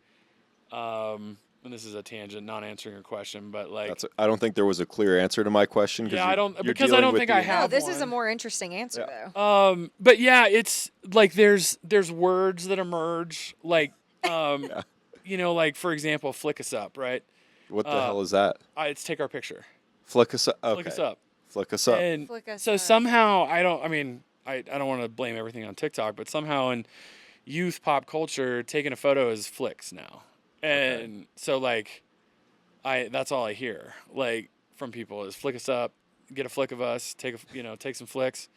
and this is a tangent, not answering your question, but like, I don't think there was a clear answer to my question. yeah, I don't, you're because I dealing don't with think I the- have. No, this is a one. more interesting answer Yeah. though. But yeah, it's like there's words that emerge, like, like for example, flick us up, right? What the hell is that? It's take our picture. Flick us up. Okay. Flick us up. Flick us up. And Flick us so up. somehow I don't want to blame everything on TikTok, but somehow in youth pop culture, taking a photo is flicks now. And so like that's all I hear like from people is flick us up, get a flick of us, take some flicks.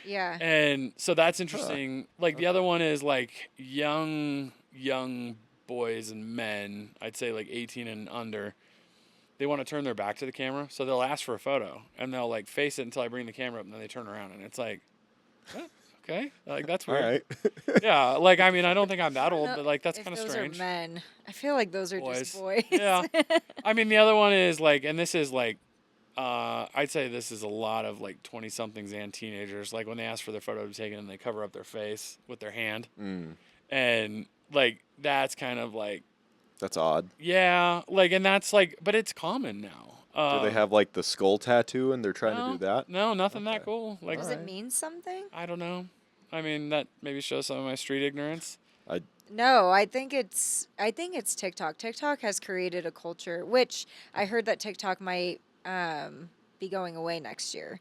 Yeah. And so that's interesting. Like the other one is like young boys and men, I'd say like 18 and under. They want to turn their back to the camera, so they'll ask for a photo and they'll like face it until I bring the camera up, and then they turn around, and it's like, oh, okay, like that's weird. All right. Yeah, like I mean, I don't think I'm that old, No, but like that's if kind of those strange. are men. I feel like those are just boys. Yeah. I mean, the other one is like, and this is like, I'd say this is a lot of like 20-somethings and teenagers. Like when they ask for their photo to be taken and they cover up their face with their hand, and like that's kind of like, That's odd. yeah, like, and that's like, but it's common now. Do they have like the skull tattoo and they're trying to do that? No, nothing that cool. Like, Does it mean something? I don't know. I mean, that maybe shows some of my street ignorance. No, I think it's TikTok. TikTok has created a culture, which I heard that TikTok might be going away next year.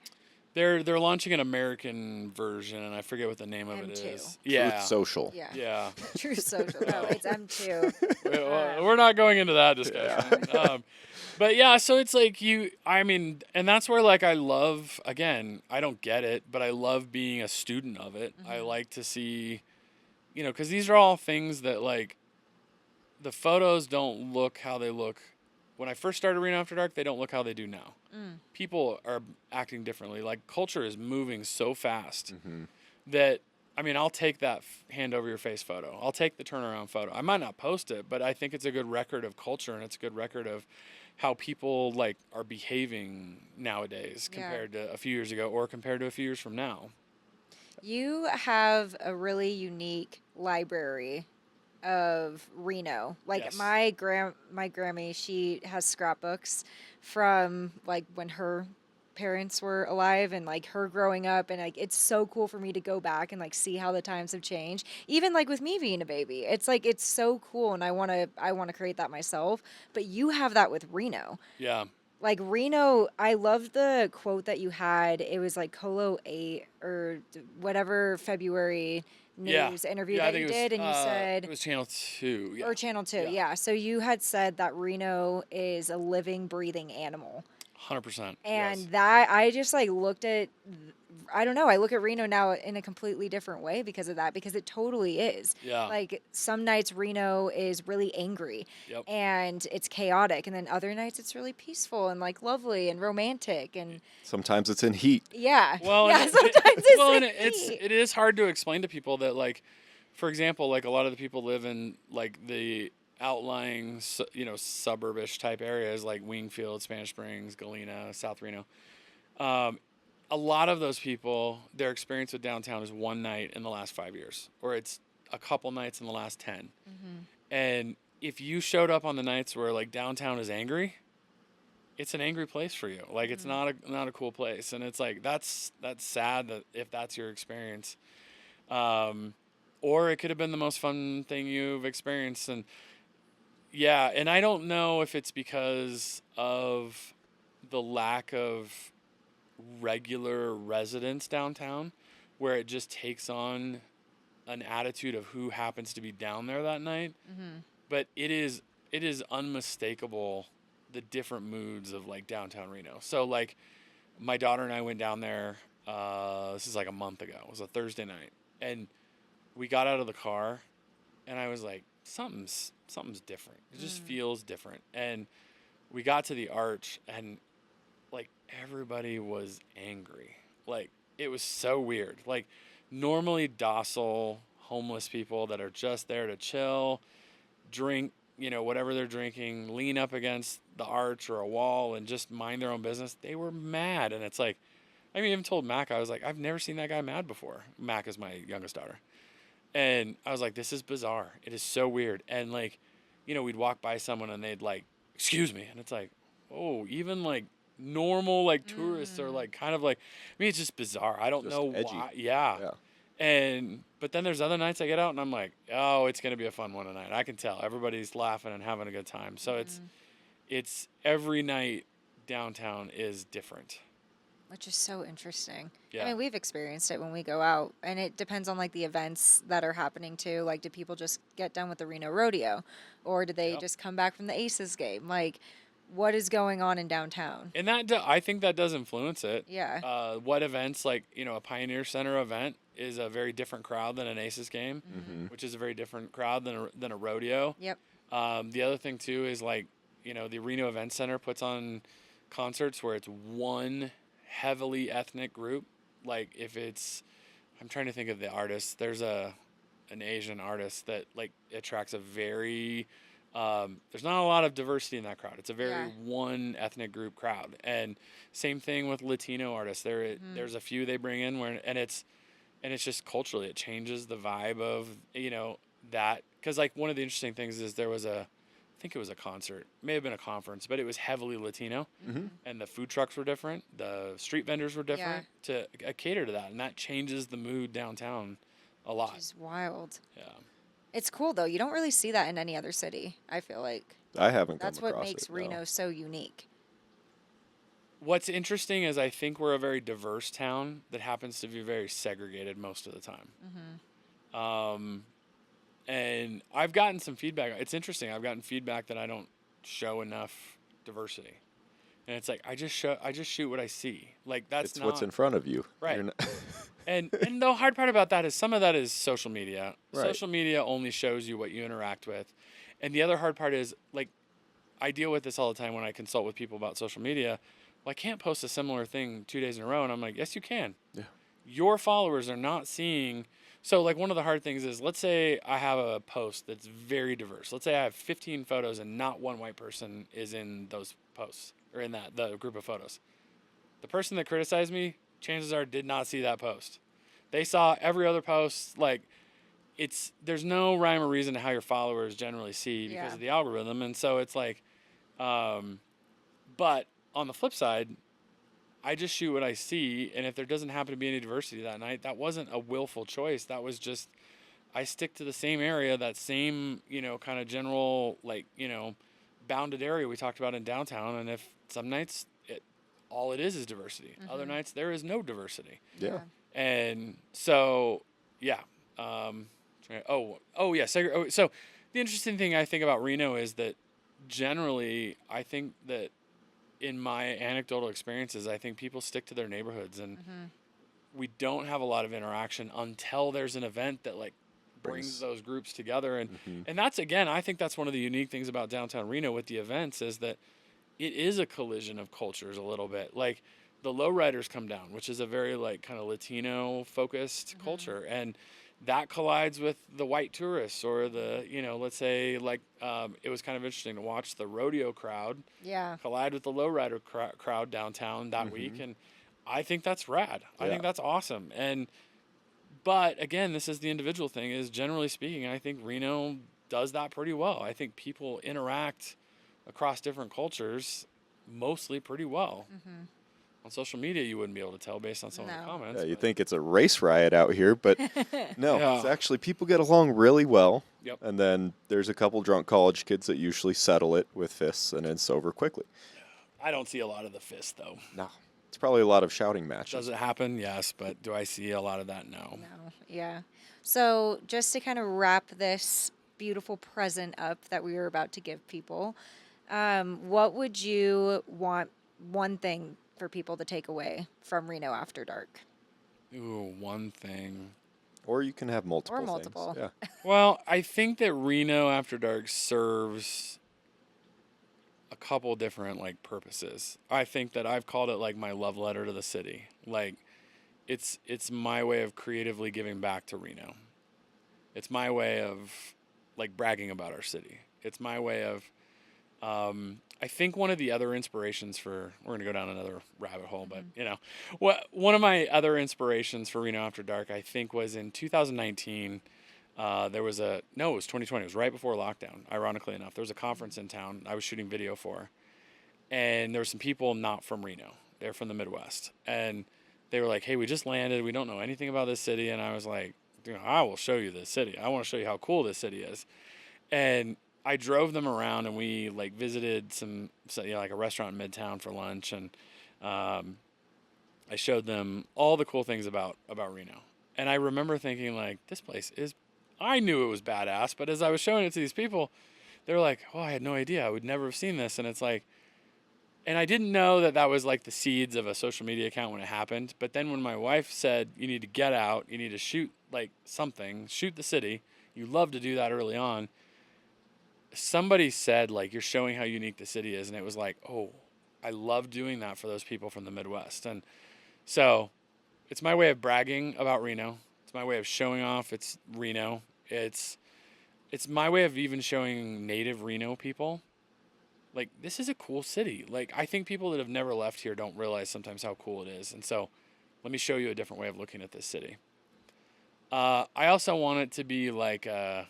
They're launching an American version, and I forget what the name of it M2. is. Yeah. Truth Social. Yeah. Yeah. True Social. No, it's M2. We're not going into that discussion. But yeah, so it's like I mean, and that's where like I love, again, I don't get it, but I love being a student of it. I like to see, because these are all things that like the photos don't look how they look. When I first started Reno After Dark, they don't look how they do now. People are acting differently. Like culture is moving so fast that, I mean, I'll take that hand over your face photo. I'll take the turnaround photo. I might not post it, but I think it's a good record of culture, and it's a good record of how people like are behaving nowadays compared to a few years ago or compared to a few years from now. You have a really unique library of Reno. Like Yes. my Grammy, she has scrapbooks from like when her parents were alive and like her growing up, and like it's so cool for me to go back and like see how the times have changed. Even like with me being a baby. It's like it's so cool, and I want to create that myself. But you have that with Reno. Yeah. Like Reno, I love the quote that you had. It was like Colo 8 or whatever February Yeah. news interview Yeah, I that think you did, and you it said, was Channel 2. Yeah. or Channel 2, Yeah. yeah. So you had said that Reno is a living, breathing animal. 100%. And Yes. that, I just like looked at, I don't know, I look at Reno now in a completely different way because of that, because it totally is. Yeah. Like some nights Reno is really angry Yep. and it's chaotic, and then other nights it's really peaceful and like lovely and romantic and Sometimes it's in heat. yeah. Well, Yeah, and sometimes it's well, and the heat. it is hard to explain to people that, like, for example, like a lot of the people live in like the outlying, suburbish type areas like Wingfield, Spanish Springs, Galena, South Reno. Um, a lot of those people, their experience with downtown is one night in the last 5 years, or it's a couple nights in the last 10. And if you showed up on the nights where like downtown is angry, it's an angry place for you. Like it's not a cool place, and it's like that's sad that if that's your experience, or it could have been the most fun thing you've experienced. And yeah, and I don't know if it's because of the lack of regular residents downtown, where it just takes on an attitude of who happens to be down there that night. But it is unmistakable, the different moods of like downtown Reno. So like my daughter and I went down there. This is like a month ago. It was a Thursday night, and we got out of the car, and I was like, something's different. It just feels different. And we got to the arch, and like everybody was angry. Like it was so weird. Like normally docile homeless people that are just there to chill, drink, whatever they're drinking, lean up against the arch or a wall and just mind their own business. They were mad. And it's like, I mean, even told Mac, I was like, I've never seen that guy mad before. Mac is my youngest daughter. And I was like, this is bizarre. It is so weird. And like, we'd walk by someone and they'd like, excuse me. And it's like, oh, even like normal like tourists are like kind of like, I mean, it's just bizarre. I don't Just know edgy. why. Yeah. But then there's other nights I get out and I'm like, oh, it's gonna be a fun one tonight. I can tell everybody's laughing and having a good time. So it's every night downtown is different. Which is so interesting. Yeah. I mean, we've experienced it when we go out, and it depends on like the events that are happening too. Like, do people just get done with the Reno rodeo, or do they Yep. just come back from the Aces game? Like, what is going on in downtown? And I think that does influence it. Yeah. What events, like, a Pioneer Center event is a very different crowd than an Aces game, which is a very different crowd than a rodeo. Yep. The other thing, too, is, like, the Reno Event Center puts on concerts where it's one heavily ethnic group. Like, if it's, I'm trying to think of the artist. There's an Asian artist that, like, attracts a very... there's not a lot of diversity in that crowd. It's a very one ethnic group crowd. And same thing with Latino artists. There's a few they bring in and it's just culturally it changes the vibe of that, because like one of the interesting things is I think it was a concert, may have been a conference, but it was heavily Latino, and the food trucks were different, the street vendors were different to cater to that, and that changes the mood downtown a lot. Which is wild. Yeah. It's cool though. You don't really see that in any other city. I feel like I haven't come that's across what makes it, no. Reno so unique. What's interesting is I think we're a very diverse town that happens to be very segregated most of the time. And I've gotten some feedback. It's interesting. I've gotten feedback that I don't show enough diversity. And it's like I just shoot what I see. Like that's It's not what's in front of you. right. You're not And the hard part about that is some of that is social media. Right. Social media only shows you what you interact with. And the other hard part is, like, I deal with this all the time when I consult with people about social media. Well, I can't post a similar thing 2 days in a row. And I'm like, yes, you can. Yeah. Your followers are not seeing. So, like, one of the hard things is, let's say I have a post that's very diverse. Let's say I have 15 photos and not one white person is in those posts or in the group of photos. The person that criticized me, chances are, did not see that post. They saw every other post, like, there's no rhyme or reason to how your followers generally see because Yeah. of the algorithm, and so it's like, um, but on the flip side, I just shoot what I see, and if there doesn't happen to be any diversity that night, that wasn't a willful choice. That was just I stick to the same area, that same, kind of general, like, bounded area we talked about in downtown. And if some nights all it is diversity, other nights there is no diversity. Yeah. And so, yeah. Um, yeah. So the interesting thing I think about Reno is that generally, I think that in my anecdotal experiences, I think people stick to their neighborhoods, and we don't have a lot of interaction until there's an event that like brings those groups together. And that's, again, I think that's one of the unique things about downtown Reno with the events is that it is a collision of cultures a little bit. Like the lowriders come down, which is a very like kind of Latino focused culture, and that collides with the white tourists or the, let's say like it was kind of interesting to watch the rodeo crowd collide with the lowrider crowd downtown that week. And I think that's rad. I think that's awesome. But again, this is the individual thing, is generally speaking, I think Reno does that pretty well. I think people interact across different cultures mostly pretty well. On social media, you wouldn't be able to tell based on some of the comments. Yeah, you think it's a race riot out here, but no, it's actually people get along really well. Yep. And then there's a couple drunk college kids that usually settle it with fists, and it's over quickly. I don't see a lot of the fist, though. No. It's probably a lot of shouting matches. Does it happen? Yes, but do I see a lot of that? No. No. Yeah. So just to kind of wrap this beautiful present up that we were about to give people, what would you want one thing for people to take away from Reno After Dark? Ooh, one thing. Or you can have multiple Or multiple. things. Yeah. Well, I think that Reno After Dark serves a couple different like purposes. I think that I've called it like my love letter to the city. Like it's my way of creatively giving back to Reno. It's my way of like bragging about our city. It's my way of I think one of the other inspirations for, we're going to go down another rabbit hole, but one of my other inspirations for Reno After Dark, I think, was in 2019. There was it was 2020. It was right before lockdown, ironically enough. There was a conference in town I was shooting video for, and there were some people not from Reno. They're from the Midwest, and they were like, hey, we just landed. We don't know anything about this city. And I was like, I will show you this city. I want to show you how cool this city is. And I drove them around, and we like visited like a restaurant in Midtown for lunch, and I showed them all the cool things about Reno. And I remember thinking like, this place is, I knew it was badass, but as I was showing it to these people, they were like, oh, I had no idea. I would never have seen this. And it's like, and I didn't know that was like the seeds of a social media account when it happened. But then when my wife said, you need to get out, you need to shoot like something, shoot the city. You love to do that early on. Somebody said, like, you're showing how unique the city is. And it was like, oh, I love doing that for those people from the Midwest. And so it's my way of bragging about Reno. It's my way of showing off it's Reno. It's my way of even showing native Reno people, like, this is a cool city. Like, I think people that have never left here don't realize sometimes how cool it is. And so let me show you a different way of looking at this city. I also want it to be like an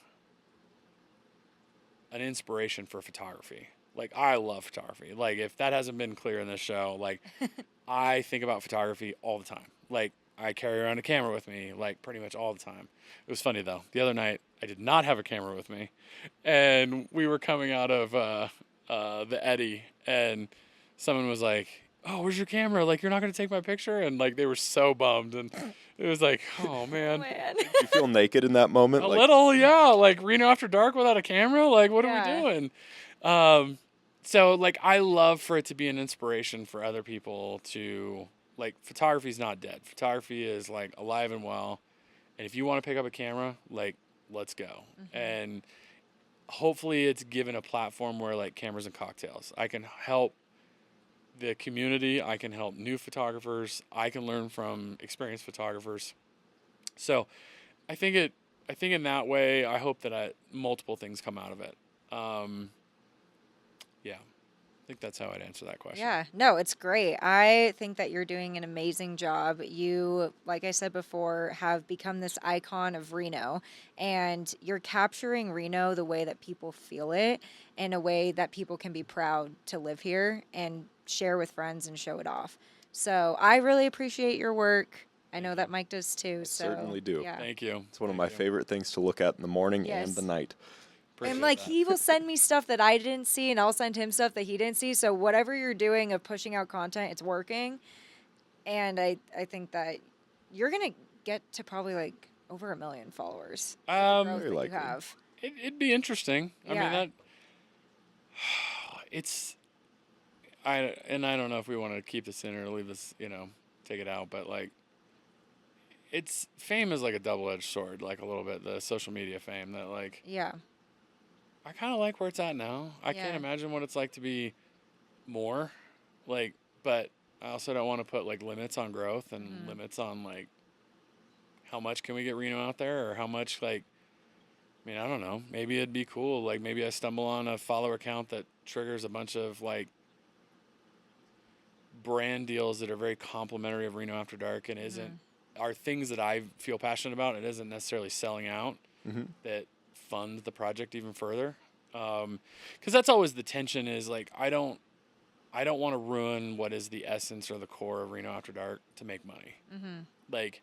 inspiration for photography. Like, I love photography. Like, if that hasn't been clear in this show, like, I think about photography all the time. Like, I carry around a camera with me, like, pretty much all the time. It was funny, though. The other night, I did not have a camera with me. And we were coming out of the Eddy, and someone was like, oh, where's your camera? Like, you're not going to take my picture? And, like, they were so bummed. And it was like, oh, man. Did you feel naked in that moment? A little, yeah. Like, Reno After Dark without a camera? Like, what are we doing? So, like, I love for it to be an inspiration for other people to, like, photography's not dead. Photography is, like, alive and well. And if you want to pick up a camera, like, let's go. Mm-hmm. And hopefully it's given a platform where, like, cameras and cocktails, I can help the community. I can help new photographers. I can learn from experienced photographers. So I think in that way, I hope that multiple things come out of it. Yeah, I think that's how I'd answer that question. Yeah, no, it's great. I think that you're doing an amazing job. You, like I said before, have become this icon of Reno, and you're capturing Reno the way that people feel it, in a way that people can be proud to live here and share with friends and show it off. So I really appreciate your work. I know that Mike does too. So certainly do. Yeah. Thank you. It's one of my favorite things to look at in the morning and Yes. the night. Appreciate And like that. he will send me stuff that I didn't see, and I'll send him stuff that he didn't see. So whatever you're doing of pushing out content, it's working. And I think that you're gonna get to probably like over 1 million followers. With the growth Very that you likely. have. It'd be interesting. I Yeah. mean, that it's I don't know if we want to keep this in or leave this, take it out, but like it's fame is like a double-edged sword, like a little bit, the social media fame that like Yeah. I kind of like where it's at now. I can't Yeah. imagine what it's like to be more like, but I also don't want to put like limits on growth and limits on like how much can we get Reno out there or how much like I mean, I don't know. Maybe it'd be cool. Like maybe I stumble on a follower account that triggers a bunch of like brand deals that are very complimentary of Reno After Dark and are things that I feel passionate about. It isn't necessarily selling out that fund the project even further. Because that's always the tension is like I don't want to ruin what is the essence or the core of Reno After Dark to make money. Like,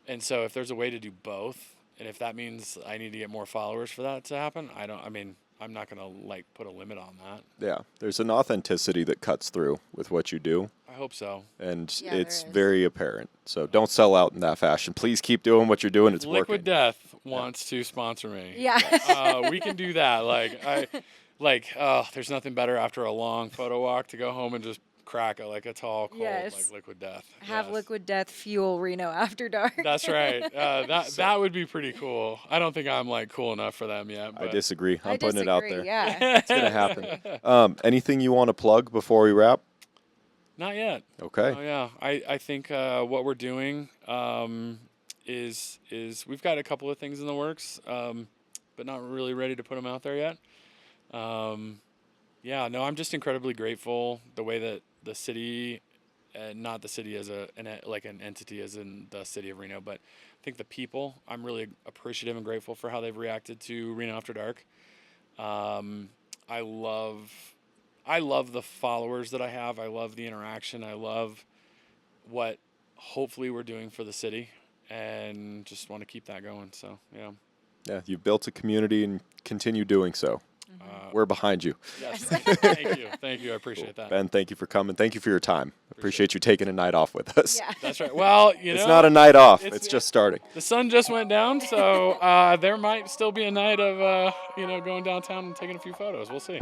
and so if there's a way to do both, and if that means I need to get more followers for that to happen, I'm not going to like put a limit on that. Yeah, there's an authenticity that cuts through with what you do, I hope so. and Yeah, there it's is. very apparent. So don't sell out in that fashion. Please keep doing what you're doing. It's Liquid working. Death wants to sponsor me. Yeah. We can do that. There's nothing better after a long photo walk to go home and just crack a tall, cold, Yes. like Liquid Death. Have Yes. Liquid Death fuel Reno After Dark. That's right. That would be pretty cool. I don't think I'm like cool enough for them yet. I But disagree. I I'm putting it out there. disagree, Yeah. It's gonna happen. Anything you want to plug before we wrap? not yet. Okay. Oh yeah. I think what we're doing is we've got a couple of things in the works, but not really ready to put them out there yet. Yeah. No, I'm just incredibly grateful the way that the city. Not the city as an entity as in the city of Reno, but I think the people, I'm really appreciative and grateful for how they've reacted to Reno After Dark. I love the followers that I have. I love the interaction. I love what hopefully we're doing for the city and just want to keep that going. So, yeah. Yeah, you've built a community and continue doing so. We're behind you. Yes. Thank you. Thank you. I appreciate that. Ben, thank you for coming. Thank you for your time. Appreciate you taking a night off with us. Yeah. That's right. Well, It's not a night off. It's just starting. The sun just went down, so there might still be a night of, going downtown and taking a few photos. We'll see.